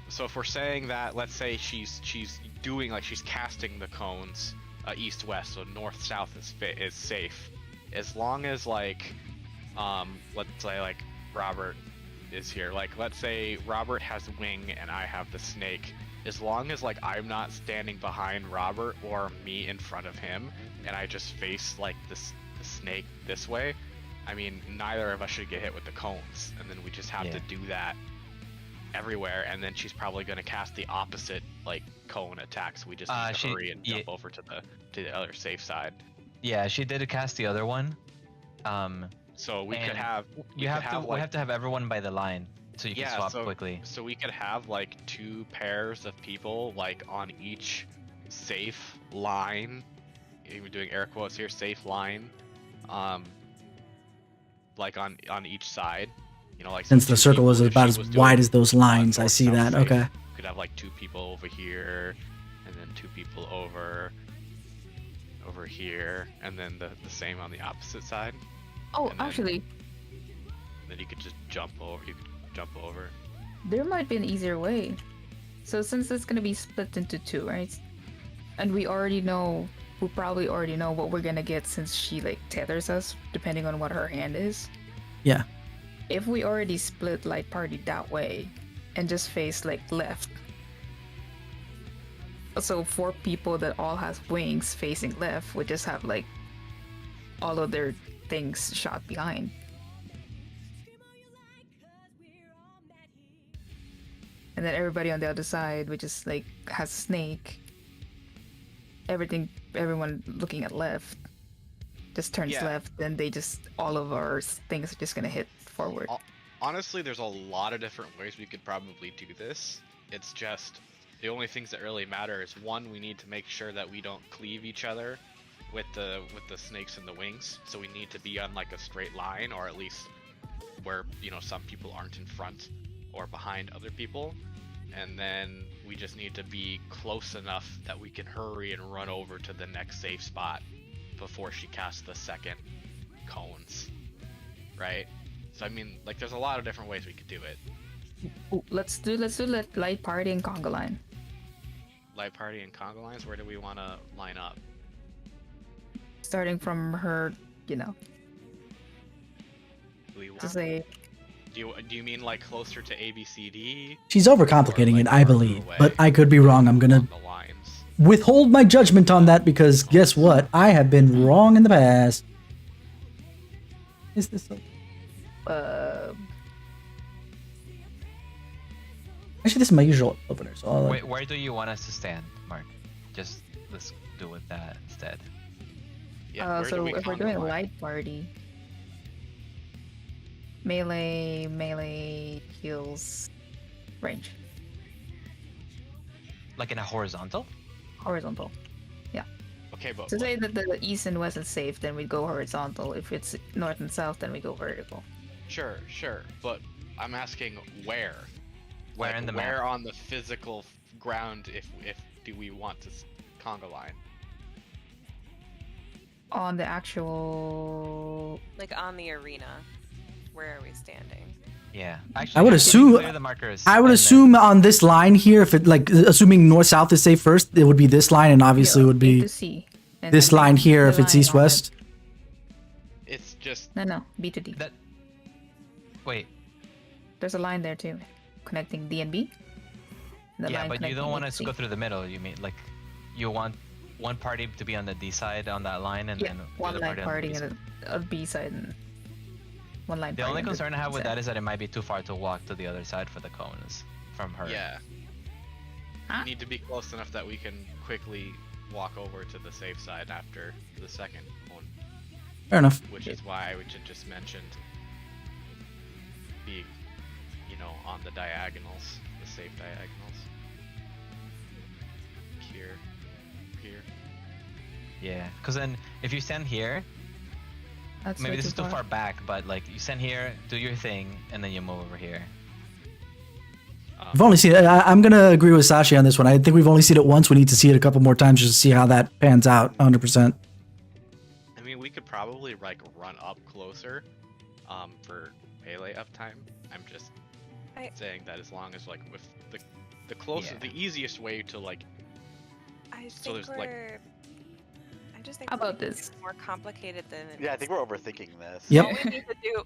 so if we're saying that, let's say she's doing like she's casting the cones east west, so north south is safe, as long as like let's say like Robert is here. Like let's say Robert has wing and I have the snake. As long as like I'm not standing behind Robert or me in front of him, and I just face like the snake this way, I mean neither of us should get hit with the cones, and then we just have to do that everywhere, and then she's probably going to cast the opposite like cone attack, so we just need to hurry and jump over to the other safe side.
Yeah, she did cast the other one.
So we could
And
have
We have to have everyone by the line so you can swap quickly.
So we could have like 2 pairs of people like on each safe line. Even doing air quotes here, safe line. Like on each side. You know, like
Since the
two
circle
people,
is
if
about
she
as
was
wide
doing
as those lines, I
north,
see
south,
that.
safe,
Okay.
we could have like 2 people over here, and then 2 people over here, and then the same on the opposite side.
Oh,
And then-
actually,
Then you could just jump over. You could jump over.
there might be an easier way. So since it's gonna be split into 2, right? And we probably already know what we're gonna get since she like tethers us, depending on what her hand is.
Yeah.
If we already split light party that way, and just face like left. So 4 people that all has wings facing left would just have like all of their things shot behind. And then everybody on the other side, which is like has snake. Everyone looking at left, just turns
Yeah.
left. Then all of our things are just gonna hit forward.
Honestly, there's a lot of different ways we could probably do this. It's just the only things that really matter is one, we need to make sure that we don't cleave each other with the snakes and the wings. So we need to be on like a straight line, or at least where some people aren't in front or behind other people. And then we just need to be close enough that we can hurry and run over to the next safe spot before she casts the second cones, right? So I mean, like, there's a lot of different ways we could do it.
Ooh, let's do light party and conga line.
Light party and conga lines. Where do we want to line up?
Starting from her,
Do we
to
want?
say
Do you mean like closer to ABCD?
She's overcomplicating it, I believe, but I could be wrong. I'm gonna
The lines.
withhold my judgment on that because guess what? I have been wrong in the past. Is this? Actually, this is my usual opener, so I'll,
Wait, where do you want us to stand, Mark? Just let's do with that instead.
Yeah. Where do
so
we
if we're
conga
doing
line?
light party, melee heals range.
Like in a horizontal?
Horizontal.
Okay, but
To say that the east and west is safe, then we go horizontal. If it's north and south, then we go vertical.
sure, but I'm asking where?
Where
Like,
in the
where
map?
on the physical ground if do we want to conga line?
On the actual...
Like on the arena. Where are we standing?
Yeah. Actually,
I would
you
assume.
clear the markers.
I would
and then-
assume on this line here, if it like assuming north south is safe first, it would be this line, and obviously
Yeah,
would be
into C. And
this
then
line here
the
if it's
line
east
on
west.
It's just
it. No, B to D.
That. Wait.
There's a line there too, connecting D and B. The
Yeah,
line
but you
connecting
don't
A
want
to
to
C.
go through the middle. You mean like, you want one party to be on the D side on that line, and
Yeah,
then the
one
other
line
party
party
on the B side.
on the B side and one line.
The
party
only
on
concern I have with
side.
that is that it might be too far to walk to the other side for the cones from her.
yeah.
Huh?
We need to be close enough that we can quickly walk over to the safe side after the second one,
Fair enough.
which is why I would just mentioned being, on the diagonals, the safe diagonals. Here.
Yeah. Because then if you stand here,
That's
maybe
way
this is too far back, but like you stand here, do your thing, and then you move over here.
We've only seen it. I'm gonna agree with Sashi on this one. I think we've only seen it once. We need to see it a couple more times just to see how that pans out. 100%.
I mean, we could probably like run up closer, for melee uptime. I'm just
I-
saying that as long as like with the closer,
Yeah.
the easiest way to like
I
So
think
there's, like-
I just think
How
we're
about
making
this?
it more complicated than it
Yeah, I
is.
think we're overthinking this.
Yep.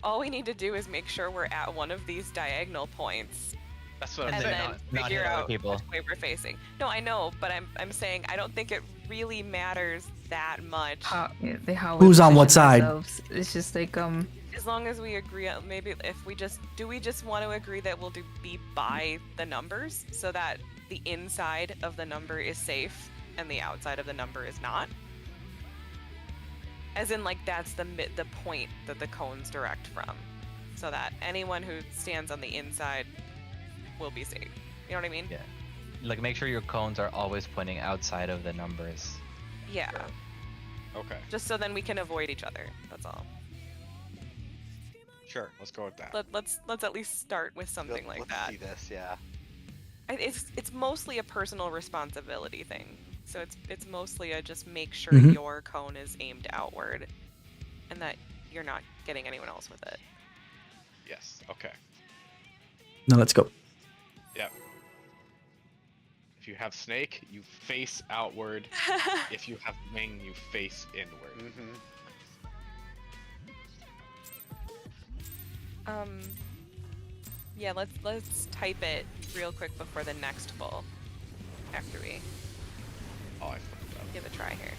All we need to do is make sure we're at one of these diagonal points,
that's what I'm
and
then
saying.
then
not
figure
hit other
out
people.
which way we're facing. No, I know, but I'm saying I don't think it really matters that much.
How we
Who's on what
position
side?
ourselves. It's just like
As long as we agree, maybe if we just want to agree that we'll be by the numbers so that the inside of the number is safe and the outside of the number is not. As in, like, that's the point that the cones direct from, so that anyone who stands on the inside will be safe. You know what I mean?
Yeah. Like make sure your cones are always pointing outside of the numbers.
Yeah.
Okay,
Just so then we can avoid each other. That's all.
sure. Let's go with that.
Let's at least start with something like
Let's
that.
see this, yeah.
It's mostly a personal responsibility thing. So it's mostly a just make sure
Mhm.
your cone is aimed outward, and that you're not getting anyone else with it.
Yes. Okay.
Now let's go.
Yep. If you have snake, you face outward. If you have wing, you face inward.
Mm-hmm.
Yeah, let's type it real quick before the next pull. After we
Oh, I fucked up.
give a try here.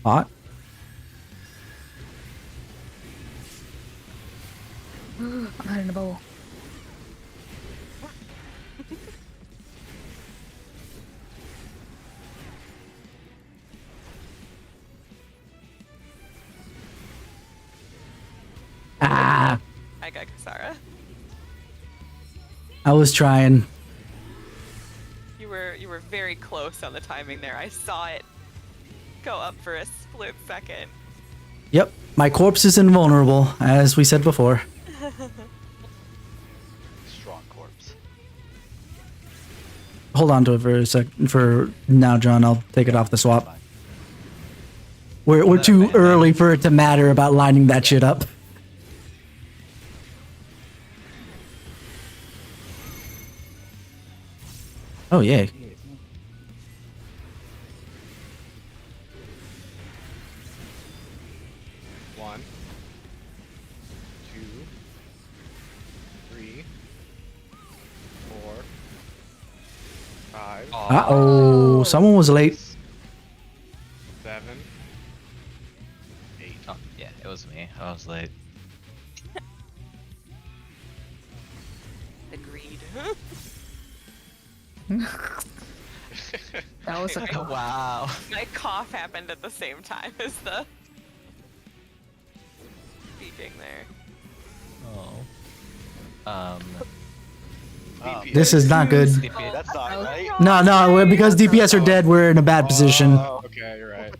Hot.
I'm not in the bowl.
Ah,
I got Kasara.
I was trying.
You were very close on the timing there. I saw it go up for a split second.
Yep, my corpse is invulnerable, as we said before.
Strong corpse.
Hold on to it for a sec. For now, John, I'll take it off the swap. We're too early for it to matter about lining that shit up. Oh, yay.
One, two, three, four, five,
Uh-oh, someone was late.
7, 8.
Oh, yeah, it was me. I was late.
Agreed.
That was a
Wow.
My cough happened at the same time as the speaking there.
Um,
This is not good.
DP
That's not right.
No, because DPS are dead, we're in a bad position.
Oh, okay, you're right.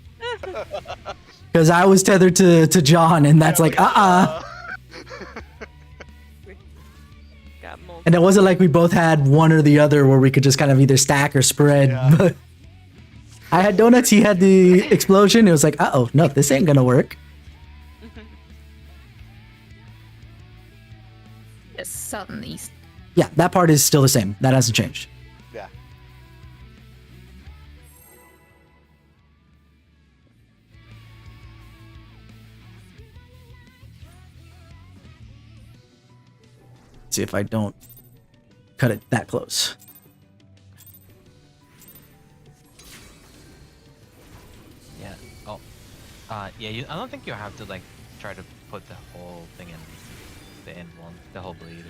Because I was tethered to John, and that's like,
Got multiple.
And it wasn't like we both had one or the other where we could just kind of either stack or spread.
Yeah.
But I had donuts, he had the explosion. It was like, uh-oh, no, this ain't gonna work.
It's southeast.
Yeah, that part is still the same. That hasn't changed.
Yeah.
See if I don't cut it that close.
Yeah. Oh. Yeah. I don't think you have to like try to put the whole thing in the end one, the whole bleed.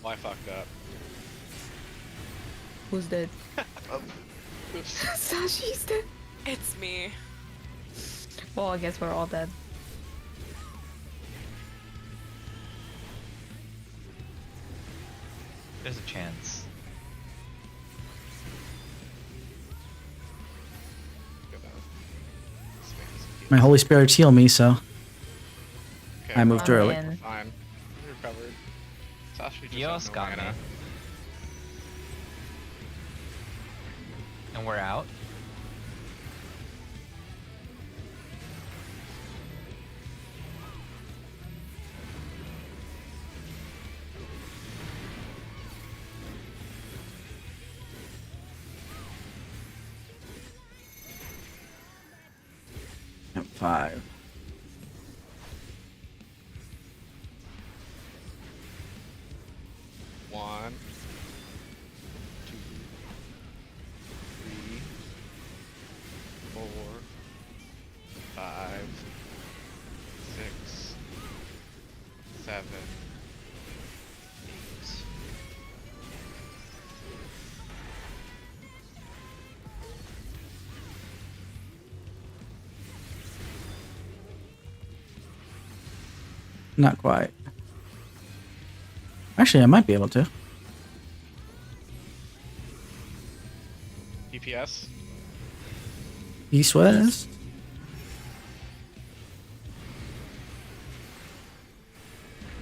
Well, I fucked up.
Who's dead?
Oops.
Sashi's dead.
It's me.
Well, I guess we're all dead.
There's a chance.
Good enough. Let's make this a
My
deal.
holy spirits heal me, so
Okay,
I moved
Oh,
early.
man.
Fine. We recovered. Sasha just
Dios
has no
got me.
mana.
And we're out.
Yep, 5.
One, two, three, 4, 5, 6, 7, 8.
Not quite. Actually, I might be able to.
DPS?
East West.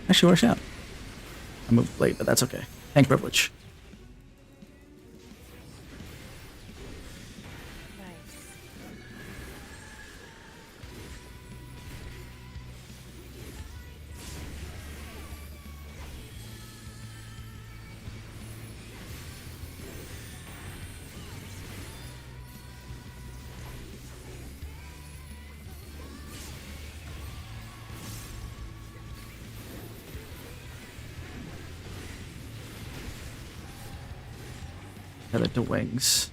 Actually, works out. I moved late, but that's okay. Tank privilege.
Nice.
Headed to wings.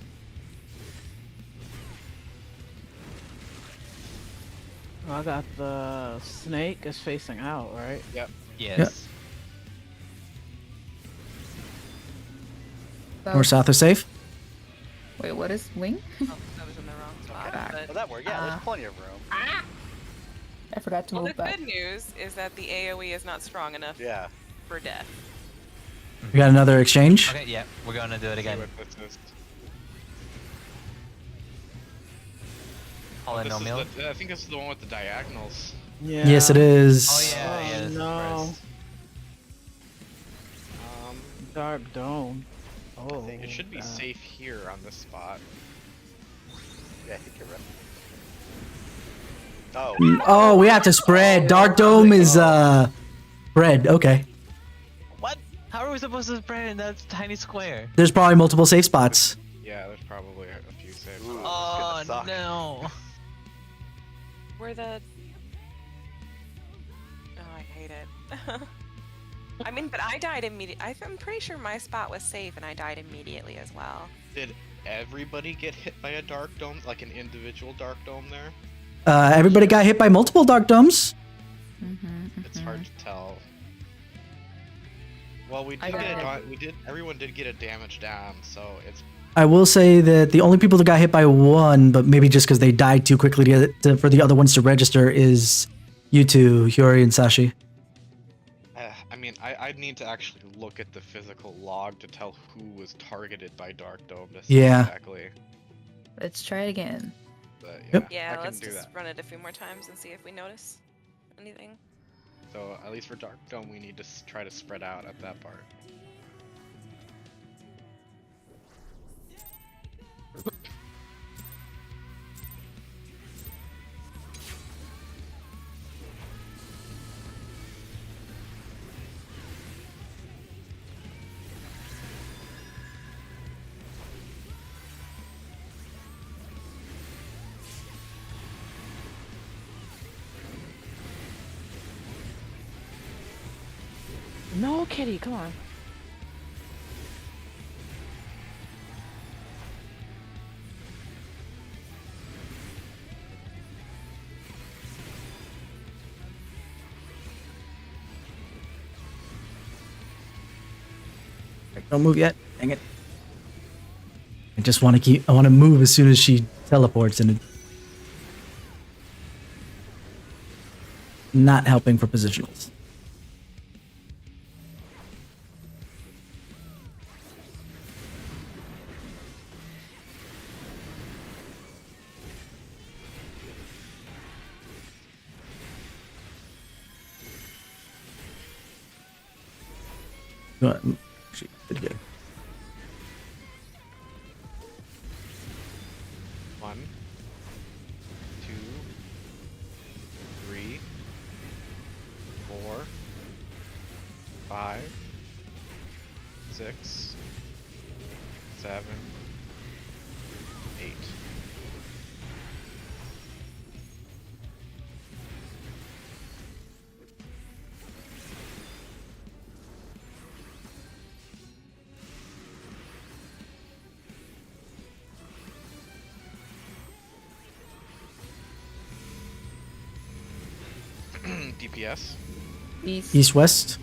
I got the snake is facing out, right?
Yep.
Yes.
North south is safe.
Wait, what is wing?
Oh, I was in the wrong spot.
Okay.
Well, that worked. Yeah, there's plenty of room.
I forgot to
Well, the
move back.
good news is that the AoE is not strong enough
Yeah.
for death.
We got another exchange.
Okay. Yeah. We're gonna do it
See
again.
what this is.
All in
This
no
is
meal.
I think this is the one with the diagonals.
Yeah.
Yes, it is.
Oh yeah.
Oh,
Yeah. that's
no.
Christ.
Dark dome. Oh.
It should be safe here on this spot.
Yeah, I think you're right. Oh.
Oh, we have to spread. Dark Dome is spread. Okay.
What? How are we supposed to spread in that tiny square?
There's probably multiple safe spots.
Yeah, there's probably a few safe
Ooh.
spots.
Oh
gonna suck.
no.
Where the... Oh, I hate it. I mean, but I died immediately. I'm pretty sure my spot was safe and I died immediately as well.
Did everybody get hit by a dark dome, like an individual dark dome there?
Everybody got hit by multiple Dark Domes.
It's hard to tell. Well, we
I
did
got
get everyone did get a damage down, so it's
I will say that the only people that got hit by one, but maybe just because they died too quickly for the other ones to register, is You too, Hiyori and Sashi.
I mean, I'd need to actually look at the physical log to tell who was targeted by Dark Dome to see
Yeah.
exactly.
Let's try it again.
But
Yep.
yeah, I
Yeah,
can
let's
do
just
that.
run it a few more times and see if we notice anything.
So at least for Dark Dome, we need to try to spread out at that part.
No, Kitty, come on.
Don't move yet. Dang it. I just want to keep. I want to move as soon as she teleports, and it's not helping for positionals. Actually, pretty good.
1, 2, 3, 4, 5, 6, 7, 8. DPS.
East.
East west.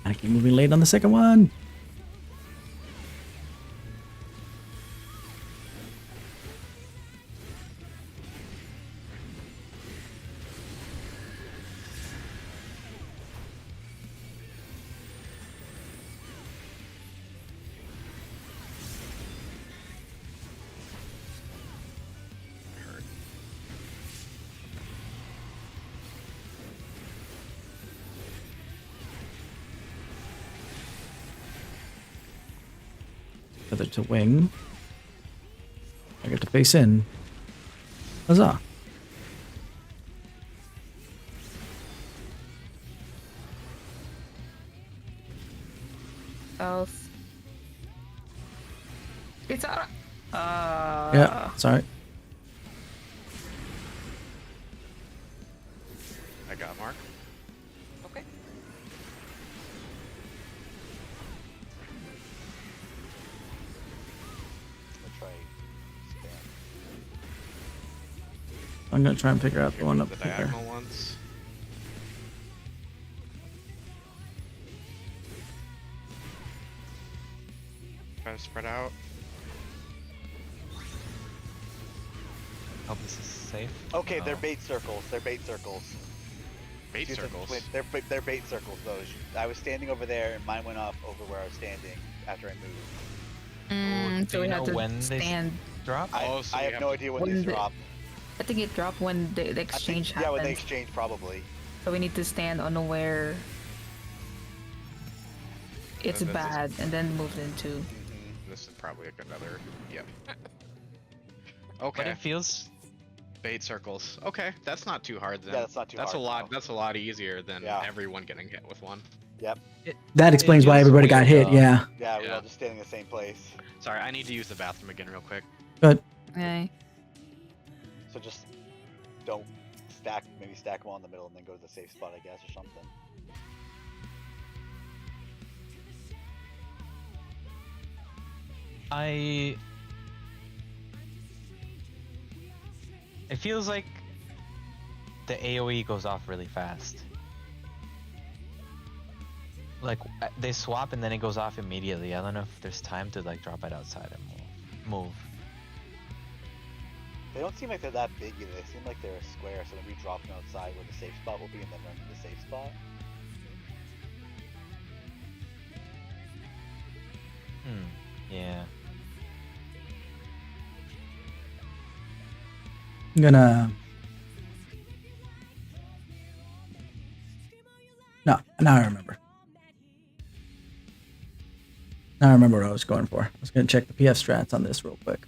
I keep moving late on the second one. Feather to wing. I get to face in. Huzzah.
South. It's out.
Yeah, sorry.
I got Mark.
Okay.
I'll try spam.
I'm gonna try and figure out the one up
The
here.
diagonal ones. Try to spread out.
Hope this is safe.
Okay, they're
Oh.
bait circles. They're bait circles.
Bait
Use them
circles.
to split- They're bait circles. Those. I was standing over there, and mine went off over where I was standing after I moved.
Do
So
you
we
know
have to
when they
stand.
drop?
Oh, so
I
you
have
have
no
to-
idea when
when
these
the-
drop.
I think it dropped when the
I think-
exchange
Yeah, when they
happened.
exchange, probably.
So we need to stand on where it's
This is-
bad and then move into.
Mm-hmm.
This is probably like another. Yep.
But
Okay.
it feels
Bait circles. Okay, that's not too hard then.
Yeah, that's not too
That's
hard,
a lot.
no.
That's a lot easier than
Yeah.
everyone getting hit with one.
Yep.
That explains why
feels
everybody got
weird,
hit,
though.
yeah.
Yeah, we're
Yeah.
all just standing in the same place.
Sorry, I need to use the bathroom again real quick.
But
Okay.
So just don't stack. Maybe stack them all in the middle and then go to the safe spot, I guess, or something.
It feels like the AoE goes off really fast. Like they swap and then it goes off immediately. I don't know if there's time to like drop it outside and move. move.
They don't seem like they're that big either. They seem like they're a square, so then we drop them outside where the safe spot will be and then run to the safe spot.
Yeah.
I'm gonna. No, now I remember. Now I remember what I was going for. I was gonna check the PF strats on this real quick.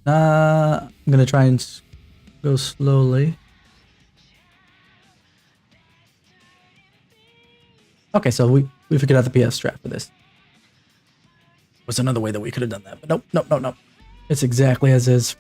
I'm gonna try and go slowly. Okay, so we figured out the PF strat for this. Was another way that we could have done that, but nope. It's exactly as is.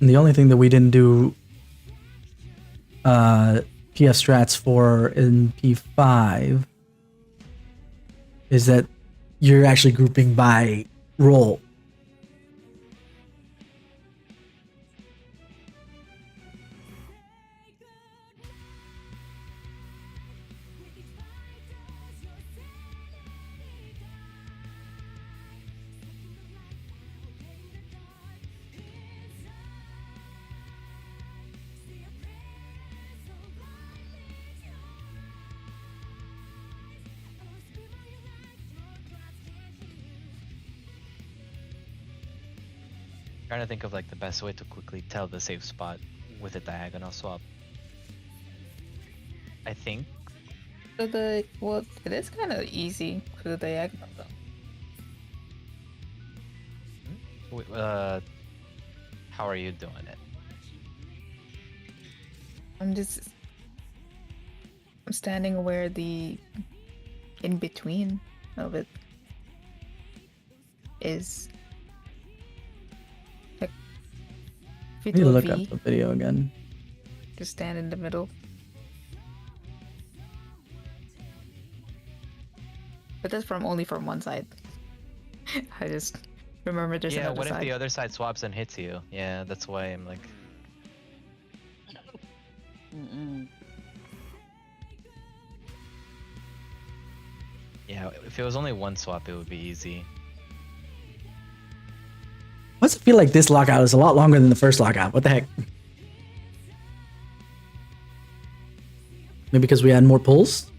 And the only thing that we didn't do PF strats for in P5 is that you're actually grouping by role.
Trying to think of like the best way to quickly tell the safe spot with a diagonal swap. I think.
So well, it is kind of easy for the diagonal though.
How are you doing it?
I'm standing where the in between of it is. Like, if you
I need to
do a
look
V,
up the video again.
just stand in the middle. But that's only from one side. I just remember there's
Yeah,
another
what if
side.
the other side swaps and hits you? Yeah, that's why I'm like. Yeah, if it was only one swap, it would be easy.
Why does it feel like this lockout is a lot longer than the first lockout? What the heck? Maybe because we had more pulls?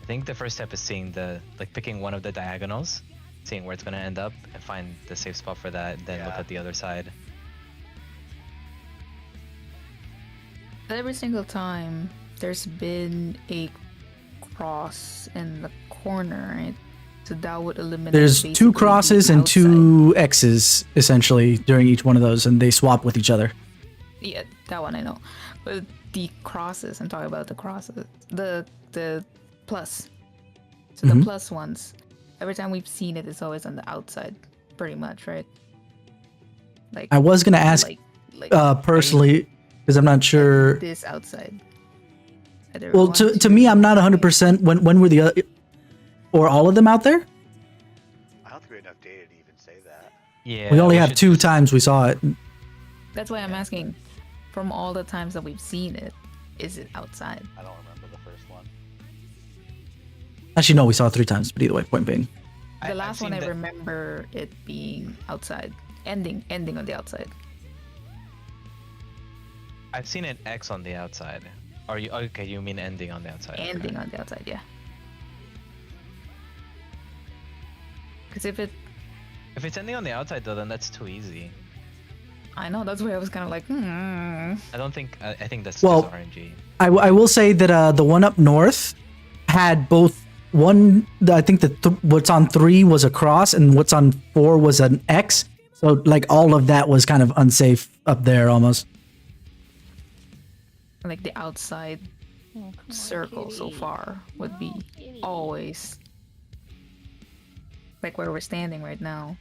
I think the first step is seeing picking one of the diagonals, seeing where it's gonna end up, and find the safe spot for that, then look
Yeah.
at the other side.
Every single time there's been a cross in the corner, right? So that would eliminate.
There's
basically
two
the
crosses and
outside.
two X's, essentially, during each one of those, and they swap with each other.
Yeah, that one I know. But the crosses, I'm talking about the crosses. The plus. So the plus ones. Every time we've seen it, it's always on the outside, pretty much, right? Like
I was going to ask personally, because I'm not sure.
this outside. Either
Well,
one,
to
two,
me, I'm not 100% when were the other, or all of them out there?
I don't think we have enough data to even say that.
Yeah.
We only have
should
2
just-
times we saw it.
That's why I'm asking. From all the times that we've seen it, is it outside?
I don't remember the first one.
Actually, no, we saw it 3 times, but either way, point being.
The
I've
last one
seen
I
that-
remember it being outside, ending on the outside.
I've seen an X on the outside. Are you okay? You mean ending on the outside? okay.
Ending on the outside, yeah. Because if
If it's ending on the outside though, then that's too easy.
I know, that's why I was kind of like,
I don't think. I think that's
Well,
just RNG.
I will say that the one up north had both one. I think that what's on 3 was a cross, and what's on 4 was an X. So like all of that was kind of unsafe up there almost.
like the outside circle so far would be always like where we're standing right now.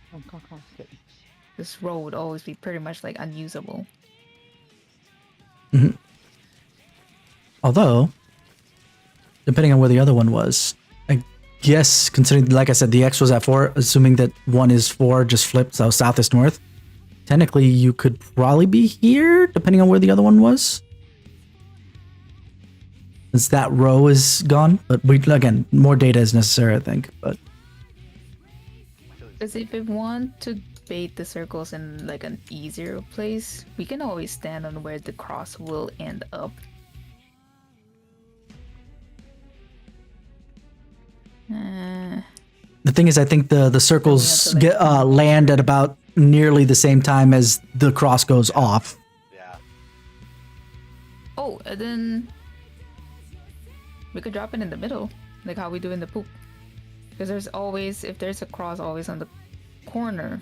This road would always be pretty much like unusable.
Although depending on where the other one was. I guess, considering, like I said, the X was at 4, assuming that 1 is 4, just flipped, so south is north. Technically, you could probably be here, depending on where the other one was. Since that row is gone. But again, more data is necessary, I think. But
Because if we want to bait the circles in like an easier place, we can always stand on where the cross will end up.
the thing is, I think the circles
to, like,
land at about nearly the same time as the cross goes off.
Yeah.
Oh, and then we could drop it in the middle, like how we do in the poop. Because there's always, if there's a cross always on the corner,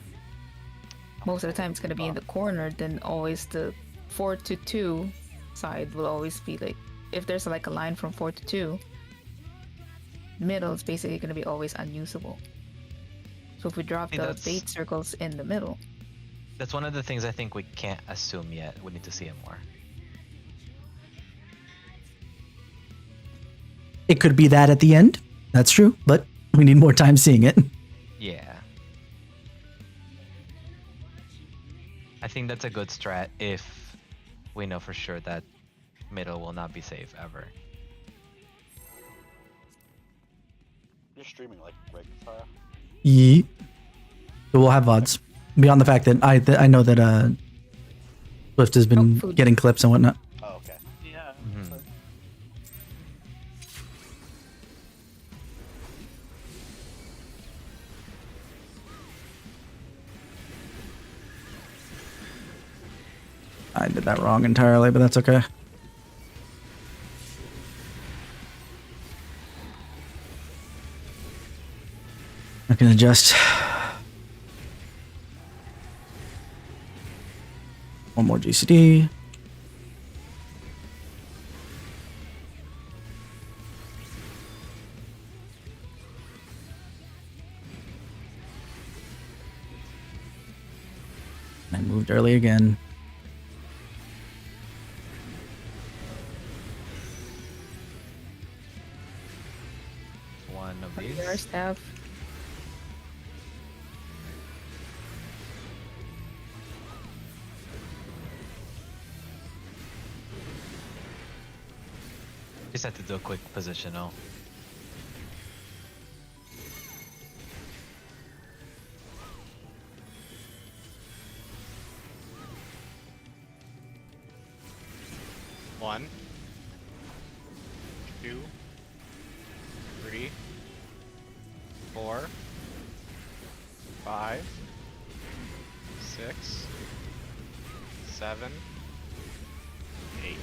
most of the time it's gonna be in the corner. Then always the 4 to 2 side will always be like, if there's like a line from 4 to 2, middle is basically gonna be always unusable. So if we drop
See,
the
that's-
bait circles in the middle,
That's one of the things I think we can't assume yet. We need to see it more.
It could be that at the end. That's true, but we need more time seeing it.
Yeah. I think that's a good strat if we know for sure that middle will not be safe ever.
You're streaming like right, Sarah?
Yeet. But we'll have VODs. Beyond the fact that I know that Swift has been
food.
getting clips and whatnot.
Oh, okay.
Yeah.
Mhm.
I did that wrong entirely, but that's okay. I can adjust. One more GCD. I moved early again.
One of these.
your staff.
Just have to do a quick positional.
One, 2, 3, 4, 5, 6, 7, 8.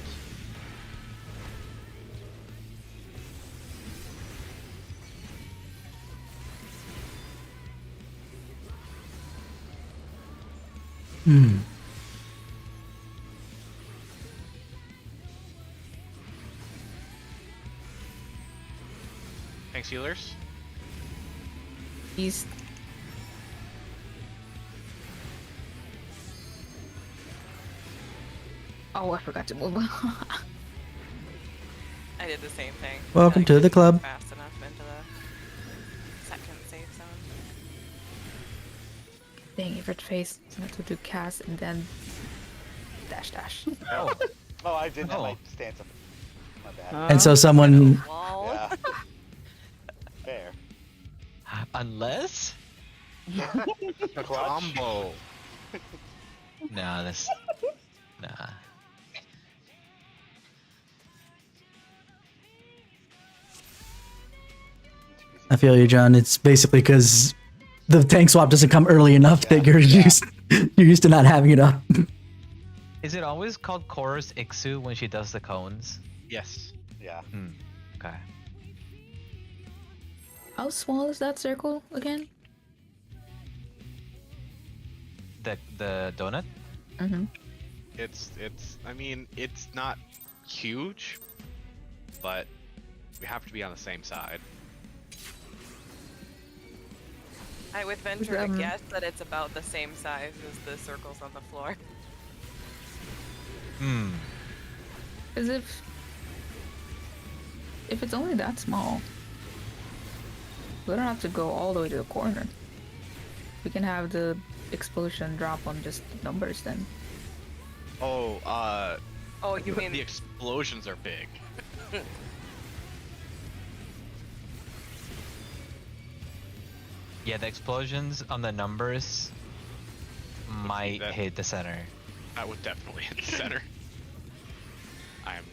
Hmm.
Thanks, healers.
East. Oh, I forgot to move.
I did the same thing.
Welcome
I
to the
couldn't
club.
move Fast enough into the second safe zone.
Dang, if it face, so I have to do cast and then dash dash.
Oh,
Oh, I didn't have my
Oh.
stance up. My bad.
And so someone
Lol.
Yeah. Fair.
unless?
Combo.
Nah, this. Nah.
I feel you, John. It's basically because the tank swap doesn't come early enough that you're used to not having it up.
Is it always called Chorus Ixu when she does the cones?
Yes.
Yeah.
Hmm. Okay.
How small is that circle again?
The donut?
Mm-hmm.
It's I mean, it's not huge, but we have to be on the same side.
I would venture to
Um,
guess that it's about the same size as the circles on the floor.
Hmm.
Because if it's only that small, we don't have to go all the way to the corner. We can have the explosion drop on just numbers then.
Oh,
Oh, you mean
the explosions are big.
Yeah, the explosions on the numbers might
that-
hit the center.
That would definitely hit the center. I'm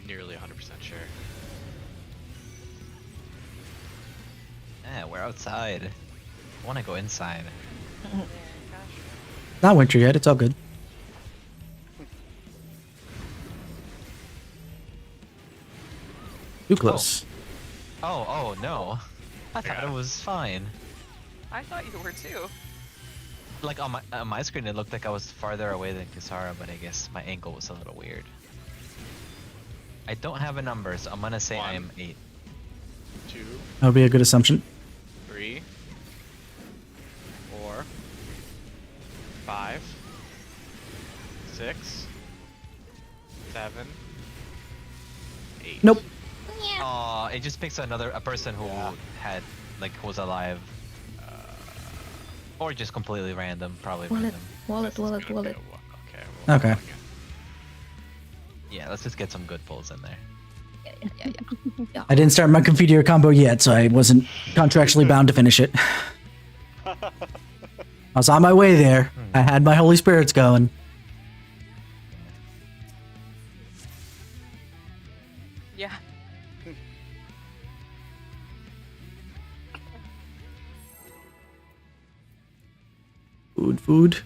nearly 100% sure.
Yeah, we're outside. I want to go inside.
Not winter yet. It's all good. Too close.
Oh no. I thought
got
it
it.
was fine.
I thought you were too.
Like on my screen, it looked like I was farther away than Kisara, but I guess my angle was a little weird. I don't have a number, so I'm gonna say I am 8.
2,
That would be a good assumption.
3, 4, 5, 6, 7, 8.
Nope.
Aw, it just picks a person who had who was alive, or just completely random, probably
Wallet,
random.
wallet, wallet,
Okay,
wallet.
okay. Well,
Okay.
Yeah, let's just get some good pulls in there.
Yeah.
I didn't start my Confiteor combo yet, so I wasn't contractually bound to finish it. I was on my way there. I had my holy spirits going.
Yeah.
Food.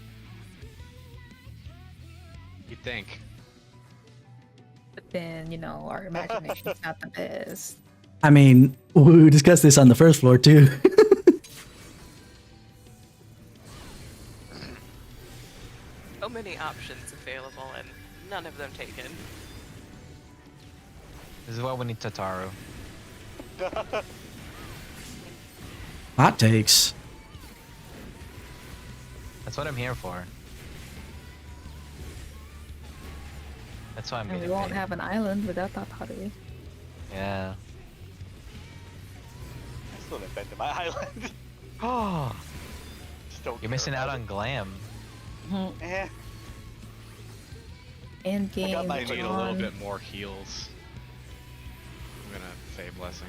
You think?
But then, our imagination's not the best.
I mean, we discussed this on the first floor too.
So many options available and none of them taken.
This is why we need Tataru.
Hot takes.
That's what I'm here for. That's why I'm
And we
getting
won't
paid.
have an island without Tataru.
Yeah.
I still haven't been to my island.
Oh,
Just don't
you're
care
missing out
about
on glam.
it. Eh.
End game.
got my
I need a little
on.
bit more heals. I'm gonna say blessing.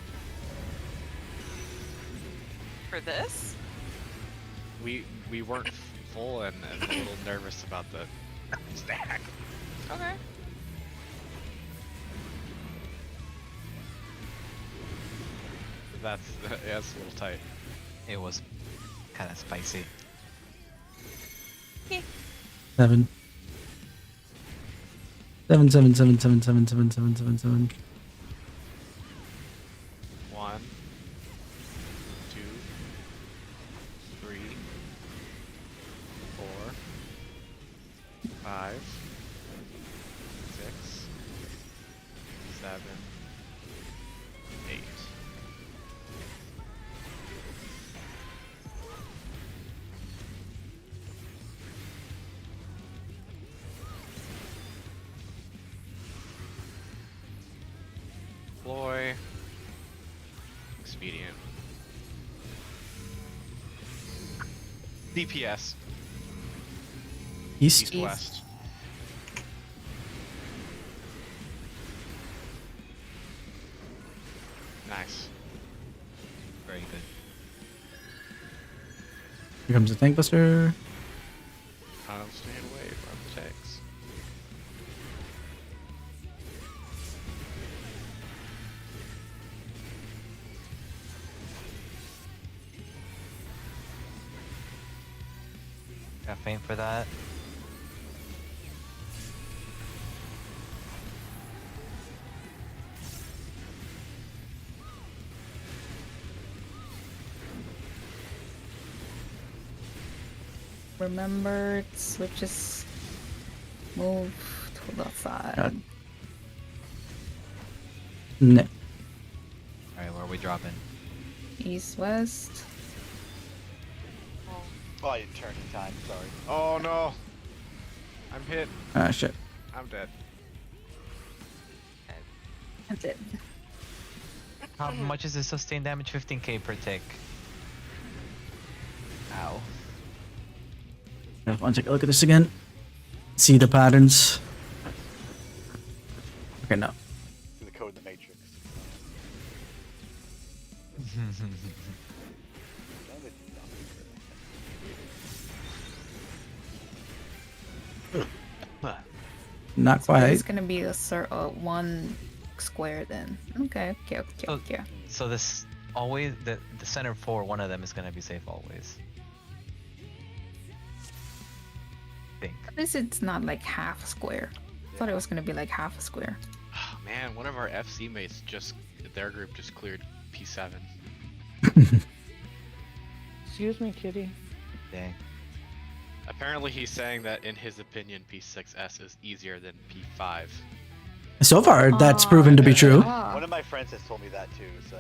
For this?
We weren't full and a little nervous about the stack.
Okay.
That's a little tight.
It was kind of spicy.
7. 7, 7, 7, 7, 7, 7, 7, 7, 7.
1, 2, 3, 4, 5, 6, 7, 8. Deploy. Expedient. DPS.
East.
East-west. Nice.
Very good.
Here comes the tank buster.
I'm staying away from the tanks.
Got faint for that.
Remember, switches move to the side.
No.
Alright, where are we dropping?
East, west.
Oh, I didn't turn in time. Sorry.
Oh no! I'm hit.
Ah, shit.
I'm dead.
That's it.
How much is the sustained damage? 15k per tick. Ow.
I want to take a look at this again. See the patterns. Okay, no.
See the code in the matrix.
Not
It's
quite.
gonna be a one square then. Okay. Okay.
So this always the center for one of them is gonna be safe always. I think.
At least it's not like half a square. I thought it was gonna be like half a square.
Oh, man, one of our FC mates their group just cleared P7.
Excuse me, kitty.
Dang.
Apparently he's saying that in his opinion P6S is easier than P5.
So far, that's proven to be true.
One of my friends has told me that too, so.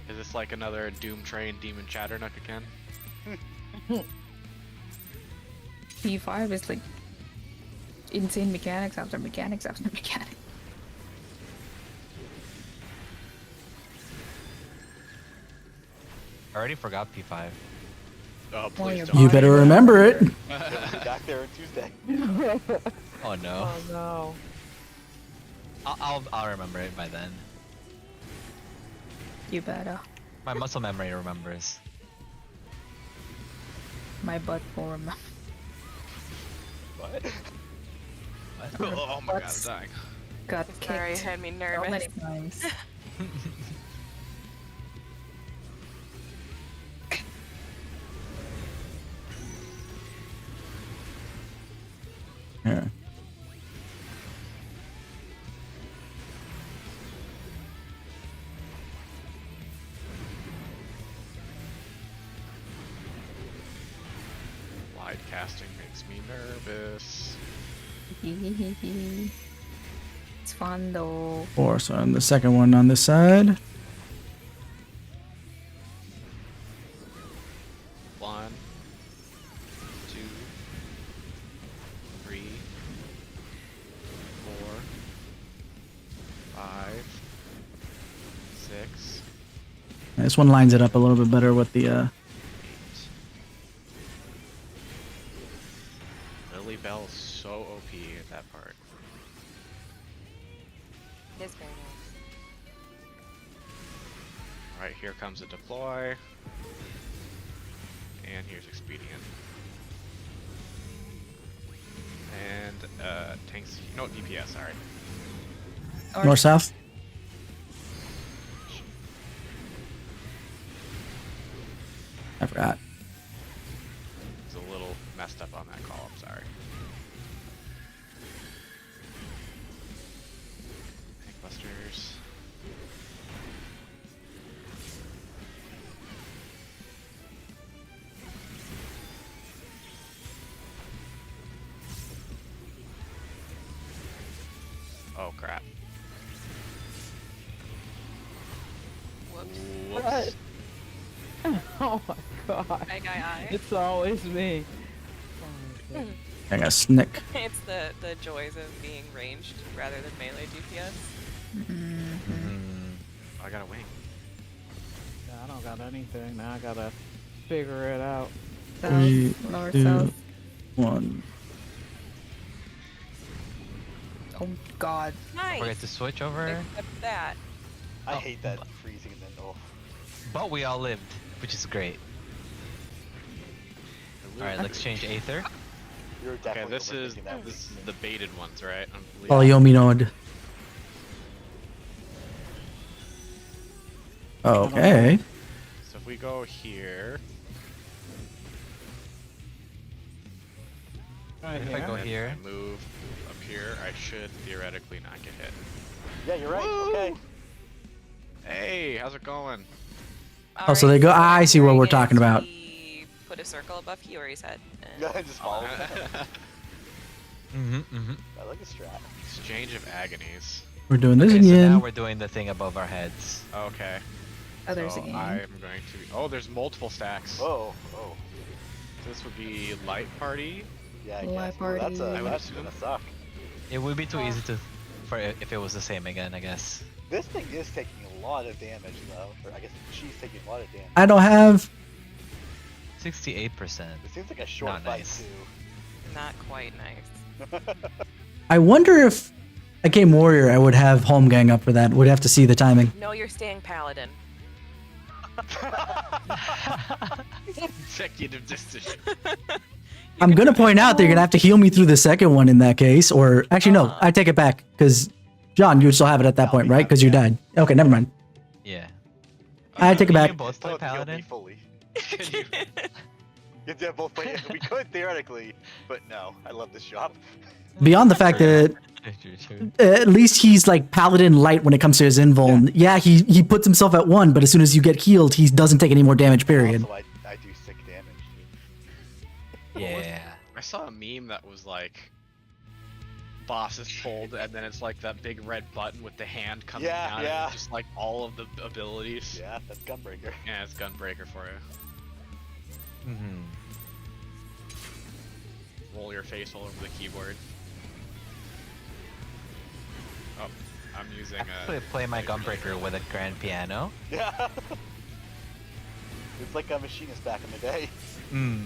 Is this like another Doom Train Demon Chatternook again?
P5 is like insane mechanics after mechanics after mechanics.
I already forgot P5.
Oh,
Well,
please
you're
don't.
You better remember it.
We'll be back there on Tuesday.
Oh no.
Oh no.
I'll remember it by then.
You better.
My muscle memory remembers.
My butt will remember.
What? Oh my god, I'm
What's-
dying.
Got
Sorry,
kicked
had me
so
nervous.
many times.
Yeah.
Wide casting makes me nervous.
It's fun though.
4, so on the second one on this side.
1, 2, 3, 4, 5, 6,
This one lines it up a little bit better with the
8. Lily Bell's so OP at that part.
It is very nice.
Alright, here comes a deploy. And here's expedient. And tanks, no DPS, sorry.
north south. I forgot.
It's a little messed up on that call, I'm sorry. Tankbusters. Oh crap.
Whoops.
Whoops.
Oh my god.
Hi, guy.
It's always me.
I got snick.
It's the joys of being ranged rather than melee DPS.
I got a wing.
Yeah, I don't got anything. Now I gotta figure it out.
Three,
South, north,
2,
south.
1.
Oh god.
Nice.
Forget to switch over.
Except that.
I
Oh,
hate that freezing and then
But we all lived, which is great. Alright, let's change Aether.
you're
Okay,
definitely
this is
overthinking that.
the baited ones, right?
Polyominod. Okay.
So if we go here,
Right
If I
here.
go
and
here,
I move up here, I should theoretically not get hit.
Yeah, you're right. Okay.
Hey, how's it going?
Oh, so they go- I see what we're talking about.
He put a circle above Hiyori's head. and-
Yeah, just follow that. I like the strat.
Exchange of agonies.
We're doing this
Okay, so now
again.
we're doing the thing above our heads.
Okay.
Oh, there's
so
a game.
I'm going to. Oh, there's multiple stacks.
Oh, oh.
This would be light party.
Yeah, I
Light
guess. Well,
party.
that's gonna suck.
It would be too easy to for if it was the same again, I guess.
This thing is taking a lot of damage, though. Or I guess she's taking a lot of damage.
I don't have.
68%.
It seems like a short
Not
fight,
nice.
too.
Not quite nice.
I wonder if I came warrior, I would have home gang up for that. Would have to see the timing.
No, you're staying paladin.
Executive decision.
I'm gonna point out that you're gonna have to heal me through the second one in that case, or actually no, I take it back because John, you would still have it at that
No,
point,
we
right?
have-
Because you
yeah.
died. Okay, never mind.
Yeah.
I take it
Can
back.
you both play
Still have to heal me
paladin?
fully.
Can you-
Yeah, both play. We could theoretically, but no. I love this job.
Beyond the fact that at least he's like paladin light when it comes to his invuln. Yeah, he puts himself at 1, but as soon as you get healed, he doesn't take any more damage. Period.
Also, I do sick damage. Too.
Yeah.
I saw a meme that was like, boss is pulled, and then it's like that big red button with the hand coming
Yeah,
down,
yeah.
and it's just like all of the abilities.
Yeah, that's Gunbreaker.
Yeah, it's Gunbreaker for you.
Mm-hmm.
Roll your face all over the keyboard. Oh, I'm using
I play my Gunbreaker with a grand piano.
Yeah. It's like a machinist back in the day.
Mm.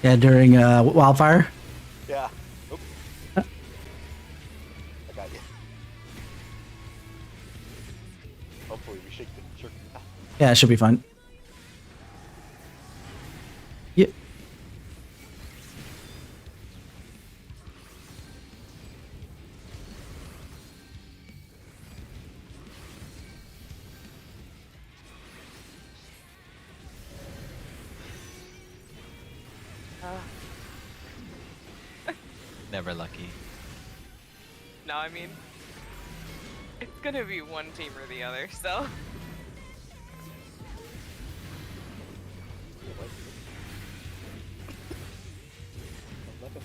Yeah, during wildfire.
Yeah. Oop. I got you. Hopefully we shake the jerk.
Yeah, it should be fine. Yeah.
Never lucky.
No, I mean, it's gonna be one team or the other, so.
11:30.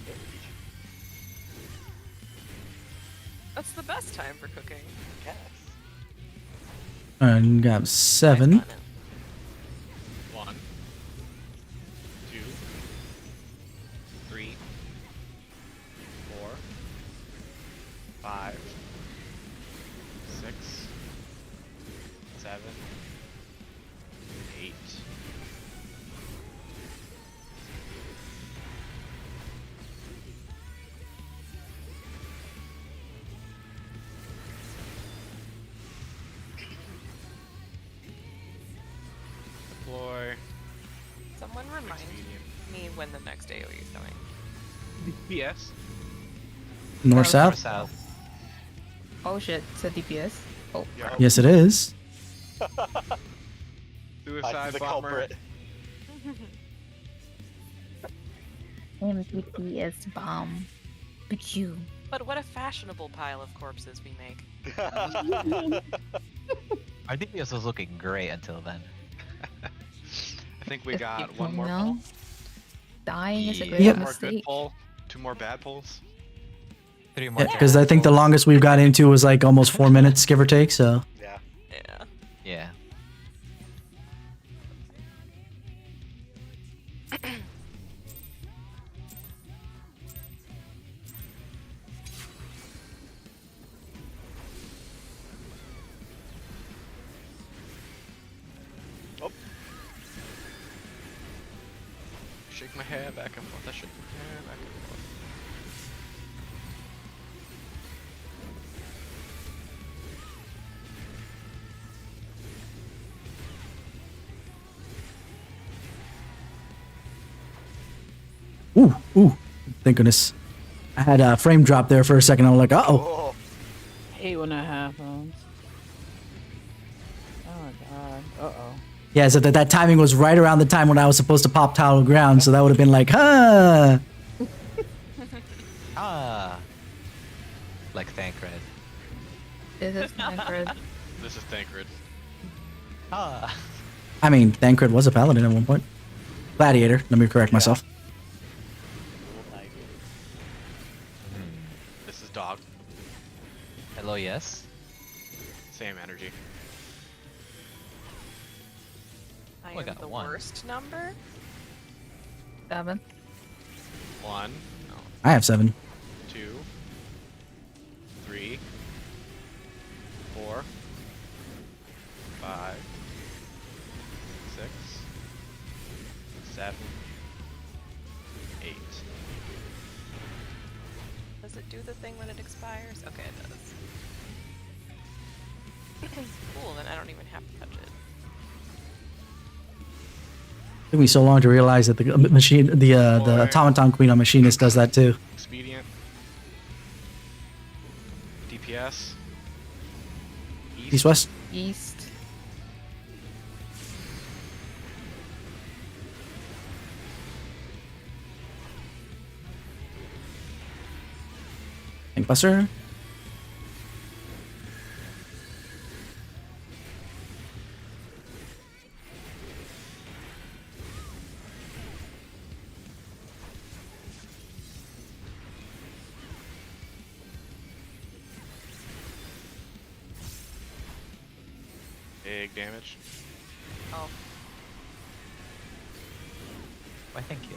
That's the best time for cooking.
Yes.
And got 7.
Nice,
1, 2, 3, 4, 5, 6, 7, 8. Deploy.
Someone remind
Medium.
me when the next AoE is coming.
PS.
North
South.
south.
South.
Oh shit, it's a DPS. Oh,
Yeah.
Yes, it is.
Suicide
the
bomber.
culprit.
MPPS bomb. But you.
But what a fashionable pile of corpses we make.
Our DPS was looking great until then.
I think we got
People
one more
know.
pull.
Dying is a
Yeah.
great
Yep.
One more good
mistake.
pull. 2 more bad pulls.
3 more.
Because I think the longest we've got into was like almost 4 minutes, give or take. So
Yeah.
Yeah.
Yeah.
Oh.
Shake my hair back and forth. I shake my hair back and forth.
ooh, thank goodness. I had a frame drop there for a second. I was like, uh oh.
Oh.
Hate when that happens. Oh god. Uh-oh.
Yeah, so that timing was right around the time when I was supposed to pop tile ground. So that would have been like, huh.
Ah. Like Thancred.
This is Tancred.
This is Thancred.
Ah.
I mean, Thancred was a paladin at one point. Gladiator. Let me correct myself.
This is Dog.
Hello, yes.
Same energy.
I
Oh, I
am
got
the
1.
worst number.
7.
1,
I have 7.
2, 3, 4, 4, 5, 6, 7, 8.
Does it do the thing when it expires? Okay, it does. Cool, then I don't even have to touch it.
Took me so long to realize that the machine, the
Boy.
automaton queen on machinist does that too.
Expedient. DPS.
East west.
East.
Tank buster.
Big damage.
Oh,
Why, thank you.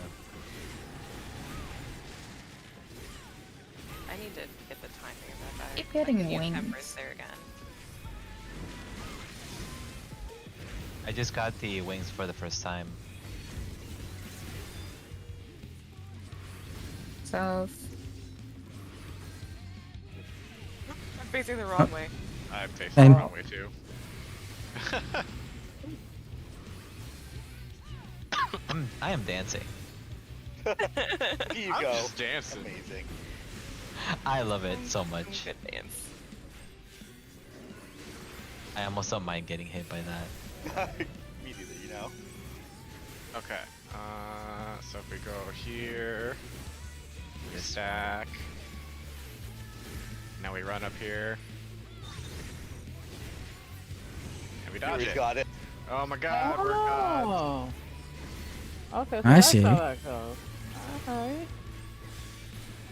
I need to hit the timing of that.
Keep getting
I can use
wings.
Embers there again.
I just got the wings for the first time.
South.
I'm facing the wrong way.
I'm facing
Same.
the wrong way too.
I am dancing.
Here you
I'm
go.
just dancing.
Amazing.
I love it so much.
Good dance.
I almost don't mind getting hit by that.
Me neither, you know.
Okay. So if we go here, we stack. Now we run up here. And we dodge
Yuri's
it.
got it.
Oh my god, we're gods.
Oh. Okay, so
I
that's
see.
how that goes. Okay.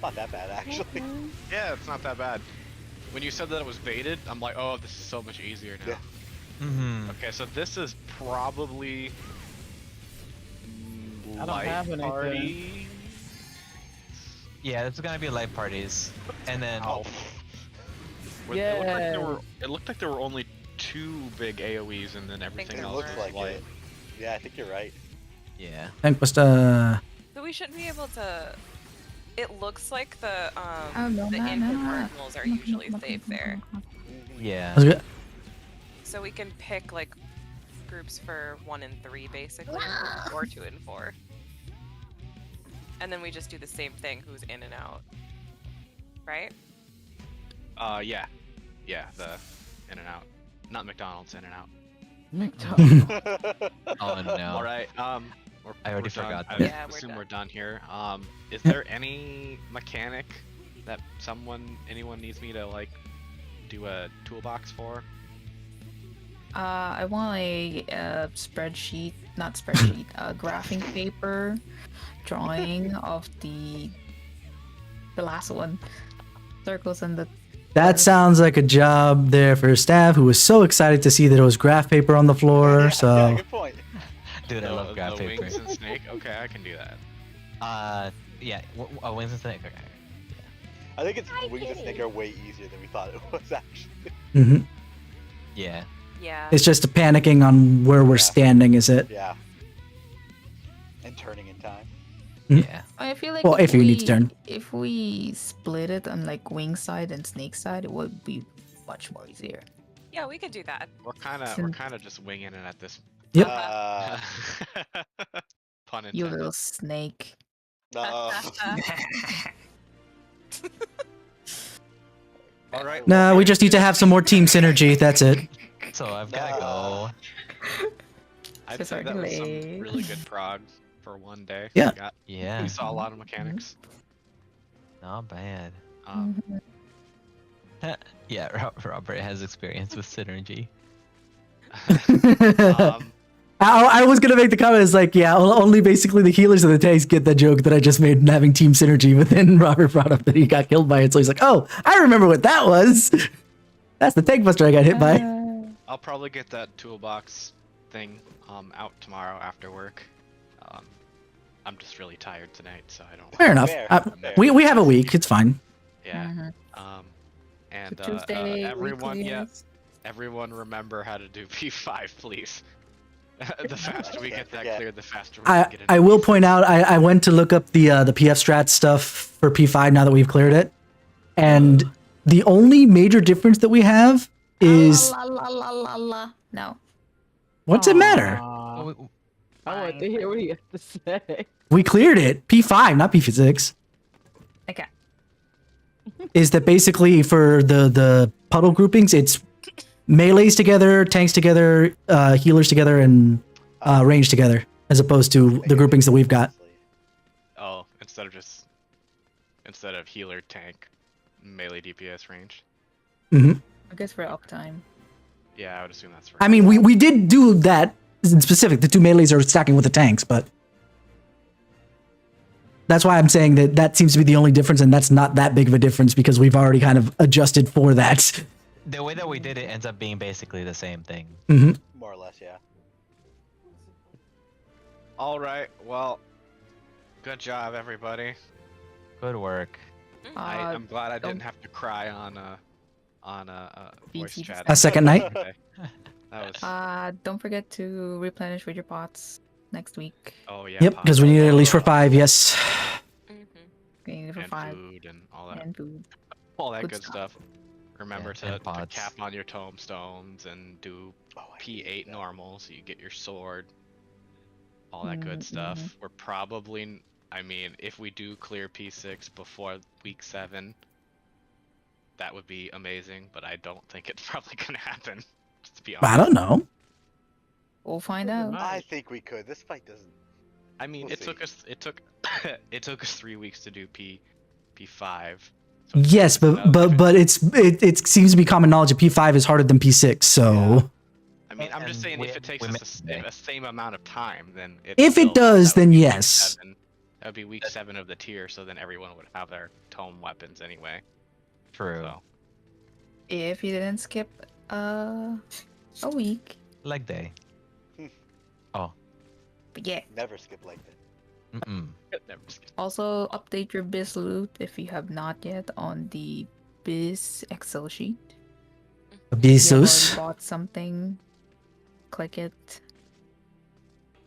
Not that bad, actually.
Yeah, it's not that bad. When you said that it was baited, I'm like, oh, this is so much easier now.
Yeah.
Mm-hmm.
Okay, so this is probably
I don't have anything.
party.
Yeah, it's gonna be light parties, and then
Oh.
Yeah.
It looked like there were only 2 big AoEs, and then everything
It
else
looks
was
like
light.
it. Yeah, I think you're right.
yeah.
Tank buster.
So we should be able to. It looks like the
Oh, no,
the
no,
input
no.
cardinals are usually safe there.
Yeah.
That's good.
So we can pick like groups for 1 and 3 basically, or 2 and 4. And then we just do the same thing, who's in and out. Right?
Yeah. Yeah, the in and out. Not McDonald's, in and out.
McDonald's.
Oh no.
Alright,
I already
we're done.
forgot
I
that.
Yeah, we're
assume
done.
we're done here. Is there any mechanic that anyone needs me to like do a toolbox for?
I want a spreadsheet, not spreadsheet, graphing paper drawing of the last one. Circles and the
That sounds like a job there for staff who was so excited to see that it was graph paper on the floor.
Yeah,
So
good point.
Dude, I love graph
the
paper.
wings and snake? Okay, I can do that.
Yeah. Wings and snake. Okay.
I think it's wings and snake are way easier than we thought it was actually.
mhm.
Yeah.
Yeah.
It's just panicking on where we're
Yeah.
standing, is it?
Yeah. And turning in time.
Yeah.
I feel like
Well, if you need to turn.
If we split it on like wing side and snake side, it would be much more easier.
Yeah, we could do that.
We're kind of just winging it at this.
Yep.
Pun
You
intended.
little snake.
All right.
No, we just need to have some more team synergy. That's it.
So I've gotta go.
I'd
Just
say
our
that was some
delay.
really good prog for one day.
Yeah.
Yeah.
We saw a lot of mechanics.
Not bad.
Um,
Yeah, Robert has experience with synergy.
um,
I was gonna make the comment. It's like, yeah, only basically the healers and the tanks get the joke that I just made having team synergy. But then Robert brought up that he got killed by it, so he's like, oh, I remember what that was. That's the tank buster I got hit by.
I'll probably get that toolbox thing out tomorrow after work. I'm just really tired tonight, so I don't.
Fair enough.
Fair, fair.
We have a week. It's fine.
Yeah.
Mhm.
And
Tuesday,
everyone, yeah,
weeklies.
everyone remember how to do P5, please. The faster we
Can't
get that
forget.
cleared, the faster we can get into
I will
P6.
point out I went to look up the PF strat stuff for P5 now that we've cleared it, and the only major difference that we have is
La la la la la. No.
what's it matter?
Aw,
Well,
I want to
Fine.
hear what you have to say.
We cleared it. P5, not P6.
Okay.
Is that basically for the puddle groupings? It's melees together, tanks together, healers together, and range together, as opposed to the groupings that we've got.
Oh, instead of healer, tank, melee, DPS, range.
hmm
I guess for uptime.
Yeah, I would assume that's right.
I mean, we did do that in specific. The two melees are stacking with the tanks, but that's why I'm saying that seems to be the only difference, and that's not that big of a difference because we've already kind of adjusted for that.
the way that we did it ends up being basically the same thing.
hmm
More or less, yeah.
All right. Well, good job, everybody.
Good work.
I'm glad I
don't-
didn't have to cry on voice
BT
chat.
A second night.
That was.
Don't forget to replenish with your pots next week.
Oh yeah.
Yep, because we need it at least for 5. Yes.
We need it for
And
5
food and all that,
and food.
all that
good
good
stuff.
stuff. Remember
Yeah,
to
and pots.
cap on your tombstones and do
Oh, I
P8
hate that.
normal so you get your sword. All that good stuff. We're probably, I mean, if we do clear P6 before week 7, that would be amazing, but I don't think it's probably gonna happen. Just to be honest.
I don't know.
We'll find out.
I think we could. This fight doesn't.
I mean,
We'll
it took
see.
us it took us 3 weeks to do P5. So it's
Yes,
another-
but it seems to be common knowledge that P5 is harder than P6. So
I mean, I'm just
And
saying
we-
if it takes
we
us
missed
the
it.
same amount of time, then it
If it
still-
does,
that would
then
be week
yes.
7. That would be week 7 of the tier, so then everyone would have their tome weapons anyway.
True.
So
If you didn't skip a week.
Leg day.
But yeah.
Never skip like that.
Mm-mm.
never skip.
Also update your biz loot if you have not yet on the biz Excel sheet. If you have
Bezos.
already bought something, click it.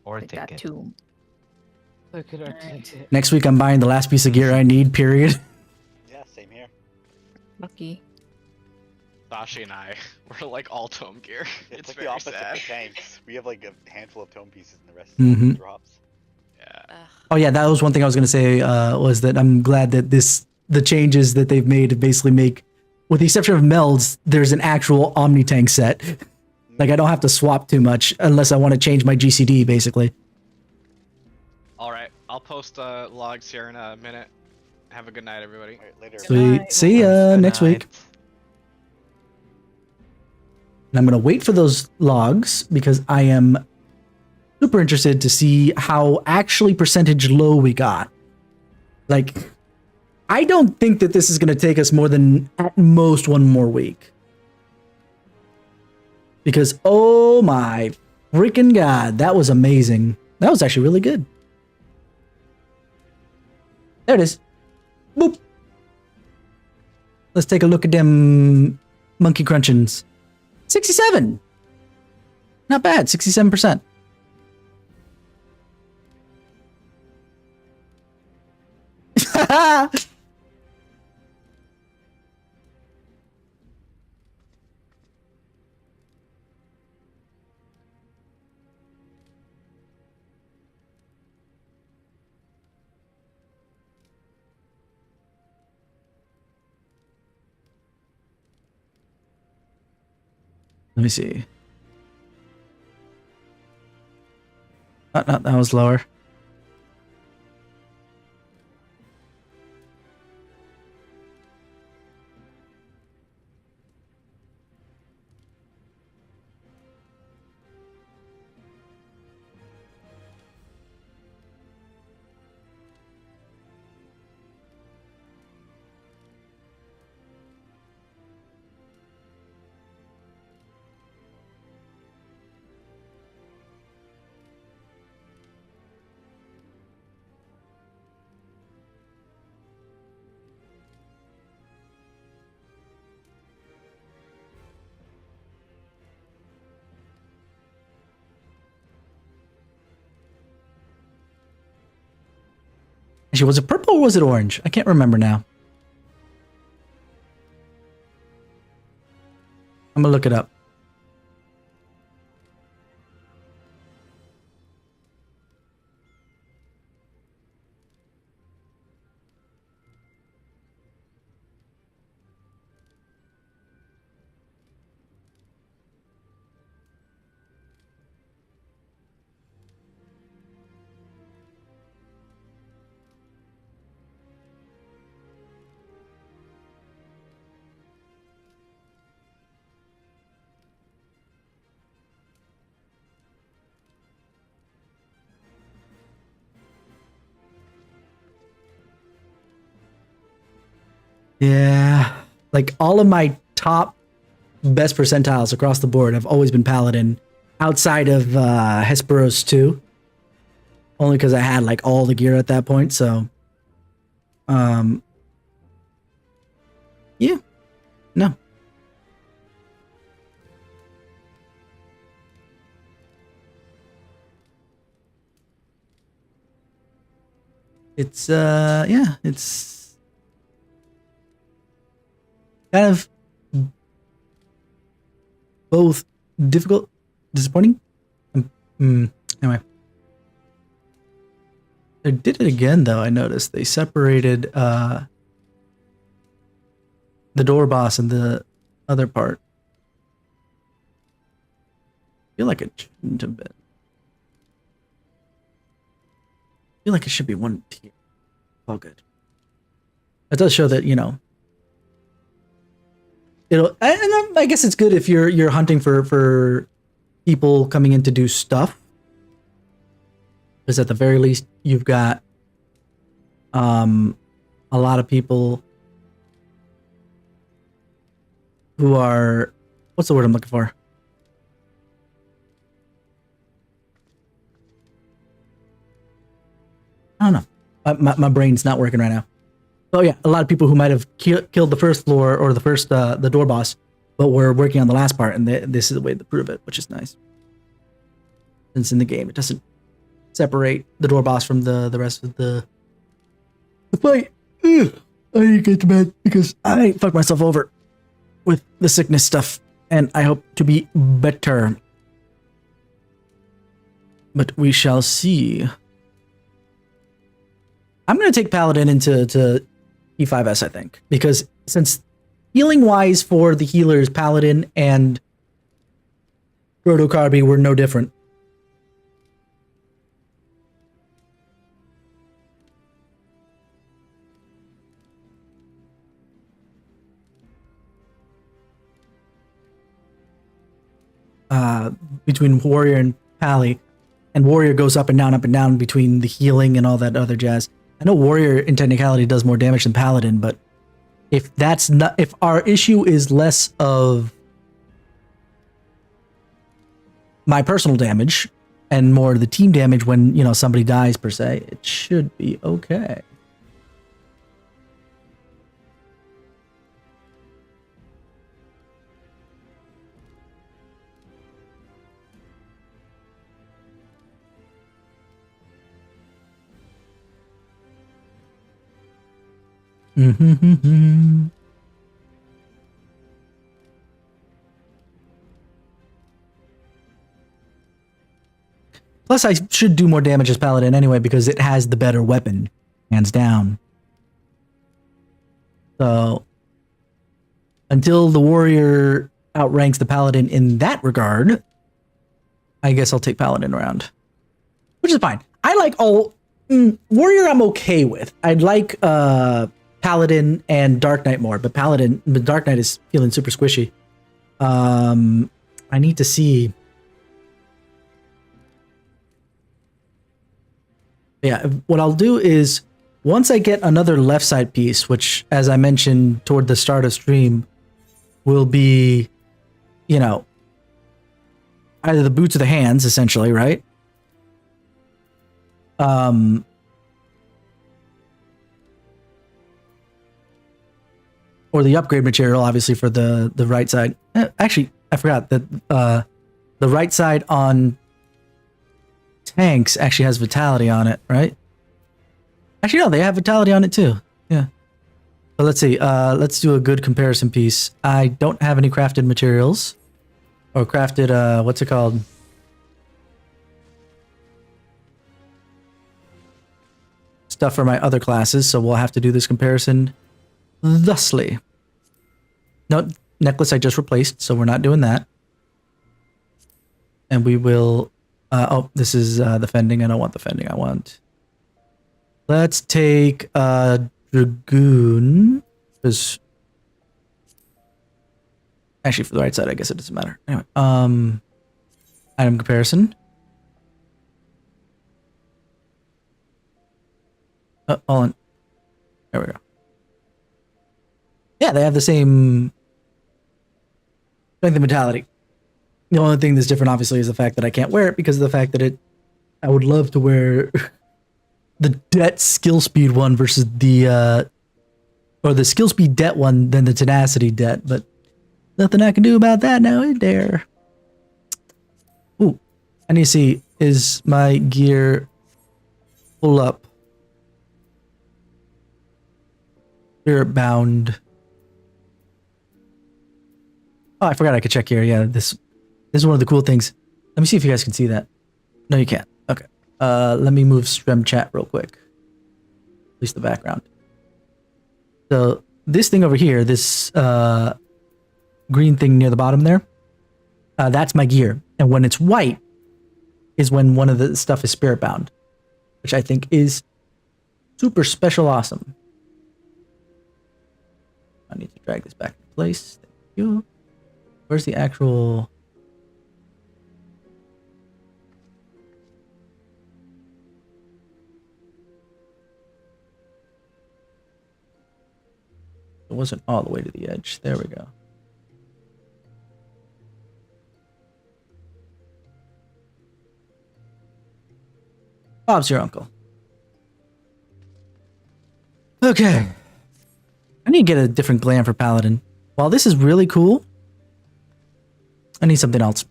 Or
Click that
ticket.
too.
Look at our
Alright.
ticket.
Next week, I'm buying the last piece of gear I need. Period.
Yeah, same here.
Lucky.
Sashi and I were like all tome gear.
It's like
very
the opposite
sad.
for tanks. We have like a handful of tome pieces and the rest
Mhm.
is drops.
Yeah.
Oh yeah, that was one thing I was gonna say. Was that I'm glad that the changes that they've made basically make, with the exception of melds, there's an actual Omni tank set. Like I don't have to swap too much unless I want to change my GCD, basically.
All right, I'll post logs here in a minute. Have a good night, everybody.
All right, later.
Sweet.
night.
See ya
Good
next week.
night.
And I'm gonna wait for those logs because I am super interested to see how actually percentage low we got. Like, I don't think that this is gonna take us more than at most one more week. Because oh my freaking god, that was amazing. That was actually really good. There it is. Boop. Let's take a look at them monkey crunchins. 67. Not bad. 67%. Let me see. Oh, no, that was lower. Actually, was it purple or was it orange? I can't remember now. I'm gonna look it up. Yeah, like all of my top best percentiles across the board have always been Paladin, outside of Hesperos 2. Only because I had like all the gear at that point, so yeah. No. It's yeah, it's kind of both difficult, disappointing. Anyway. They did it again, though. I noticed they separated the door boss and the other part. I feel like it shouldn't have been. I feel like it should be one tier. All good. It does show that, you know, it'll. And I guess it's good if you're hunting for people coming in to do stuff. Because at the very least, you've got a lot of people who are, what's the word I'm looking for? I don't know. My brain's not working right now. Oh yeah, a lot of people who might have killed the first floor or the first the door boss, but were working on the last part, and this is the way to prove it, which is nice. Since in the game, it doesn't separate the door boss from the rest of the fight. I need to get to bed because I fucked myself over with the sickness stuff, and I hope to be better. But we shall see. I'm going to take Paladin into E5S, I think, because since healing-wise for the healers, Paladin and Proto-Carby were no different. Between Warrior and Pally, and Warrior goes up and down between the healing and all that other jazz. I know Warrior in technicality does more damage than Paladin, but if that's not, if our issue is less of my personal damage and more the team damage when, you know, somebody dies per se, it should be okay. Plus, I should do more damage as Paladin anyway because it has the better weapon, hands down. So, until the Warrior outranks the Paladin in that regard, I guess I'll take Paladin around, which is fine. I like all Warrior. I'm okay with. I'd like Paladin and Dark Knight more, but Dark Knight is feeling super squishy. I need to see. Yeah, what I'll do is once I get another left side piece, which, as I mentioned toward the start of stream, will be, you know, either the boots or the hands, essentially, right? Or the upgrade material, obviously, for the right side. Actually, I forgot that the right side on tanks actually has vitality on it, right? Actually, no, they have vitality on it too. Yeah. But let's see. Let's do a good comparison piece. I don't have any crafted materials. Or crafted, what's it called? Stuff for my other classes, so we'll have to do this comparison thusly. No, necklace I just replaced, so we're not doing that. And we will... oh, this is the fending. I don't want the fending. I want... Let's take Dragoon. Because... Actually, for the right side, I guess it doesn't matter. Anyway, item comparison. Oh, hold on. There we go. Yeah, they have the same strength and mentality. The only thing that's different, obviously, is the fact that I can't wear it because of the fact that I would love to wear the debt skill speed one versus the, or the skill speed debt one than the tenacity debt, but nothing I can do about that now, is there? Ooh, I need to see, is my gear full up? Spirit bound. Oh, I forgot I could check here. Yeah, this is one of the cool things. Let me see if you guys can see that. No, you can't. Okay. Let me move Strem chat real quick. At least the background. So this thing over here, this green thing near the bottom there, that's my gear. And when it's white is when one of the stuff is spirit bound, which I think is super special awesome. I need to drag this back into place. Thank you. Where's the actual... It wasn't all the way to the edge. There we go. Bob's your uncle. Okay. I need to get a different glam for Paladin. While this is really cool, I need something else.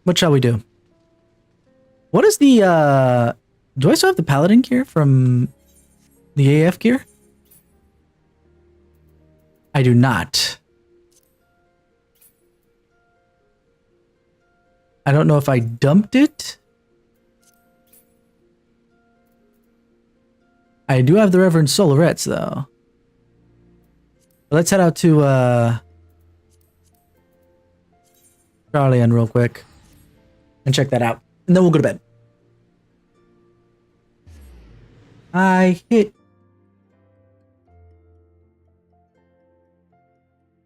What shall we do? What is the, do I still have the Paladin gear from the AF gear? I do not. I don't know if I dumped it. I do have the Reverend Solarettes, though. Let's head out to Charlie N real quick and check that out. And then we'll go to bed. I hit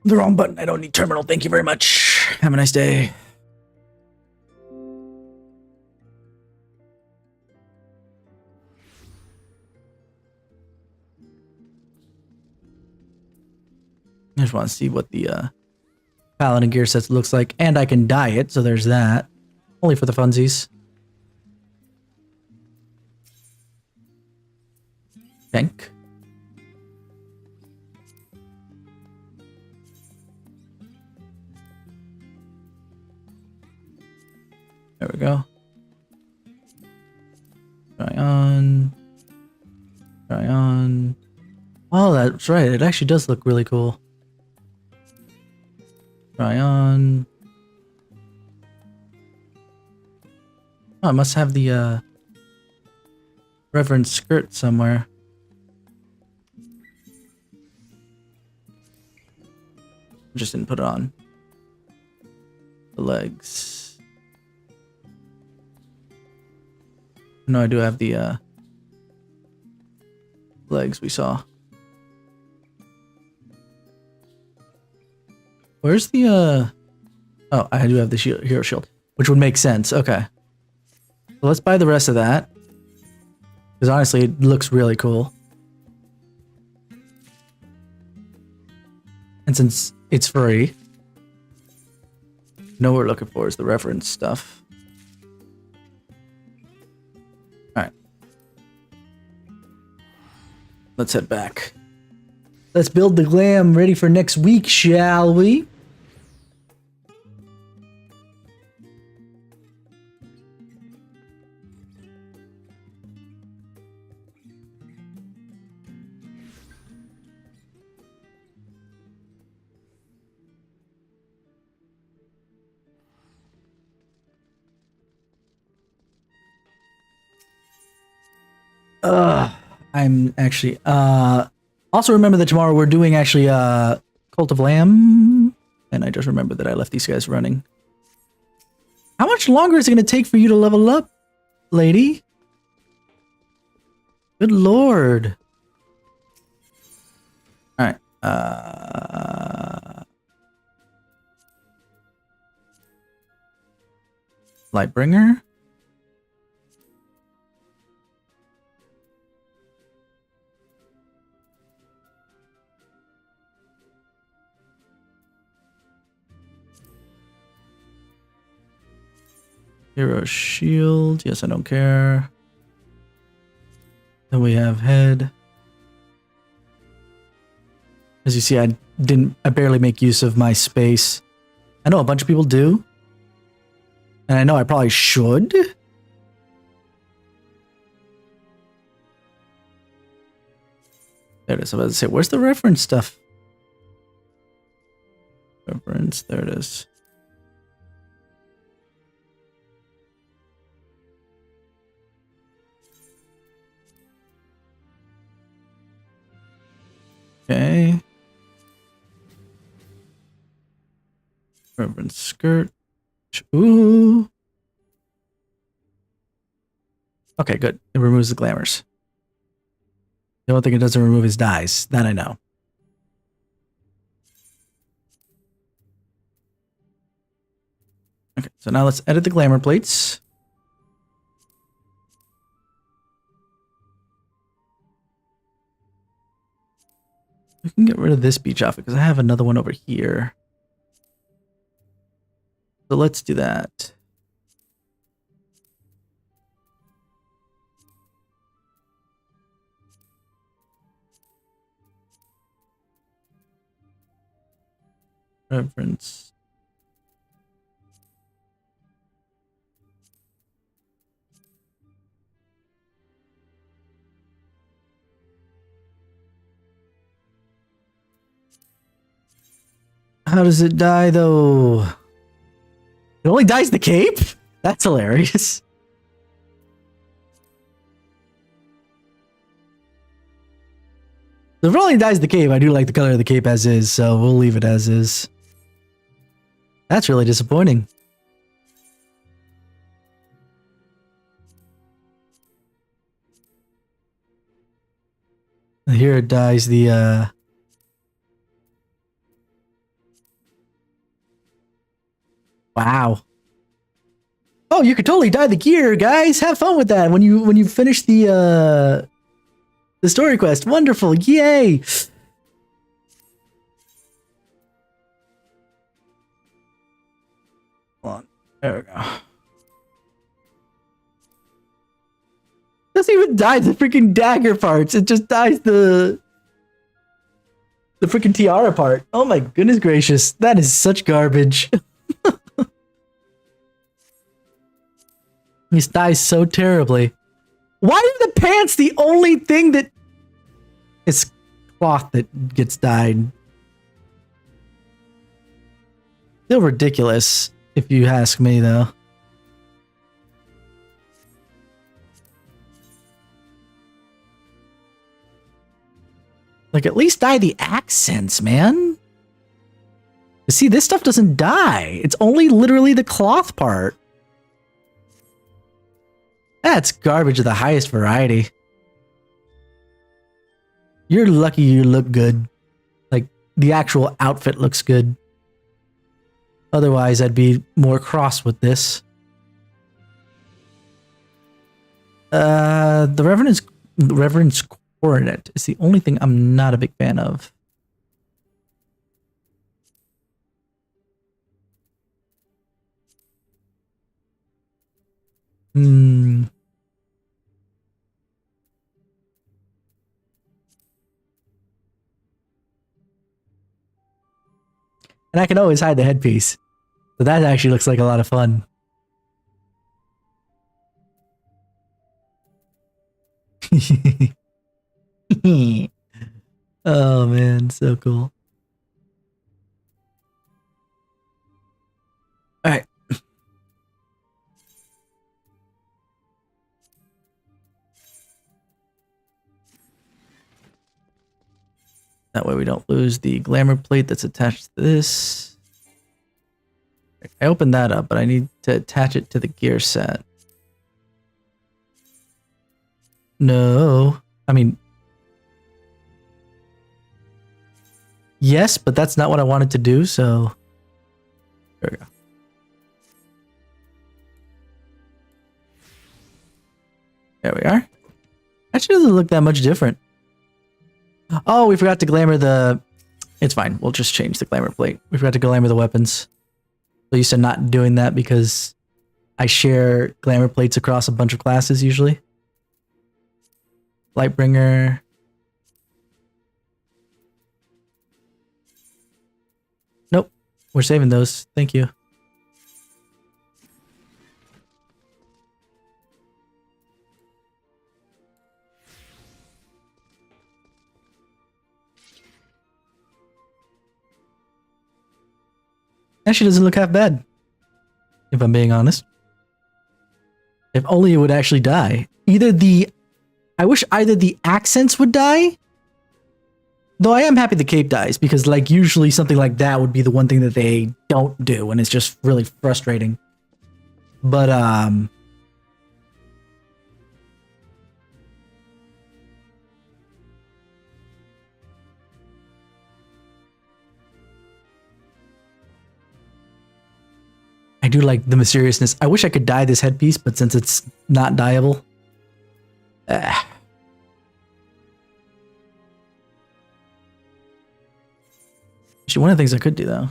the wrong button. I don't need terminal. Thank you very much. Have a nice day. I just want to see what the Paladin gear sets looks like. And I can dye it, so there's that. Only for the funsies. Tank. There we go. Try on. Try on. Oh, that's right. It actually does look really cool. Try on. Oh, I must have the Reverend skirt somewhere. Just didn't put it on. The legs. No, I do have the legs we saw. Where's the oh, I do have the shield, hero shield, which would make sense. Okay. So let's buy the rest of that. Because honestly, it looks really cool. And since it's free, what we're looking for is the reference stuff. Alright. Let's head back. Let's build the glam ready for next week, shall we? I'm actually also remember that tomorrow we're doing actually Cult of Lamb, and I just remembered that I left these guys running. How much longer is it gonna take for you to level up, lady? Good lord. Alright. Lightbringer. Hero shield. Yes, I don't care. Then we have head. As you see, I barely make use of my space. I know a bunch of people do. And I know I probably should. There it is. I was about to say, where's the reference stuff? Reference, there it is. Okay. Reverend skirt. Ooh. Okay, good. It removes the glamours. The only thing it doesn't remove is dyes. That I know. Okay, so now let's edit the glamour plates. We can get rid of this beach outfit because I have another one over here. So let's do that. Reference. How does it die though? It only dies the cape? That's hilarious. If it only dies the cape, I do like the color of the cape as is, so we'll leave it as is. That's really disappointing. Here it dies the Wow. Oh, you could totally dye the gear, guys. Have fun with that when you finish the story quest. Wonderful. Yay. Hold on. There we go. Doesn't even dye the freaking dagger parts. It just dyes the freaking tiara part. Oh my goodness gracious. That is such garbage. This dies so terribly. Why are the pants the only thing that... It's cloth that gets dyed. Still ridiculous, if you ask me, though. Like, at least dye the accents, man. See, this stuff doesn't dye. It's only literally the cloth part. That's garbage of the highest variety. You're lucky you look good. Like, the actual outfit looks good. Otherwise, I'd be more cross with this. The Reverend's Coronet is the only thing I'm not a big fan of. And I can always hide the headpiece. So that actually looks like a lot of fun. Oh man, so cool. Alright. That way we don't lose the glamour plate that's attached to this. I opened that up, but I need to attach it to the gear set. No. I mean... Yes, but that's not what I wanted to do, so... There we go. There we are. Actually doesn't look that much different. Oh, we forgot to glamour the... It's fine. We'll just change the glamour plate. We forgot to glamour the weapons. So used to not doing that because I share glamour plates across a bunch of classes usually. Lightbringer. Nope. We're saving those. Thank you. Actually doesn't look half bad, if I'm being honest. If only it would actually die. I wish either the accents would die, though I am happy the cape dies, because like usually something like that would be the one thing that they don't do, and it's just really frustrating. But I do like the mysteriousness. I wish I could dye this headpiece, but since it's not dyeable, actually, one of the things I could do though,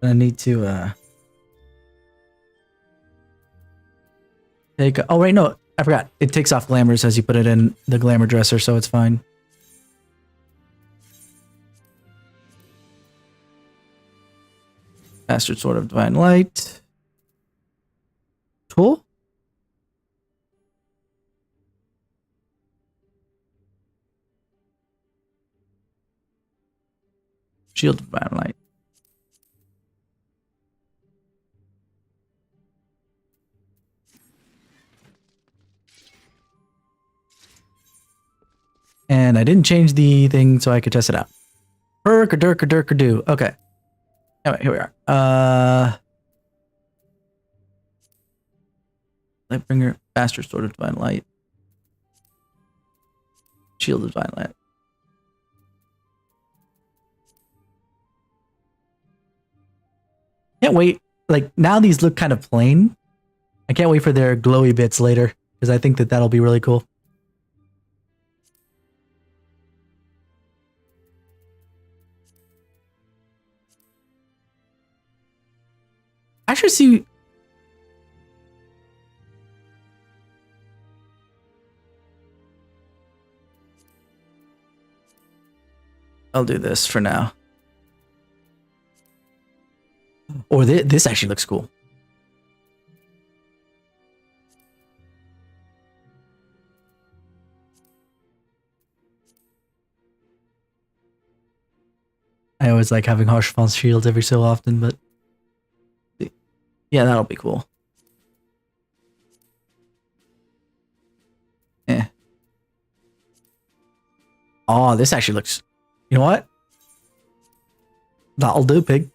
I need to take. Oh wait, no, I forgot. It takes off glamours as you put it in the glamour dresser, so it's fine. Bastard Sword of Divine Light. Tool? Shield of Divine Light. And I didn't change the thing so I could test it out. Perk or dirk or dirk or do. Okay. Anyway, here we are. Lightbringer, Bastard Sword of Divine Light. Shield of Divine Light. Can't wait. Like, now these look kind of plain. I can't wait for their glowy bits later, because I think that that'll be really cool. I should see. I'll do this for now. Or this actually looks cool. I always like having Harshfall's shields every so often, but yeah, that'll be cool. Eh. Oh, this actually looks... You know what? That'll do, pig.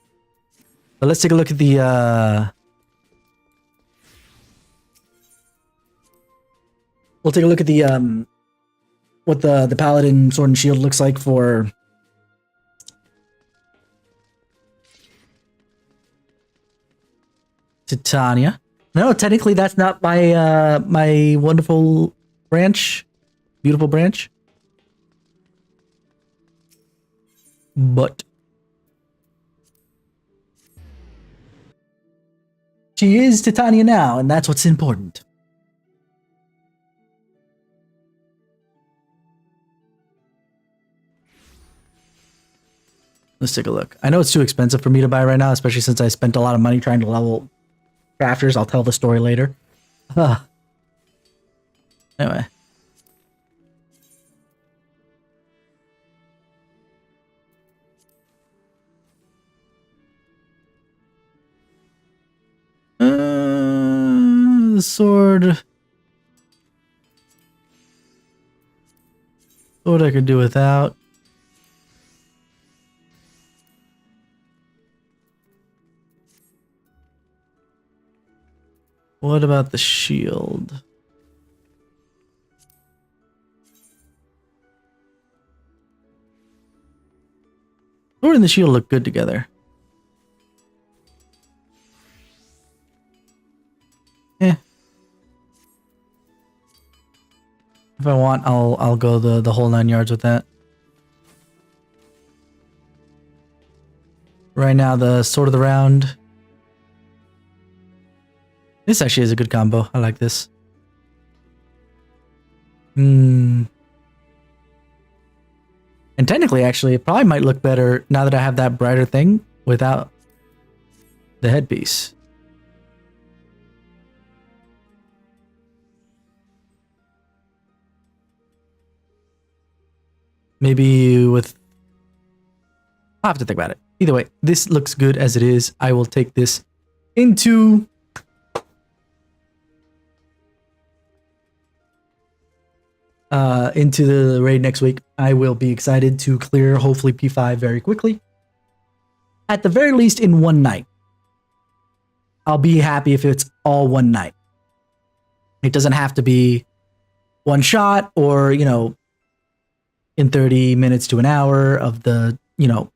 But let's take a look at the... We'll take a look at the... What the Paladin Sword and Shield looks like for... Titania. No, technically that's not my my wonderful branch. Beautiful branch. But she is Titania now, and that's what's important. Let's take a look. I know it's too expensive for me to buy right now, especially since I spent a lot of money trying to level crafters. I'll tell the story later. Anyway. The sword. Sword I could do without. What about the shield? Sword and the shield look good together. Eh. If I want, I'll go the whole 9 yards with that. Right now, the sword of the round. This actually is a good combo. I like this. And technically, actually, it probably might look better now that I have that brighter thing without the headpiece. Maybe with... I'll have to think about it. Either way, this looks good as it is. I will take this into... into the raid next week. I will be excited to clear hopefully P5 very quickly. At the very least in one night. I'll be happy if it's all one night. It doesn't have to be one shot or, you know, in 30 minutes to an hour of the, you know,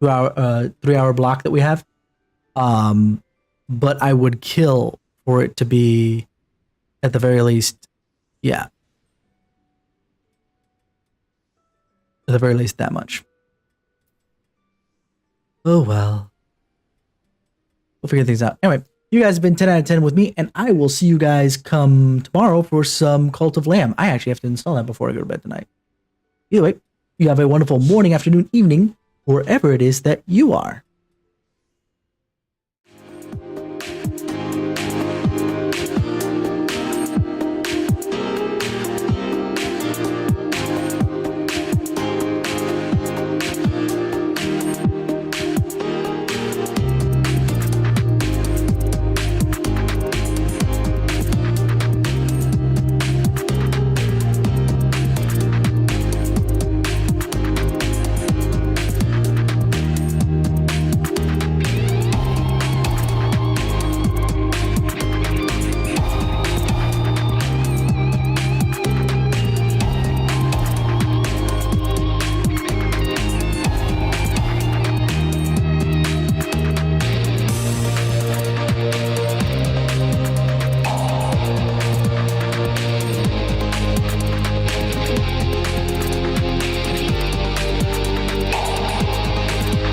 3 hour block that we have. But I would kill for it to be at the very least, yeah. At the very least that much. Oh well. We'll figure things out. Anyway, you guys have been 10 out of 10 with me, and I will see you guys come tomorrow for some Cult of Lamb. I actually have to install that before I go to bed tonight. Either way, you have a wonderful morning, afternoon, evening, wherever it is that you are.